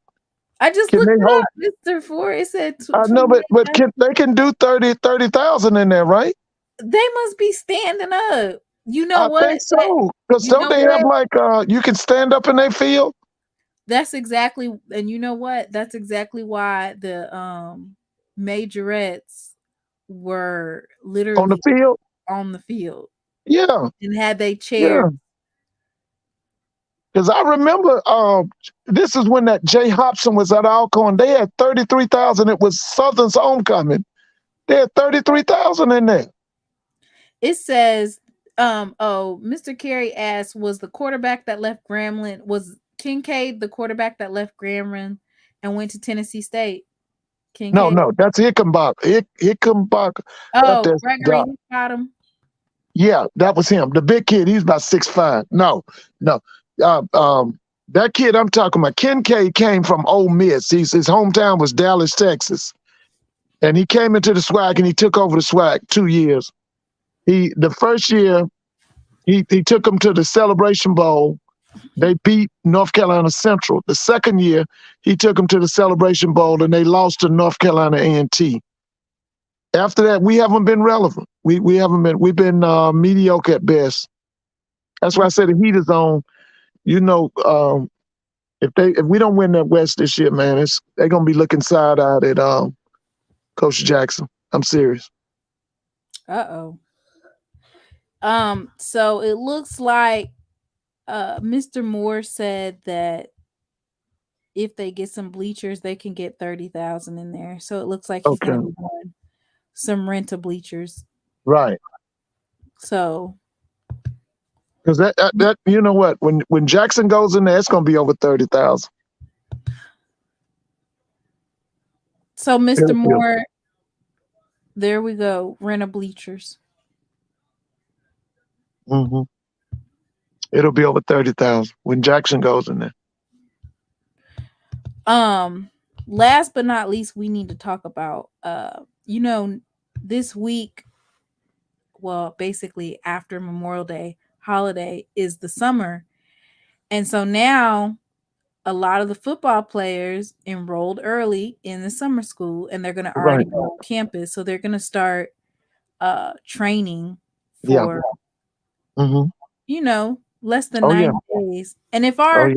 I just Can looked they it hold? up, Mr. Ford. It said I know, but 28,000. they can do 30,000 in there, right? They must be standing up. You know I what? think so. Because You don't know they have what? like you can stand up in their field? That's exactly, and you know what? That's exactly why the majorettes were On the literally field? on the field Yeah, and had they chairs. yeah. Because I remember this is when that Jay Hobson was at Alcorn. They had 33,000. It was Southern's homecoming. They had 33,000 in there. It says, Mr. Carey asked, was the quarterback that left Grambling, was Kincaid the quarterback that left Grambling and went to Tennessee State? Kincaid. No, that's Hickenbach. Hickenbach. Oh, That's Gregory Bottom. yeah, that was him. The big kid. He's about 6'5". No. That kid I'm talking about, Kincaid, came from Ole Miss. His hometown was Dallas, Texas. And he came into the SWAC and he took over the SWAC 2 years. The first year, he took them to the Celebration Bowl. They beat North Carolina Central. The second year, he took them to the Celebration Bowl and they lost to North Carolina A&T. After that, we haven't been relevant. We haven't been. We've been mediocre at best. That's why I said the heat is on. You know, if we don't win that West this year, man, they're gonna be looking side-eyed at Coach Jackson. I'm serious. Uh-oh. So it looks like Mr. Moore said that if they get some bleachers, they can get 30,000 in there. So it looks like he's Okay. gonna be doing some rent of bleachers. Right. So Because that you know what, when Jackson goes in there, it's gonna be over 30,000. So Mr. Moore, there we go. Rent of bleachers. Mm-hmm. It'll be over 30,000 when Jackson goes in there. Last but not least, we need to talk about this week, well, basically after Memorial Day holiday is the summer. And so now a lot of the football players enrolled early in the summer school and they're going to already go on campus. So they're going to start training for, less than 90 days. And if our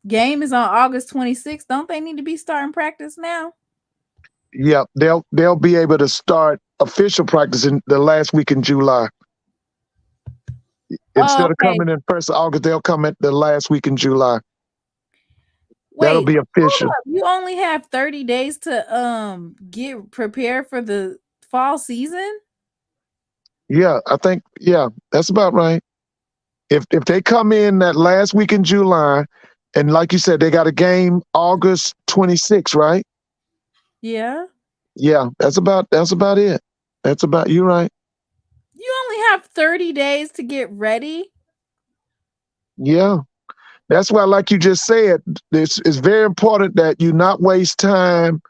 game is on August 26th, don't they need to be starting practice now? Yeah, they'll be able to start official practice in the last week in July. Instead of coming in 1st of August, they'll come at the last week in July. That'll be official. You only have 30 days to get prepared for the fall season? Yeah, I think that's about right. If they come in that last week in July, and like you said, they got a game August 26th, right? Yeah. Yeah, that's about it. You're right. You only have 30 days to get ready? Yeah. That's why, like you just said, it's very important that you not waste time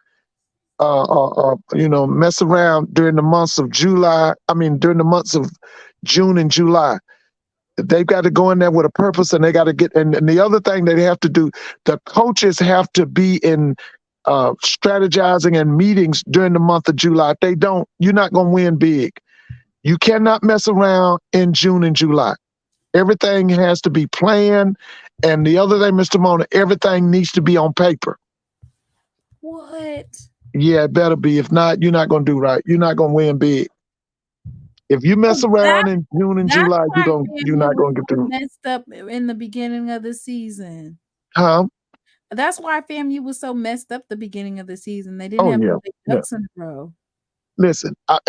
mess around during the months of during the months of June and July. They've got to go in there with a purpose, and they got to get. And the other thing that they have to do, the coaches have to be in strategizing and meetings during the month of July. If they don't, you're not going to win big. You cannot mess around in June and July. Everything has to be planned. And the other thing, Mr. Mona, everything needs to be on paper. What? Yeah, it better be. If not, you're not going to do right. You're not going to win big. If you mess around in June and July, you're not going to get through. Messed up in the beginning of the season. Huh? That's why FAMU was so messed up the beginning of the season. They didn't have ducks in a row. Listen, I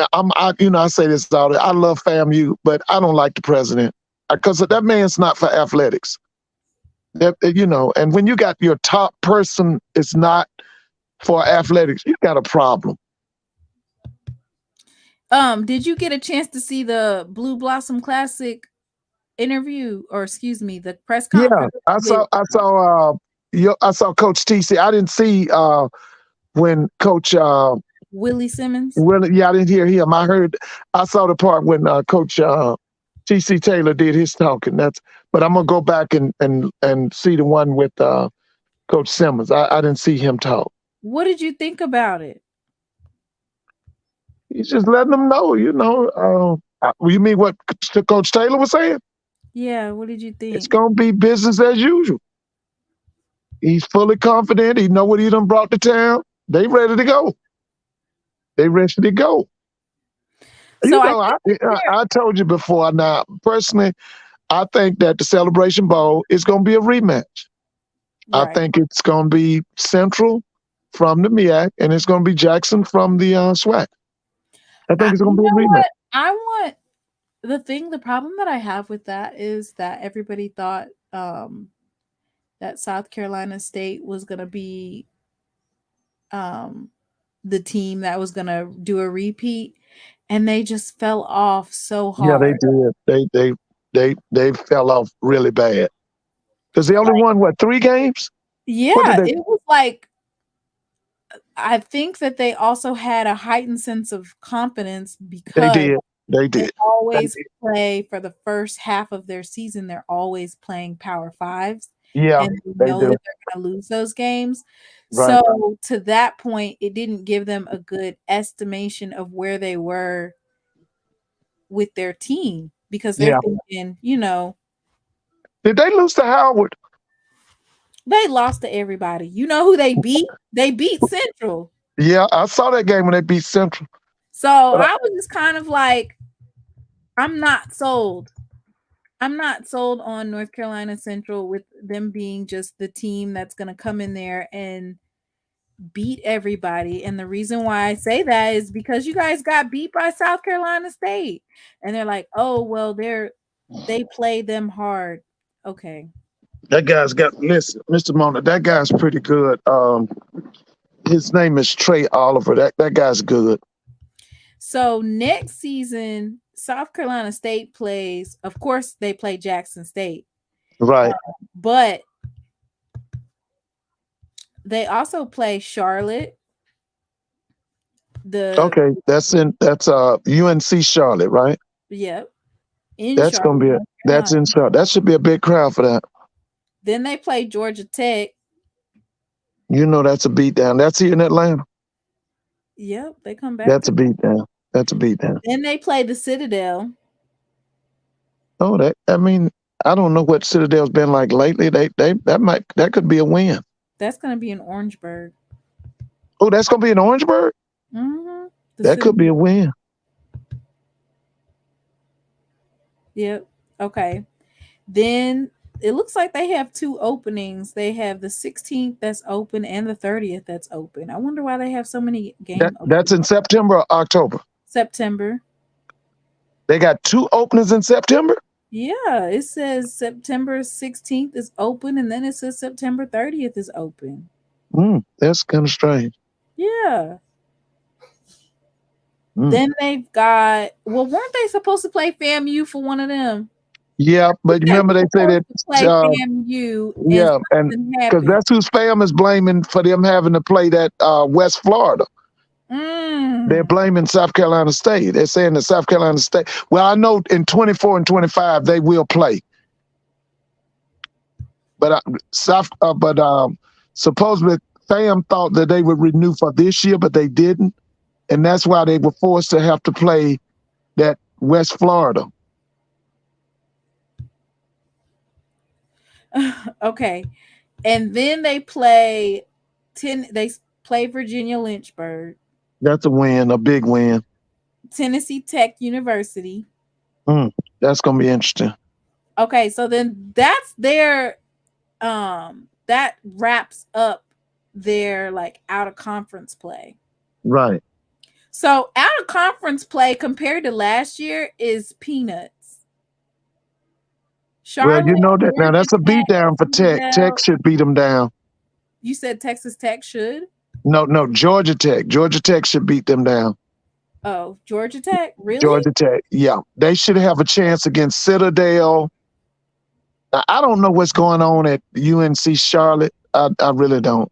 say this all day. I love FAMU, but I don't like the president because that man's not for athletics. And when you got your top person, it's not for athletics. You got a problem. Did you get a chance to see the Blue Blossom Classic interview, or excuse me, the press conference? Yeah, I saw Coach TC. I didn't see when Coach Willie Simmons. Well, yeah, I didn't hear him. I saw the part when Coach T.C. Taylor did his talking. But I'm gonna go back and see the one with Coach Simmons. I didn't see him talk. What did you think about it? He's just letting them know, you mean what Coach Taylor was saying? Yeah, what did you think? It's gonna be business as usual. He's fully confident. He know what he done brought to town. They ready to go. So I told you before. Now, personally, I think that the Celebration Bowl is going to be a rematch. right. I think it's going to be Central from the MEAC, and it's going to be Jackson from the SWAC. I think it's going to be a rematch. The problem that I have with that is that everybody thought that South Carolina State was going to be the team that was going to do a repeat, and they just fell off so hard. Yeah, they did. They fell off really bad because they only won 3 games. Yeah, it was like, I think that they also had a heightened sense of confidence because they did. They always play for the first half of their season. They're always playing Power Fives. Yeah, and they know that they're going to lose those games. Right. So to that point, it didn't give them a good estimation of where they were with their team because they're thinking, Did they lose to Howard? They lost to everybody. You know who they beat? They beat Central. Yeah, I saw that game when they beat Central. So I was just kind of like, I'm not sold. I'm not sold on North Carolina Central with them being just the team that's going to come in there and beat everybody. And the reason why I say that is because you guys got beat by South Carolina State. And they're like, oh, well, they played them hard. Okay. That guy's listen, Mr. Mona, that guy's pretty good. His name is Trey Oliver. That guy's good. So next season, South Carolina State plays, of course, they play Jackson State. Right. But they also play Charlotte. Okay, that's UNC Charlotte, right? Yep. That's gonna be that's in Charlotte. That should be a big crowd for that. Then they play Georgia Tech. That's a beatdown. That's here in Atlanta. Yep, they come back. That's a beatdown. Then they play the Citadel. Oh, I don't know what Citadel's been like lately. That could be a win. That's gonna be in Orangeburg. Oh, that's gonna be in Orangeburg? Mm-hmm. That could be a win. Yep. Okay. Then it looks like they have 2 openings. They have the 16th that's open and the 30th that's open. I wonder why they have so many games. That's in September or October? September. They got 2 openings in September? Yeah, it says September 16th is open, and then it says September 30th is open. That's kind of strange. Yeah. Then they've got, weren't they supposed to play FAMU for one of them? Yeah, but remember they say that FAMU. Yeah, and because that's who Spam is blaming for them having to play that West Florida. They're blaming South Carolina State. They're saying that South Carolina State. Well, I know in 24 and 25 they will play, but supposedly FAM thought that they would renew for this year, but they didn't, and that's why they were forced to have to play that West Florida. Okay, and then they play Virginia Lynchburg. That's a win, a big win. Tennessee Tech University. That's gonna be interesting. Okay, so then that's their that wraps up their out of conference play. Right. So out of conference play compared to last year is peanuts. Charlotte, well, that now that's a beatdown for Tech. Tech should beat them down. You said Texas Tech should? No, Georgia Tech. Georgia Tech should beat them down. Oh, Georgia Tech? Really? Georgia Tech, yeah. They should have a chance against Citadel. Now, I don't know what's going on at UNC Charlotte. I really don't.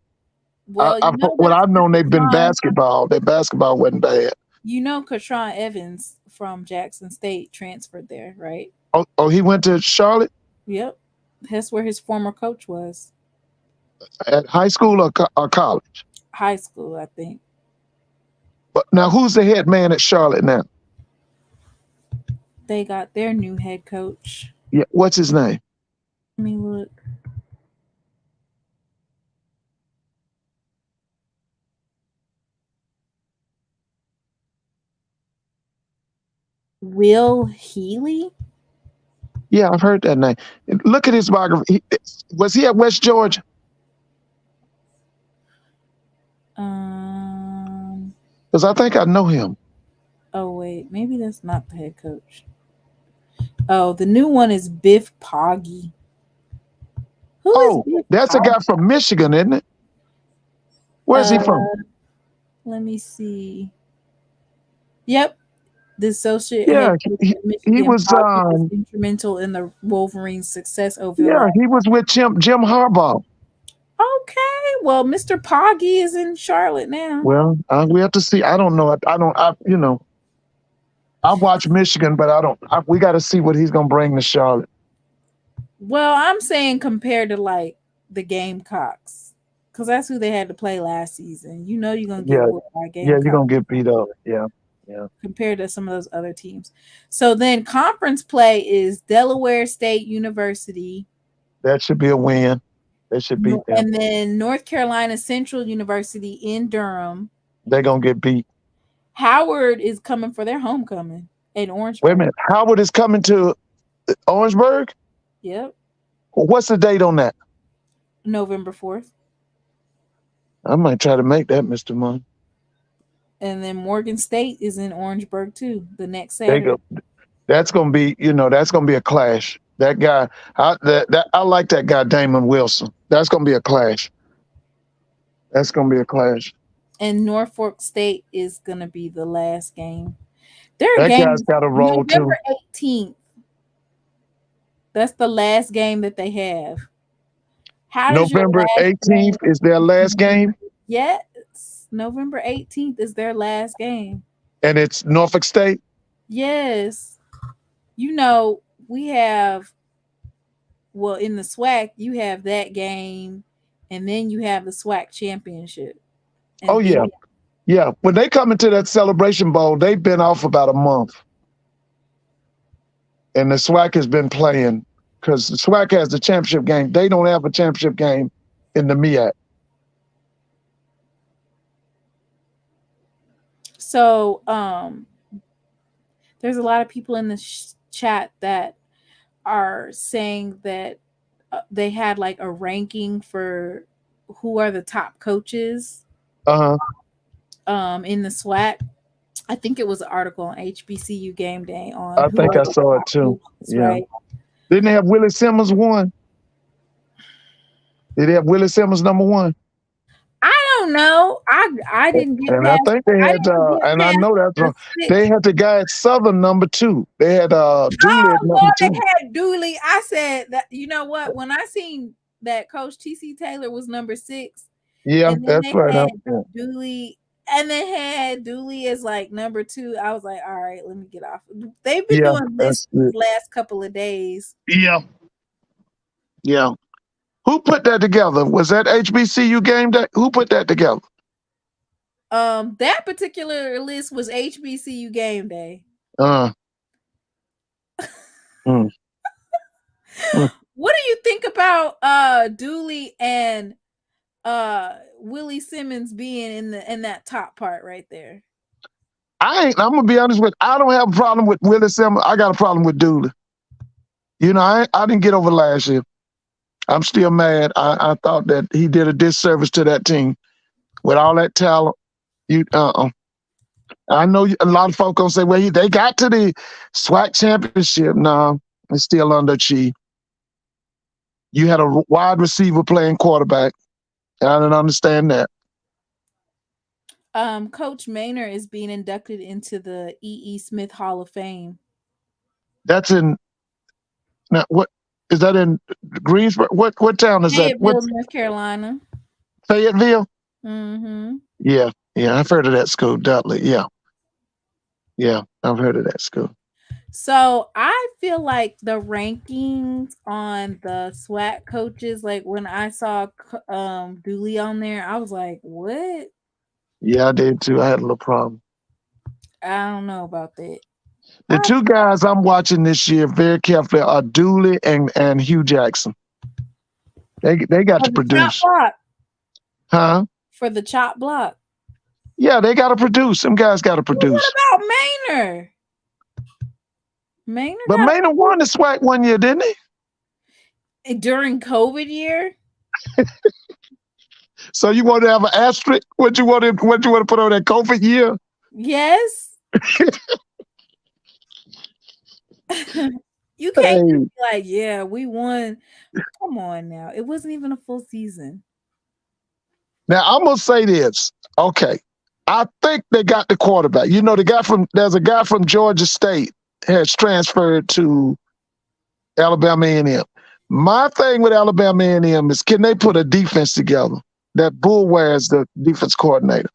Well, you know What that I've known, they've been Katron, basketball. Their basketball wasn't bad. Katron Evans from Jackson State transferred there, right? Oh, he went to Charlotte Yep. That's where his former coach was. at high school or college. High school, I think. But now, who's the head man at Charlotte now? They got their new head coach. Yeah, what's his name? Let me look. Will Healy? Yeah, I've heard that name. Look at his biography. Was he at West Georgia? Because I think I know him. Oh wait, maybe that's not the head coach. Oh, the new one is Biff Poggi. Who is Biff that's a Poggi? guy from Michigan, isn't it? Where's he from? Let me see. Yep, the associate Yeah, head coach at Michigan. he was. Poggi was instrumental in the Wolverines' success over. Yeah, he was with Jim Harbaugh. Okay, well, Mr. Poggi is in Charlotte now. Well, we have to see. I don't know. I watch Michigan, but we got to see what he's going to bring to Charlotte. Well, I'm saying compared to like the Gamecocks, because that's who they had to play last season. You know, you're going to get whooped by Gamecocks. Yeah, you're going to get beat up. Yeah. Compared to some of those other teams. So then conference play is Delaware State University. That should be a win. They should beat them. And then North Carolina Central University in Durham. They're going to get beat. Howard is coming for their homecoming in Orangeburg. Wait a minute. Howard is coming to Orangeburg? Yep. What's the date on that? November 4th. I might try to make that, Mr. Munn. And then Morgan State is in Orangeburg too, the next Saturday. That's going to be, that's going to be a clash. That guy, I like that guy, Damon Wilson. That's going to be a clash. And Norfolk State is going to be the last game. That guy's got a roll November 18th. That's the last game that they have. November 18th is their last game? Yes. November 18th is their last game. And it's Norfolk State? Yes. We have, in the SWAC, you have that game, and then you have the SWAC championship. Yeah. When they come into that Celebration Bowl, they've been off about a month. And the SWAC has been playing because the SWAC has the championship game. They don't have a championship game in the MEAC. So there's a lot of people in the chat that are saying that they had like a ranking for who are the top coaches in the SWAC. I think it was an article on HBCU Game Day on. I think I saw it too. Yeah. Right? Didn't they have Willie Simmons one? Did they have Willie Simmons number one? I don't know. I didn't get and that. I think they had and I know that's wrong. They had the guy at Southern number 2. They had Dooley at number 2. They had Dooley. I said that, you know what? When I seen that Coach T.C. Taylor was number 6. Yeah, that's right. Dooley, and they had Dooley as like number 2. I was like, all right, let me get off. They've been doing this the last couple of days. Yeah. Who put that together? Was that HBCU Game Day? Who put that together? That particular list was HBCU Game Day. What do you think about Dooley and Willie Simmons being in that top part right there? I'm gonna be honest with you. I don't have a problem with Willie Simmons. I got a problem with Dooley. I didn't get over last year. I'm still mad. I thought that he did a disservice to that team with all that talent. I know a lot of folks gonna say, well, they got to the SWAC championship. No, it's still underachieved. You had a wide receiver playing quarterback. I didn't understand that. Coach Maynor is being inducted into the E.E. Smith Hall of Fame. That's in now. What is that in Greensboro? What town is Fayetteville, that? North Carolina. Fayetteville. Mm-hmm. Yeah, I've heard of that school, Dudley. Yeah, I've heard of that school. So I feel like the rankings on the SWAC coaches, like when I saw Dooley on there, I was like, what? Yeah, I did too. I had a little problem. I don't know about that. The two guys I'm watching this year very carefully are Dooley and Hugh Jackson. They got to For the chop produce. block. Huh? For the chop block. Yeah, they got to produce. Them guys got to What produce. about Maynard? But Maynard won the SWAC one year, didn't he? During COVID year? So you want to have an asterisk? What you want to put on that COVID year? Yes. You can't be like, yeah, we won. Come on now. It wasn't even a full season. Now I'm gonna say this. Okay. I think they got the quarterback. You know, there's a guy from Georgia State has transferred to Alabama A&M. My thing with Alabama A&M is, can they put a defense together? That Bull wears the defense coordinator.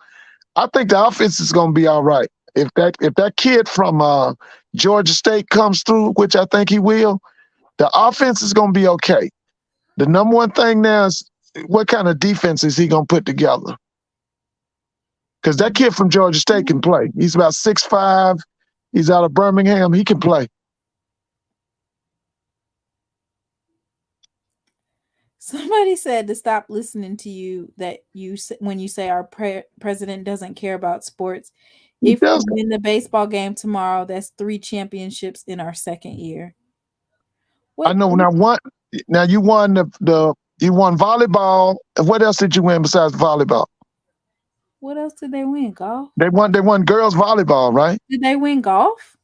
I think the offense is going to be all right. If that kid from Georgia State comes through, which I think he will, the offense is going to be okay. The number one thing now is, what kind of defense is he going to put together? Because that kid from Georgia State can play. He's about 6'5". He's out of Birmingham. He can play. Somebody said to stop listening to you when you say our president doesn't care about sports. If we win the baseball game tomorrow, that's 3 championships in our second year. I know. Now you won you won volleyball. What else did you win besides volleyball? What else did they win? Golf? They won girls volleyball, right? Did they win golf?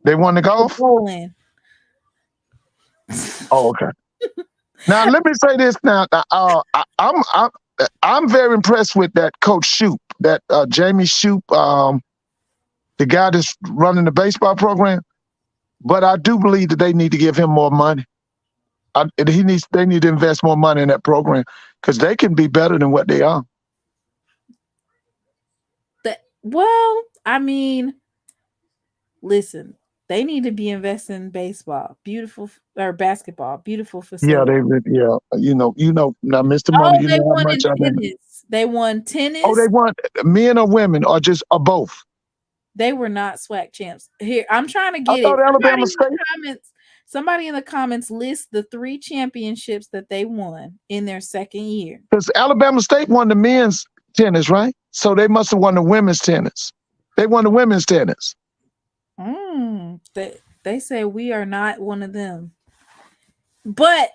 They won the golf? Bowling. Oh, okay. Now let me say this. Now, I'm very impressed with that Coach Shoop, that Jamie Shoop, the guy that's running the baseball program. But I do believe that they need to give him more money. They need to invest more money in that program, because they can be better than what they are. Well, I mean, listen, they need to be investing in baseball, basketball, beautiful facility. Yeah, you know. Now, Mr. Money, you they know how won much in tennis. They won tennis. Oh, they won. Men or women, or both? They were not SWAC champs. Here, I'm trying to get I thought it. Alabama State. Somebody in the comments list the 3 championships that they won in their second year. Because Alabama State won the men's tennis, right? So they must have won the women's tennis. They won the women's tennis. They say we are not one of them. But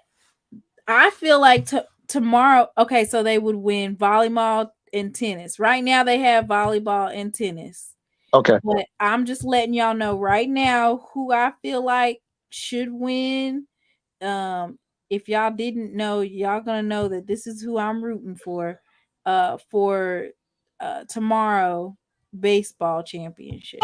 I feel like tomorrow, okay, so they would win volleyball and tennis. Right now they have volleyball and tennis. Okay. But I'm just letting y'all know right now who I feel like should win. If y'all didn't know, y'all gonna know that this is who I'm rooting for tomorrow baseball championship.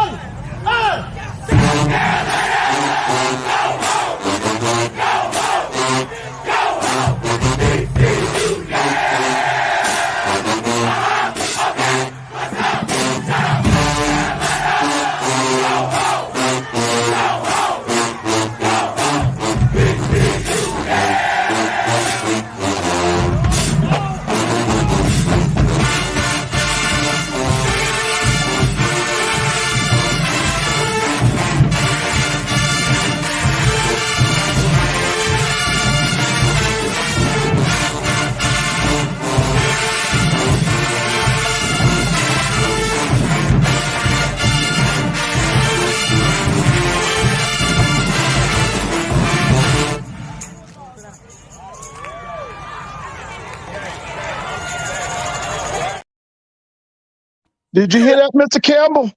Did you hear that, Mr. Campbell?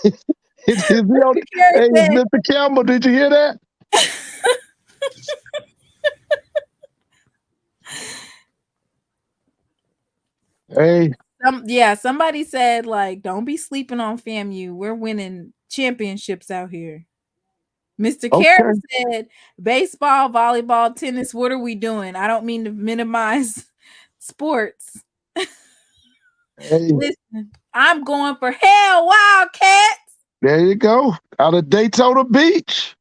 Hey, Mr. Campbell, did you hear that? Hey. Somebody said, like, don't be sleeping on FAMU. We're winning championships out here. Mr. Okay. Carey said, baseball, volleyball, tennis, what are we doing? I don't mean to minimize sports. Hey, Listen, I'm going for hell, Wildcats. there you go. Out of Daytona Beach.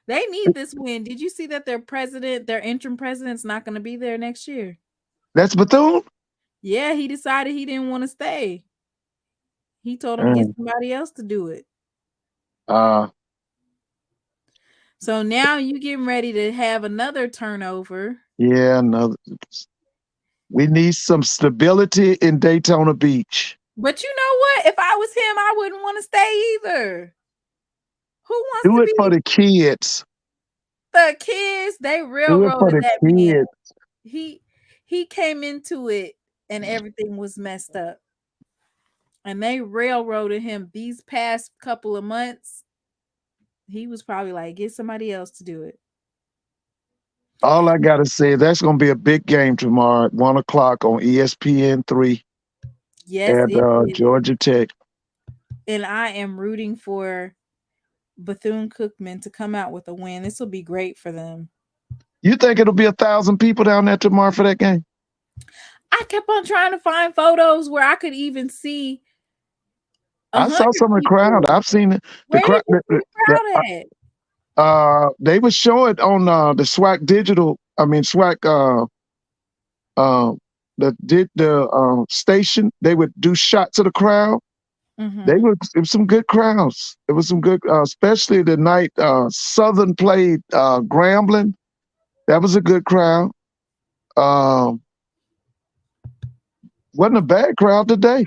They need this win. Did you see that their interim president's not going to be there next year? That's Bethune? Yeah, he decided he didn't want to stay. He told him get somebody else to do it. So now you getting ready to have another turnover. Yeah, another. We need some stability in Daytona Beach. But you know what? If I was him, I wouldn't want to stay either. Who wants Do to it be for the kids. the kids? They Do it for railroaded the that man. kids. He came into it and everything was messed up. And they railroaded him these past couple of months. He was probably like, get somebody else to do it. All I gotta say, that's gonna be a big game tomorrow at 1 o'clock on ESPN3 Yes, at it is. Georgia Tech. And I am rooting for Bethune-Cookman to come out with a win. This will be great for them. You think it'll be 1,000 people down there tomorrow for that game? I kept on trying to find photos where I could even see. I saw some of the crowd. I've seen it. Where did you see the crowd at? They would show it on the SWAC digital. I mean SWAC the station. They would do shots of the crowd. Mm-hmm. It was some good crowds. It was some good, especially the night Southern played Grambling. That was a good crowd. Wasn't a bad crowd today.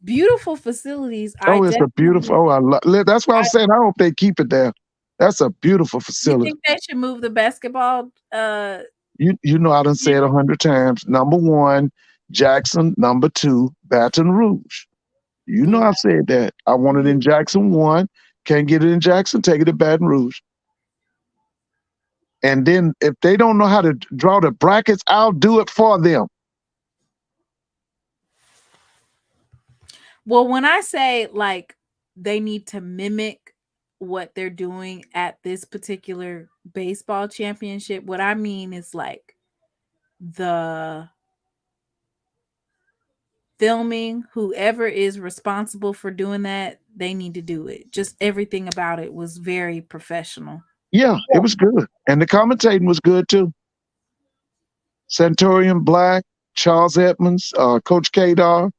Beautiful facilities. It's a beautiful. That's why I'm saying I hope they keep it there. That's a beautiful facility. You think they should move the basketball? You know I done said 100 times. Number 1, Jackson. Number 2, Baton Rouge. You know I've said that. I want it in Jackson 1. Can't get it in Jackson, take it to Baton Rouge. And then if they don't know how to draw the brackets, I'll do it for them. Well, when I say like they need to mimic what they're doing at this particular baseball championship, what I mean is like the filming, whoever is responsible for doing that, they need to do it. Just everything about it was very professional. Yeah, it was good. And the commentating was good too. Centurion Black, Charles Edmonds, Coach Kadar,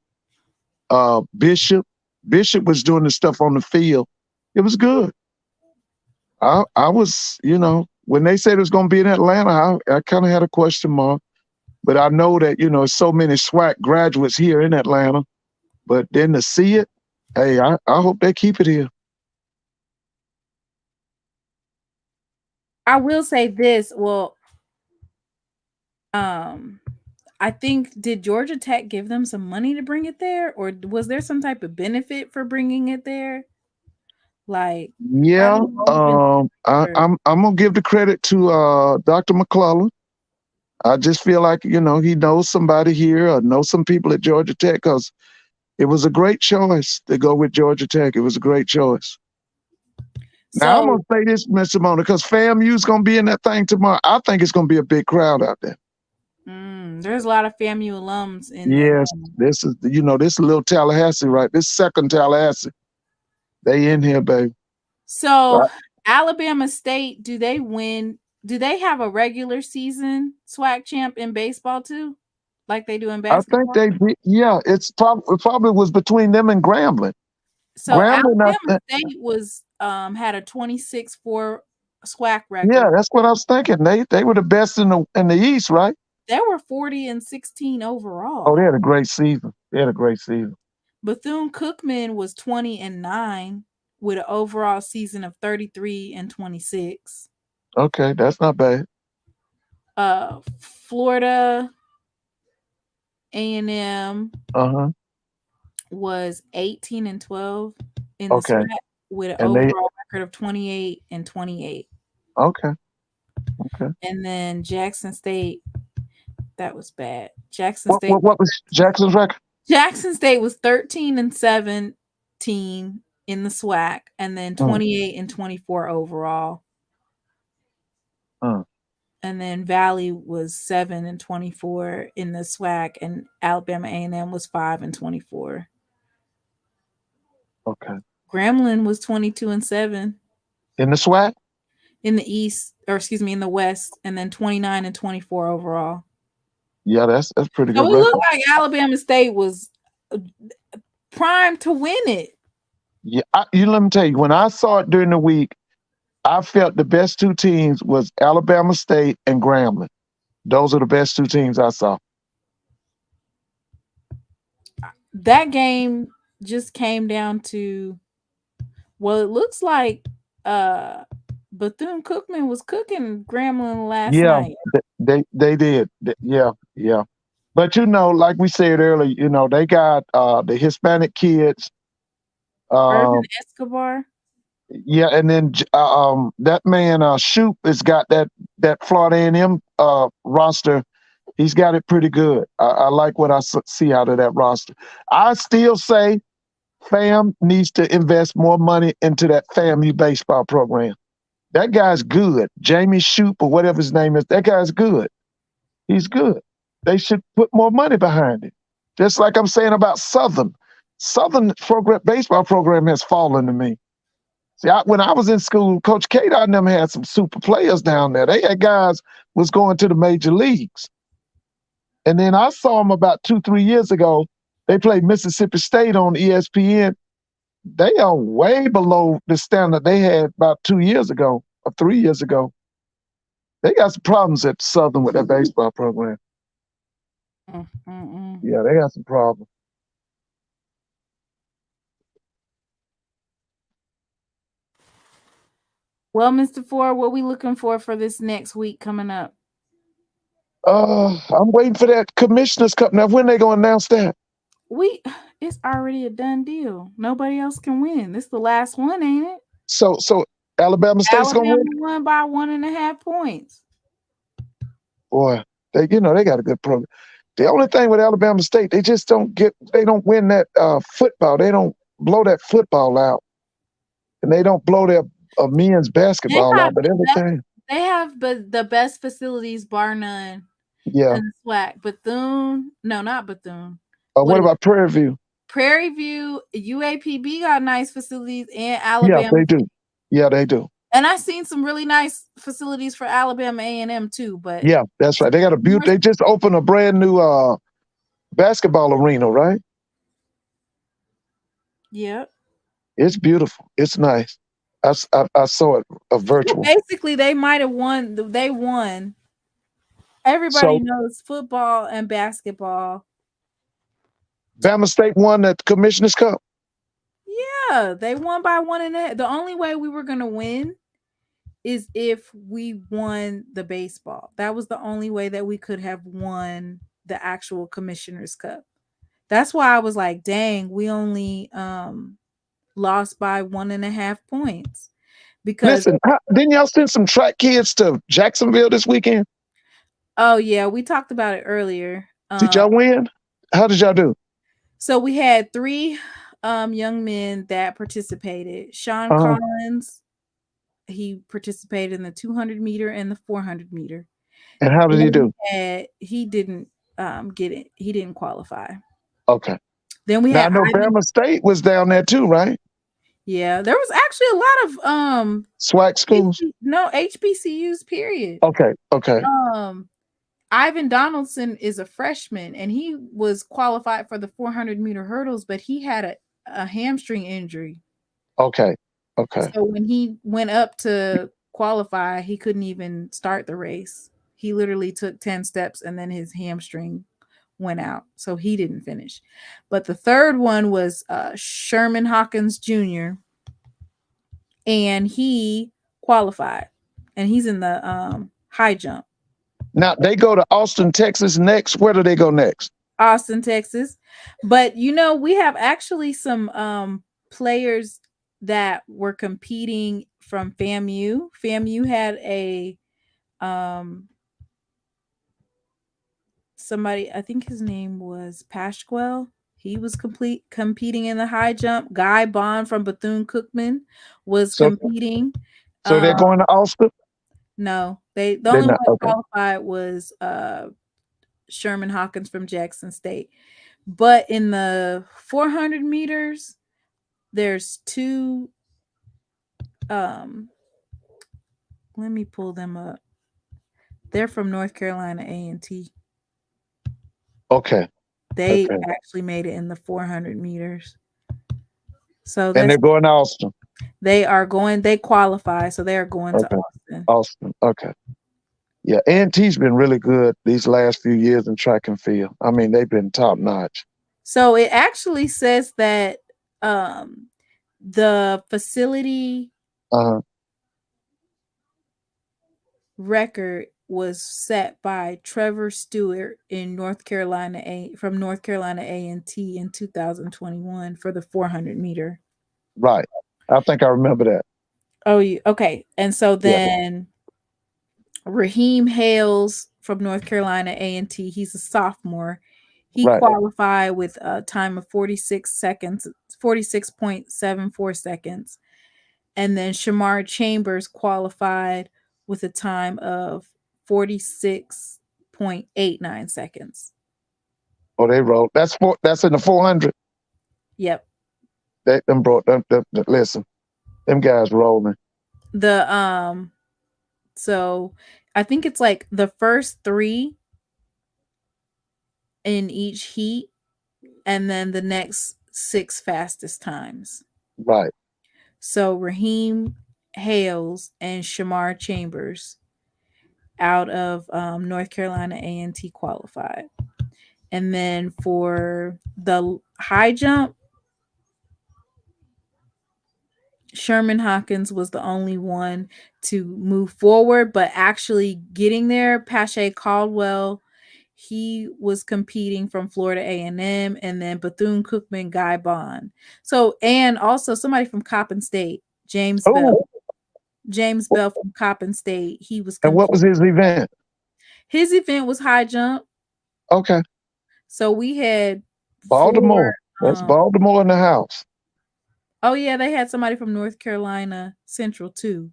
Bishop. Bishop was doing the stuff on the field. It was good. I was, when they said it was going to be in Atlanta, I kind of had a question mark. But I know that, so many SWAC graduates here in Atlanta. But then to see it, hey, I hope they keep it here. I will say this. Well, I think, did Georgia Tech give them some money to bring it there? Or was there some type of benefit for bringing it there? Like, yeah, I'm going to give the credit to Dr. McClellan. I just feel like, he knows somebody here or knows some people at Georgia Tech because it was a great choice to go with Georgia Tech. It was a great choice. Now, I'm going to say this, Mr. Mona, because FAMU's going to be in that thing tomorrow. I think it's going to be a big crowd out there. There's a lot of FAMU alums in Yes, this is, this little Tallahassee, right? This second Tallahassee. They in here, baby. So, Alabama State, do they win? Do they have a regular season SWAC champ in baseball too, like they do in basketball? I think they, it probably was between them and Grambling. So Alabama State was had a 26-4 SWAC record. Yeah, that's what I was thinking. They were the best in the East, right? They were 40-16 overall. Oh, they had a great season. Bethune-Cookman was 20-9 with an overall season of 33-26. Okay, that's not bad. Florida A&M was 18-12 in the SWAC with an overall record of 28-28. Okay. And then Jackson State, that was bad. What was Jackson's record? Jackson State was 13-17 in in the SWAC, and then 28 and 24 overall. And then Valley was 7 and 24 in the SWAC, and Alabama A&M was 5 and 24. Okay. Grambling was 22 and 7 In the SWAC? in the East, or excuse me, in the West, and then 29 and 24 overall. Yeah, that's pretty So good. it looked like Alabama State was primed to win it. Yeah, let me tell you, when I saw it during the week, I felt the best two teams was Alabama State and Grambling. Those are the best two teams I saw. That game just came down to, well, it looks like Bethune-Cookman was cooking Grambling last night. They did. Yeah. But like we said earlier, they got the Hispanic kids. Urban Escobar. Yeah, and then that man Shoop has got that Florida A&M roster. He's got it pretty good. I like what I see out of that roster. I still say FAM needs to invest more money into that FAMU baseball program. That guy's good. Jamie Shoop or whatever his name is, that guy's good. He's good. They should put more money behind it. Just like I'm saying about Southern. Southern baseball program has fallen to me. See, when I was in school, Coach Kate and them had some super players down there. They had guys was going to the major leagues. And then I saw them about 2-3 years ago. They played Mississippi State on ESPN. They are way below the standard they had about 2 years ago or 3 years ago. They got some problems at Southern with that baseball program. Yeah, they got some problems. Well, Mr. Ford, what we looking for this next week coming up? I'm waiting for that Commissioner's Cup. Now, when they gonna announce that? It's already a done deal. Nobody else can win. This is the last one, ain't it? So Alabama State's gonna win? Won by 1.5 points. Boy, they got a good program. The only thing with Alabama State, they don't win that football. They don't blow that football out, and they don't blow their men's basketball out. But everything they have, the best facilities, bar none. Yeah. In the SWAC. Bethune, no, not Bethune. What about Prairie View? Prairie View, UAPB got nice facilities, and Alabama. Yeah, they do. Yeah, they do. And I've seen some really nice facilities for Alabama A&M too. But yeah, that's right. They got they just opened a brand new basketball arena, right? Yep. It's beautiful. It's nice. I saw it virtual. Basically, they might have won. They won. Everybody knows football and basketball. Bama State won the Commissioner's Cup. Yeah, they won by 1.5. The only way we were gonna win is if we won the baseball. That was the only way that we could have won the actual Commissioner's Cup. That's why I was like, dang, we only lost by 1.5 points. Because listen, didn't y'all send some track kids to Jacksonville this weekend? Oh yeah, we talked about it earlier. Did y'all win? How did y'all do? So we had 3 young men that participated. Sean Collins, he participated in the 200 meter and the 400 meter. And how did he do? He didn't get it. He didn't qualify. Okay. Then we had. I know Bama State was down there too, right? Yeah, there was actually a lot of SWAC schools. HBCUs. Period. Okay. Ivan Donaldson is a freshman, and he was qualified for the 400 meter hurdles, but he had a hamstring injury. Okay. So when he went up to qualify, he couldn't even start the race. He literally took 10 steps, and then his hamstring went out, so he didn't finish. But the third one was Sherman Hawkins Jr., and he qualified, and he's in the high jump. Now they go to Austin, Texas next. Where do they go next? Austin, Texas. But we have actually some players that were competing from FAMU. FAMU had a somebody, I think his name was Pasquale. He was competing in the high jump. Guy Bond from Bethune-Cookman was So competing. they're going to Austin? No, the They're only one not. that Okay. qualified was Sherman Hawkins from Jackson State. But in the 400 meters, there's two. Let me pull them up. They're from North Carolina A&T. Okay. They Okay. actually made it in the 400 meters. So And they're going to Austin. they qualify, so they are going to Okay. Austin. Austin. Okay. Yeah, A&T's been really good these last few years in track and field. I mean, they've been top notch. So it actually says that the facility record was set by Trevor Stewart in from North Carolina A&T in 2021 for the 400 meter. Right. I think I remember that. Oh, okay. And so then Raheem Hales from North Carolina A&T, he's a sophomore. He qualified with a time of 46.74 seconds. And then Shamar Chambers qualified with a time of 46.89 seconds. Oh, they rolled. That's in the 400. Yep. Listen, them guys rolling. So I think it's like the first three in each heat, and then the next 6 fastest times. Right. So Raheem Hales and Shamar Chambers out of North Carolina A&T qualified. And then for the high jump, Sherman Hawkins was the only one to move forward, but actually getting there, Pache Caldwell, he was competing from Florida A&M, and then Bethune-Cookman Guy Bond. So, and also somebody from Coppin State, James Bell. James Bell from Coppin State. He was competing. And what was his event? His event was high jump. Okay. So we had Baltimore. That's Baltimore in the house. Oh yeah, they had somebody from North Carolina Central too.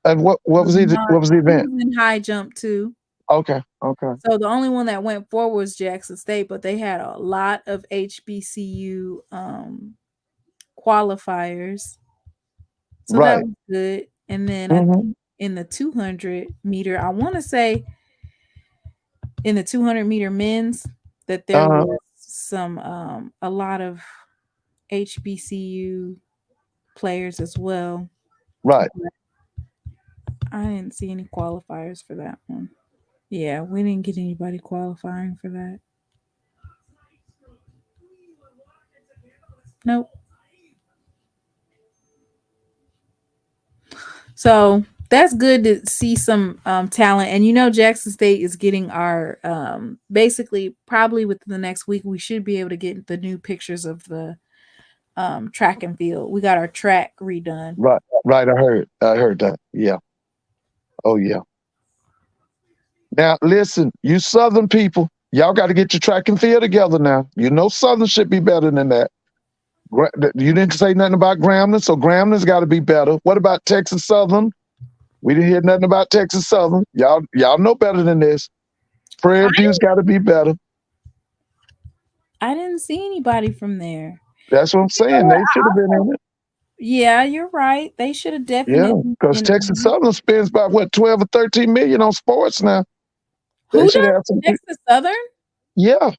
And what was he? What was the event? He was in high jump too. Okay. So the only one that went forward was Jackson State, but they had a lot of HBCU qualifiers. So that was good. And then I think in the 200 meter, I want to say in the 200 meter men's that there was some a lot of HBCU players as well. Right. I didn't see any qualifiers for that one. Yeah, we didn't get anybody qualifying for that. Nope. So that's good to see some talent. And Jackson State is getting our basically probably within the next week we should be able to get the new pictures of the track and field. We got our track redone. Right. I heard that. Yeah. Oh yeah. Now listen, you Southern people, y'all got to get your track and field together now. Southern should be better than that. You didn't say nothing about Grambling, so Grambling's got to be better. What about Texas Southern? We didn't hear nothing about Texas Southern. Y'all know better than this. Prairie View's got to be better. I didn't see anybody from there. That's what I'm saying. They should have been in it. Yeah, you're right. They should have definitely. Yeah, because Texas Southern spends about 12 or 13 million on sports now. Who does Texas Southern? Yeah.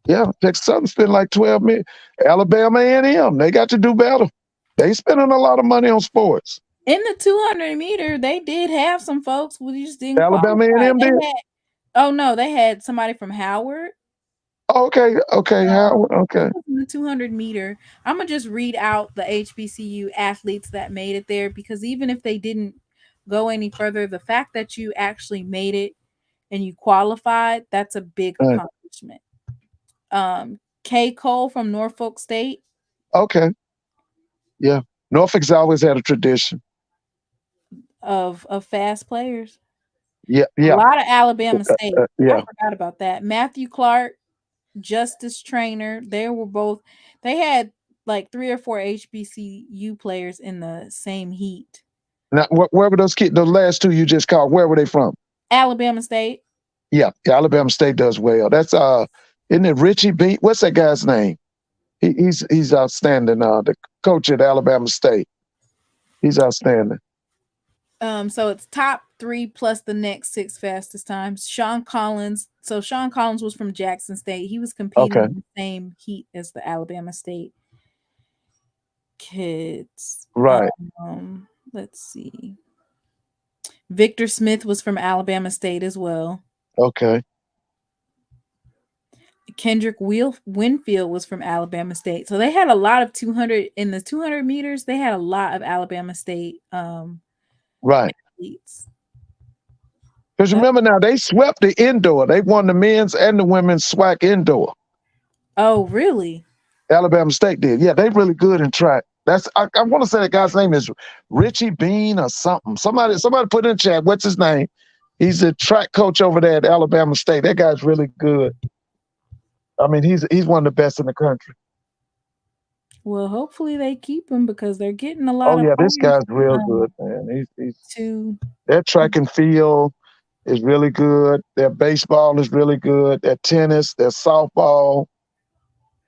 Yeah, Texas Southern spend like 12 million. Alabama A&M, they got to do better. They spending a lot of money on sports. In the 200 meter, they did have some folks who just didn't Alabama A&M did? Oh, no, they had somebody from Howard. Okay, Howard, okay. In the 200 meter, I'm going to just read out the HBCU athletes that made it there, because even if they didn't go any further, the fact that you actually made it and you qualified, that's a big accomplishment. Kay Cole from Norfolk State. Okay. Yeah. Norfolk's always had a tradition of fast players. Yeah. A lot of Alabama State. I forgot about that. Matthew Clark Justice Trainer. They had like 3 or 4 HBCU players in the same heat. Now, where were those kids? The last two you just called, where were they from? Alabama State. Yeah, Alabama State does well. That's isn't it Richie B? What's that guy's name? He's outstanding. The coach at Alabama State. He's outstanding. So it's top 3 plus the next 6 fastest times. Sean Collins. So Sean Collins was from Jackson State. He was competing in the same heat as the Alabama State kids. Right. Let's see. Victor Smith was from Alabama State as well. Okay. Kendrick Winfield was from Alabama State. So they had a lot of 200 in the 200 meters. They had a lot of Alabama State right. athletes. Because remember now, they swept the indoor. They won the men's and the women's SWAC indoor. Oh, really? Alabama State did. Yeah, they really good in track. I want to say that guy's name is Richie Bean or something. Somebody put in chat. What's his name? He's a track coach over there at Alabama State. That guy's really good. I mean, he's one of the best in the country. Well, hopefully they keep him because they're getting a lot. Oh yeah, this guy's real good, man. Their track and field is really good. Their baseball is really good. Their tennis, their softball.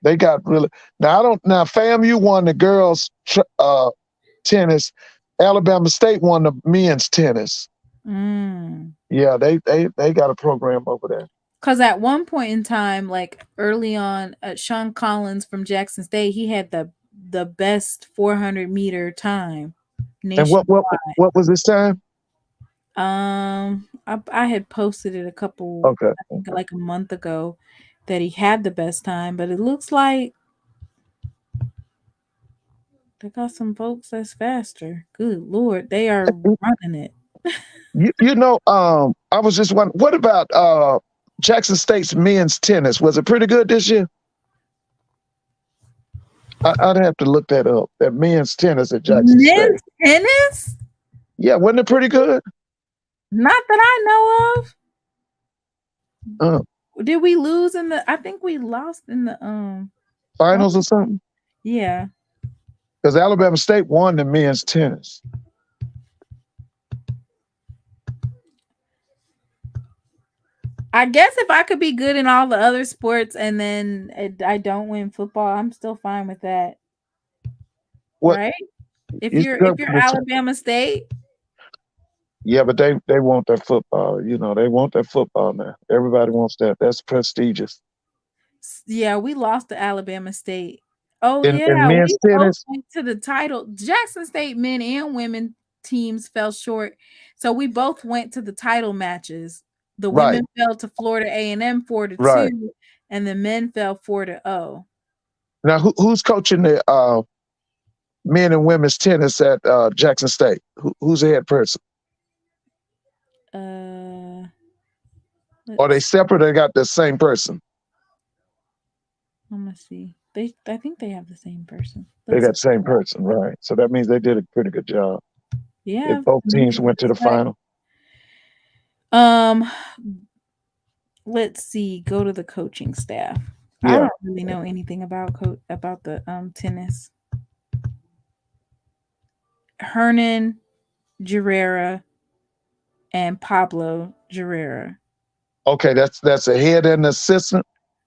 They got really now. FAMU won the girls' tennis. Alabama State won the men's tennis. Yeah, they got a program over there. Because at one point in time, like early on, Sean Collins from Jackson State, he had the best 400 meter time. And what was his time? I had posted it I think like a month ago that he had the best time, but it looks like they got some folks that's faster. Good Lord, they are running it. I was just wondering, what about Jackson State's men's tennis? Was it pretty good this year? I'd have to look that up. That men's tennis at Jackson State. Men's tennis? Yeah, wasn't it pretty good? Not that I know of. Did we lose I think we lost in the finals or something? Yeah. Because Alabama State won the men's tennis. I guess if I could be good in all the other sports and then I don't win football, I'm still fine with that. Right? If you're Alabama State. Yeah, but they want that football. They want that football now. Everybody wants that. That's prestigious. Yeah, we lost to Alabama State. Oh, in men's tennis? Went to the title. Jackson State men and women teams fell short. So we both went to the title matches. The women fell to Florida A&M 4-2, and the men fell 4-0. Now, who's coaching the men and women's tennis at Jackson State? Who's the head person? Are they separate or they got the same person? Let me see. I think they have the same person. They got the same person, right. So that means they did a pretty good job. Yeah. If both teams went to the final. Let's see. Go to the coaching staff. Yeah. I don't really know anything about the tennis. Hernan Guerrera and Pablo Guerrera. Okay, that's a head and assistant.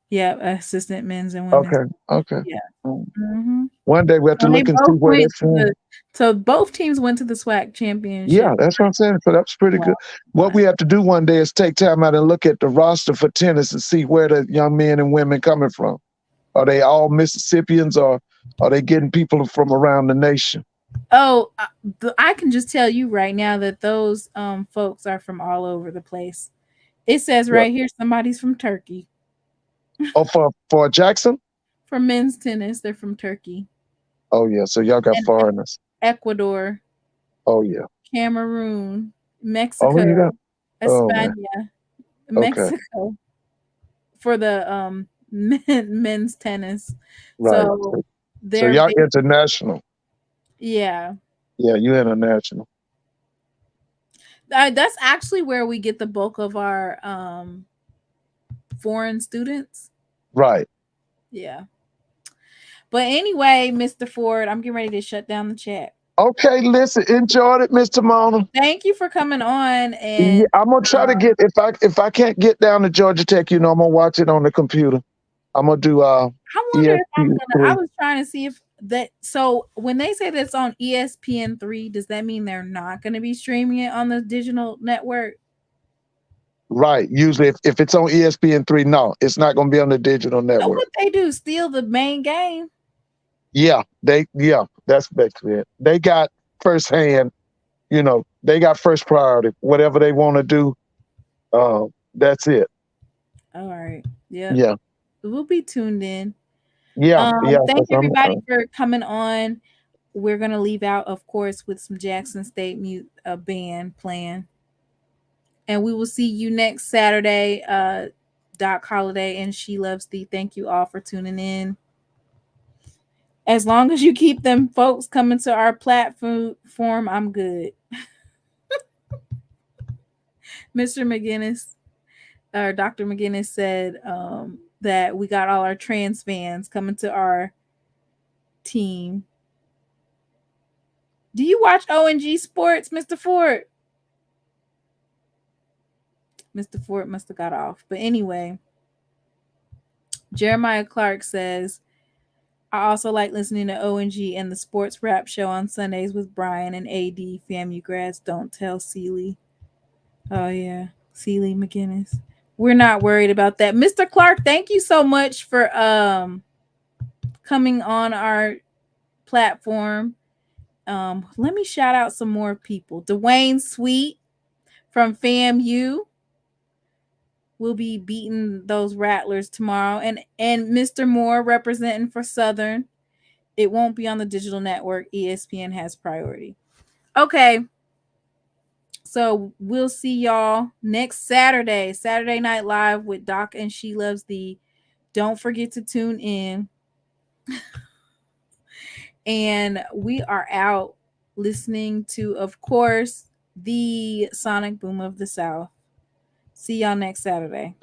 Yeah, assistant men's and women's. Okay. Yeah. Mm-hmm. One day we have to look and see where they're from. So both teams went to the SWAC championship. Yeah, that's what I'm saying. So that's pretty good. What we have to do one day is take time out and look at the roster for tennis and see where the young men and women coming from. Are they all Mississippians or are they getting people from around the nation? Oh, I can just tell you right now that those folks are from all over the place. It says right here somebody's from Turkey. Oh, for Jackson? For men's tennis, they're from Turkey. Oh, yeah. So y'all got foreigners. Ecuador. Oh, yeah. Cameroon. Mexico. Oh, you got? España. Mexico. For the men's tennis. Right. So y'all international. Yeah. Yeah, you international. That's actually where we get the bulk of our foreign students. Right. Yeah. But anyway, Mr. Ford, I'm getting ready to shut down the chat. Okay, listen, enjoyed it, Mr. Mona. Thank you for coming on. Yeah, And I'm gonna try to get if I can't get down to Georgia Tech, I'm gonna watch it on the computer. I'm gonna do I wonder if I'm gonna. I ESPN3. was trying to see if that. So when they say that's on ESPN3, does that mean they're not going to be streaming it on the digital network? Right. Usually, if it's on ESPN3, no, it's not gonna be on the digital So network. what they do? Steal the main game? Yeah, that's basically it. They got firsthand, they got first priority. Whatever they want to do, that's it. All right. Yep. Yeah. We'll be tuned in. Yeah. Thank everybody for coming on. We're gonna leave out, of course, with some Jackson State band playing. And we will see you next Saturday. Doc Holiday and SheLovesThee. Thank you all for tuning in. As long as you keep them folks coming to our platform, I'm good. Mr. McGinnis, or Dr. McGinnis said that we got all our trans fans coming to our team. Do you watch ONG Sports, Mr. Ford? Mr. Ford must have got off. But anyway, Jeremiah Clark says, I also like listening to ONG and the sports rap show on Sundays with Brian and AD. FAMU grads, don't tell Sealy. Oh, yeah. Sealy McGinnis. We're not worried about that. Mr. Clark, thank you so much for coming on our platform. Let me shout out some more people. Dwayne Sweet from FAMU will be beating those Rattlers tomorrow. And Mr. Moore representing for Southern. It won't be on the digital network. ESPN has priority. Okay. So we'll see y'all next Saturday Night Live with Doc and SheLovesThee. Don't forget to tune in. And we are out listening to, of course, the Sonic Boom of the South. See y'all next Saturday.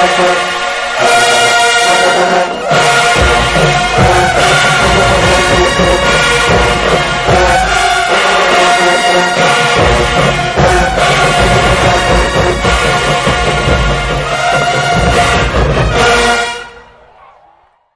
Effort.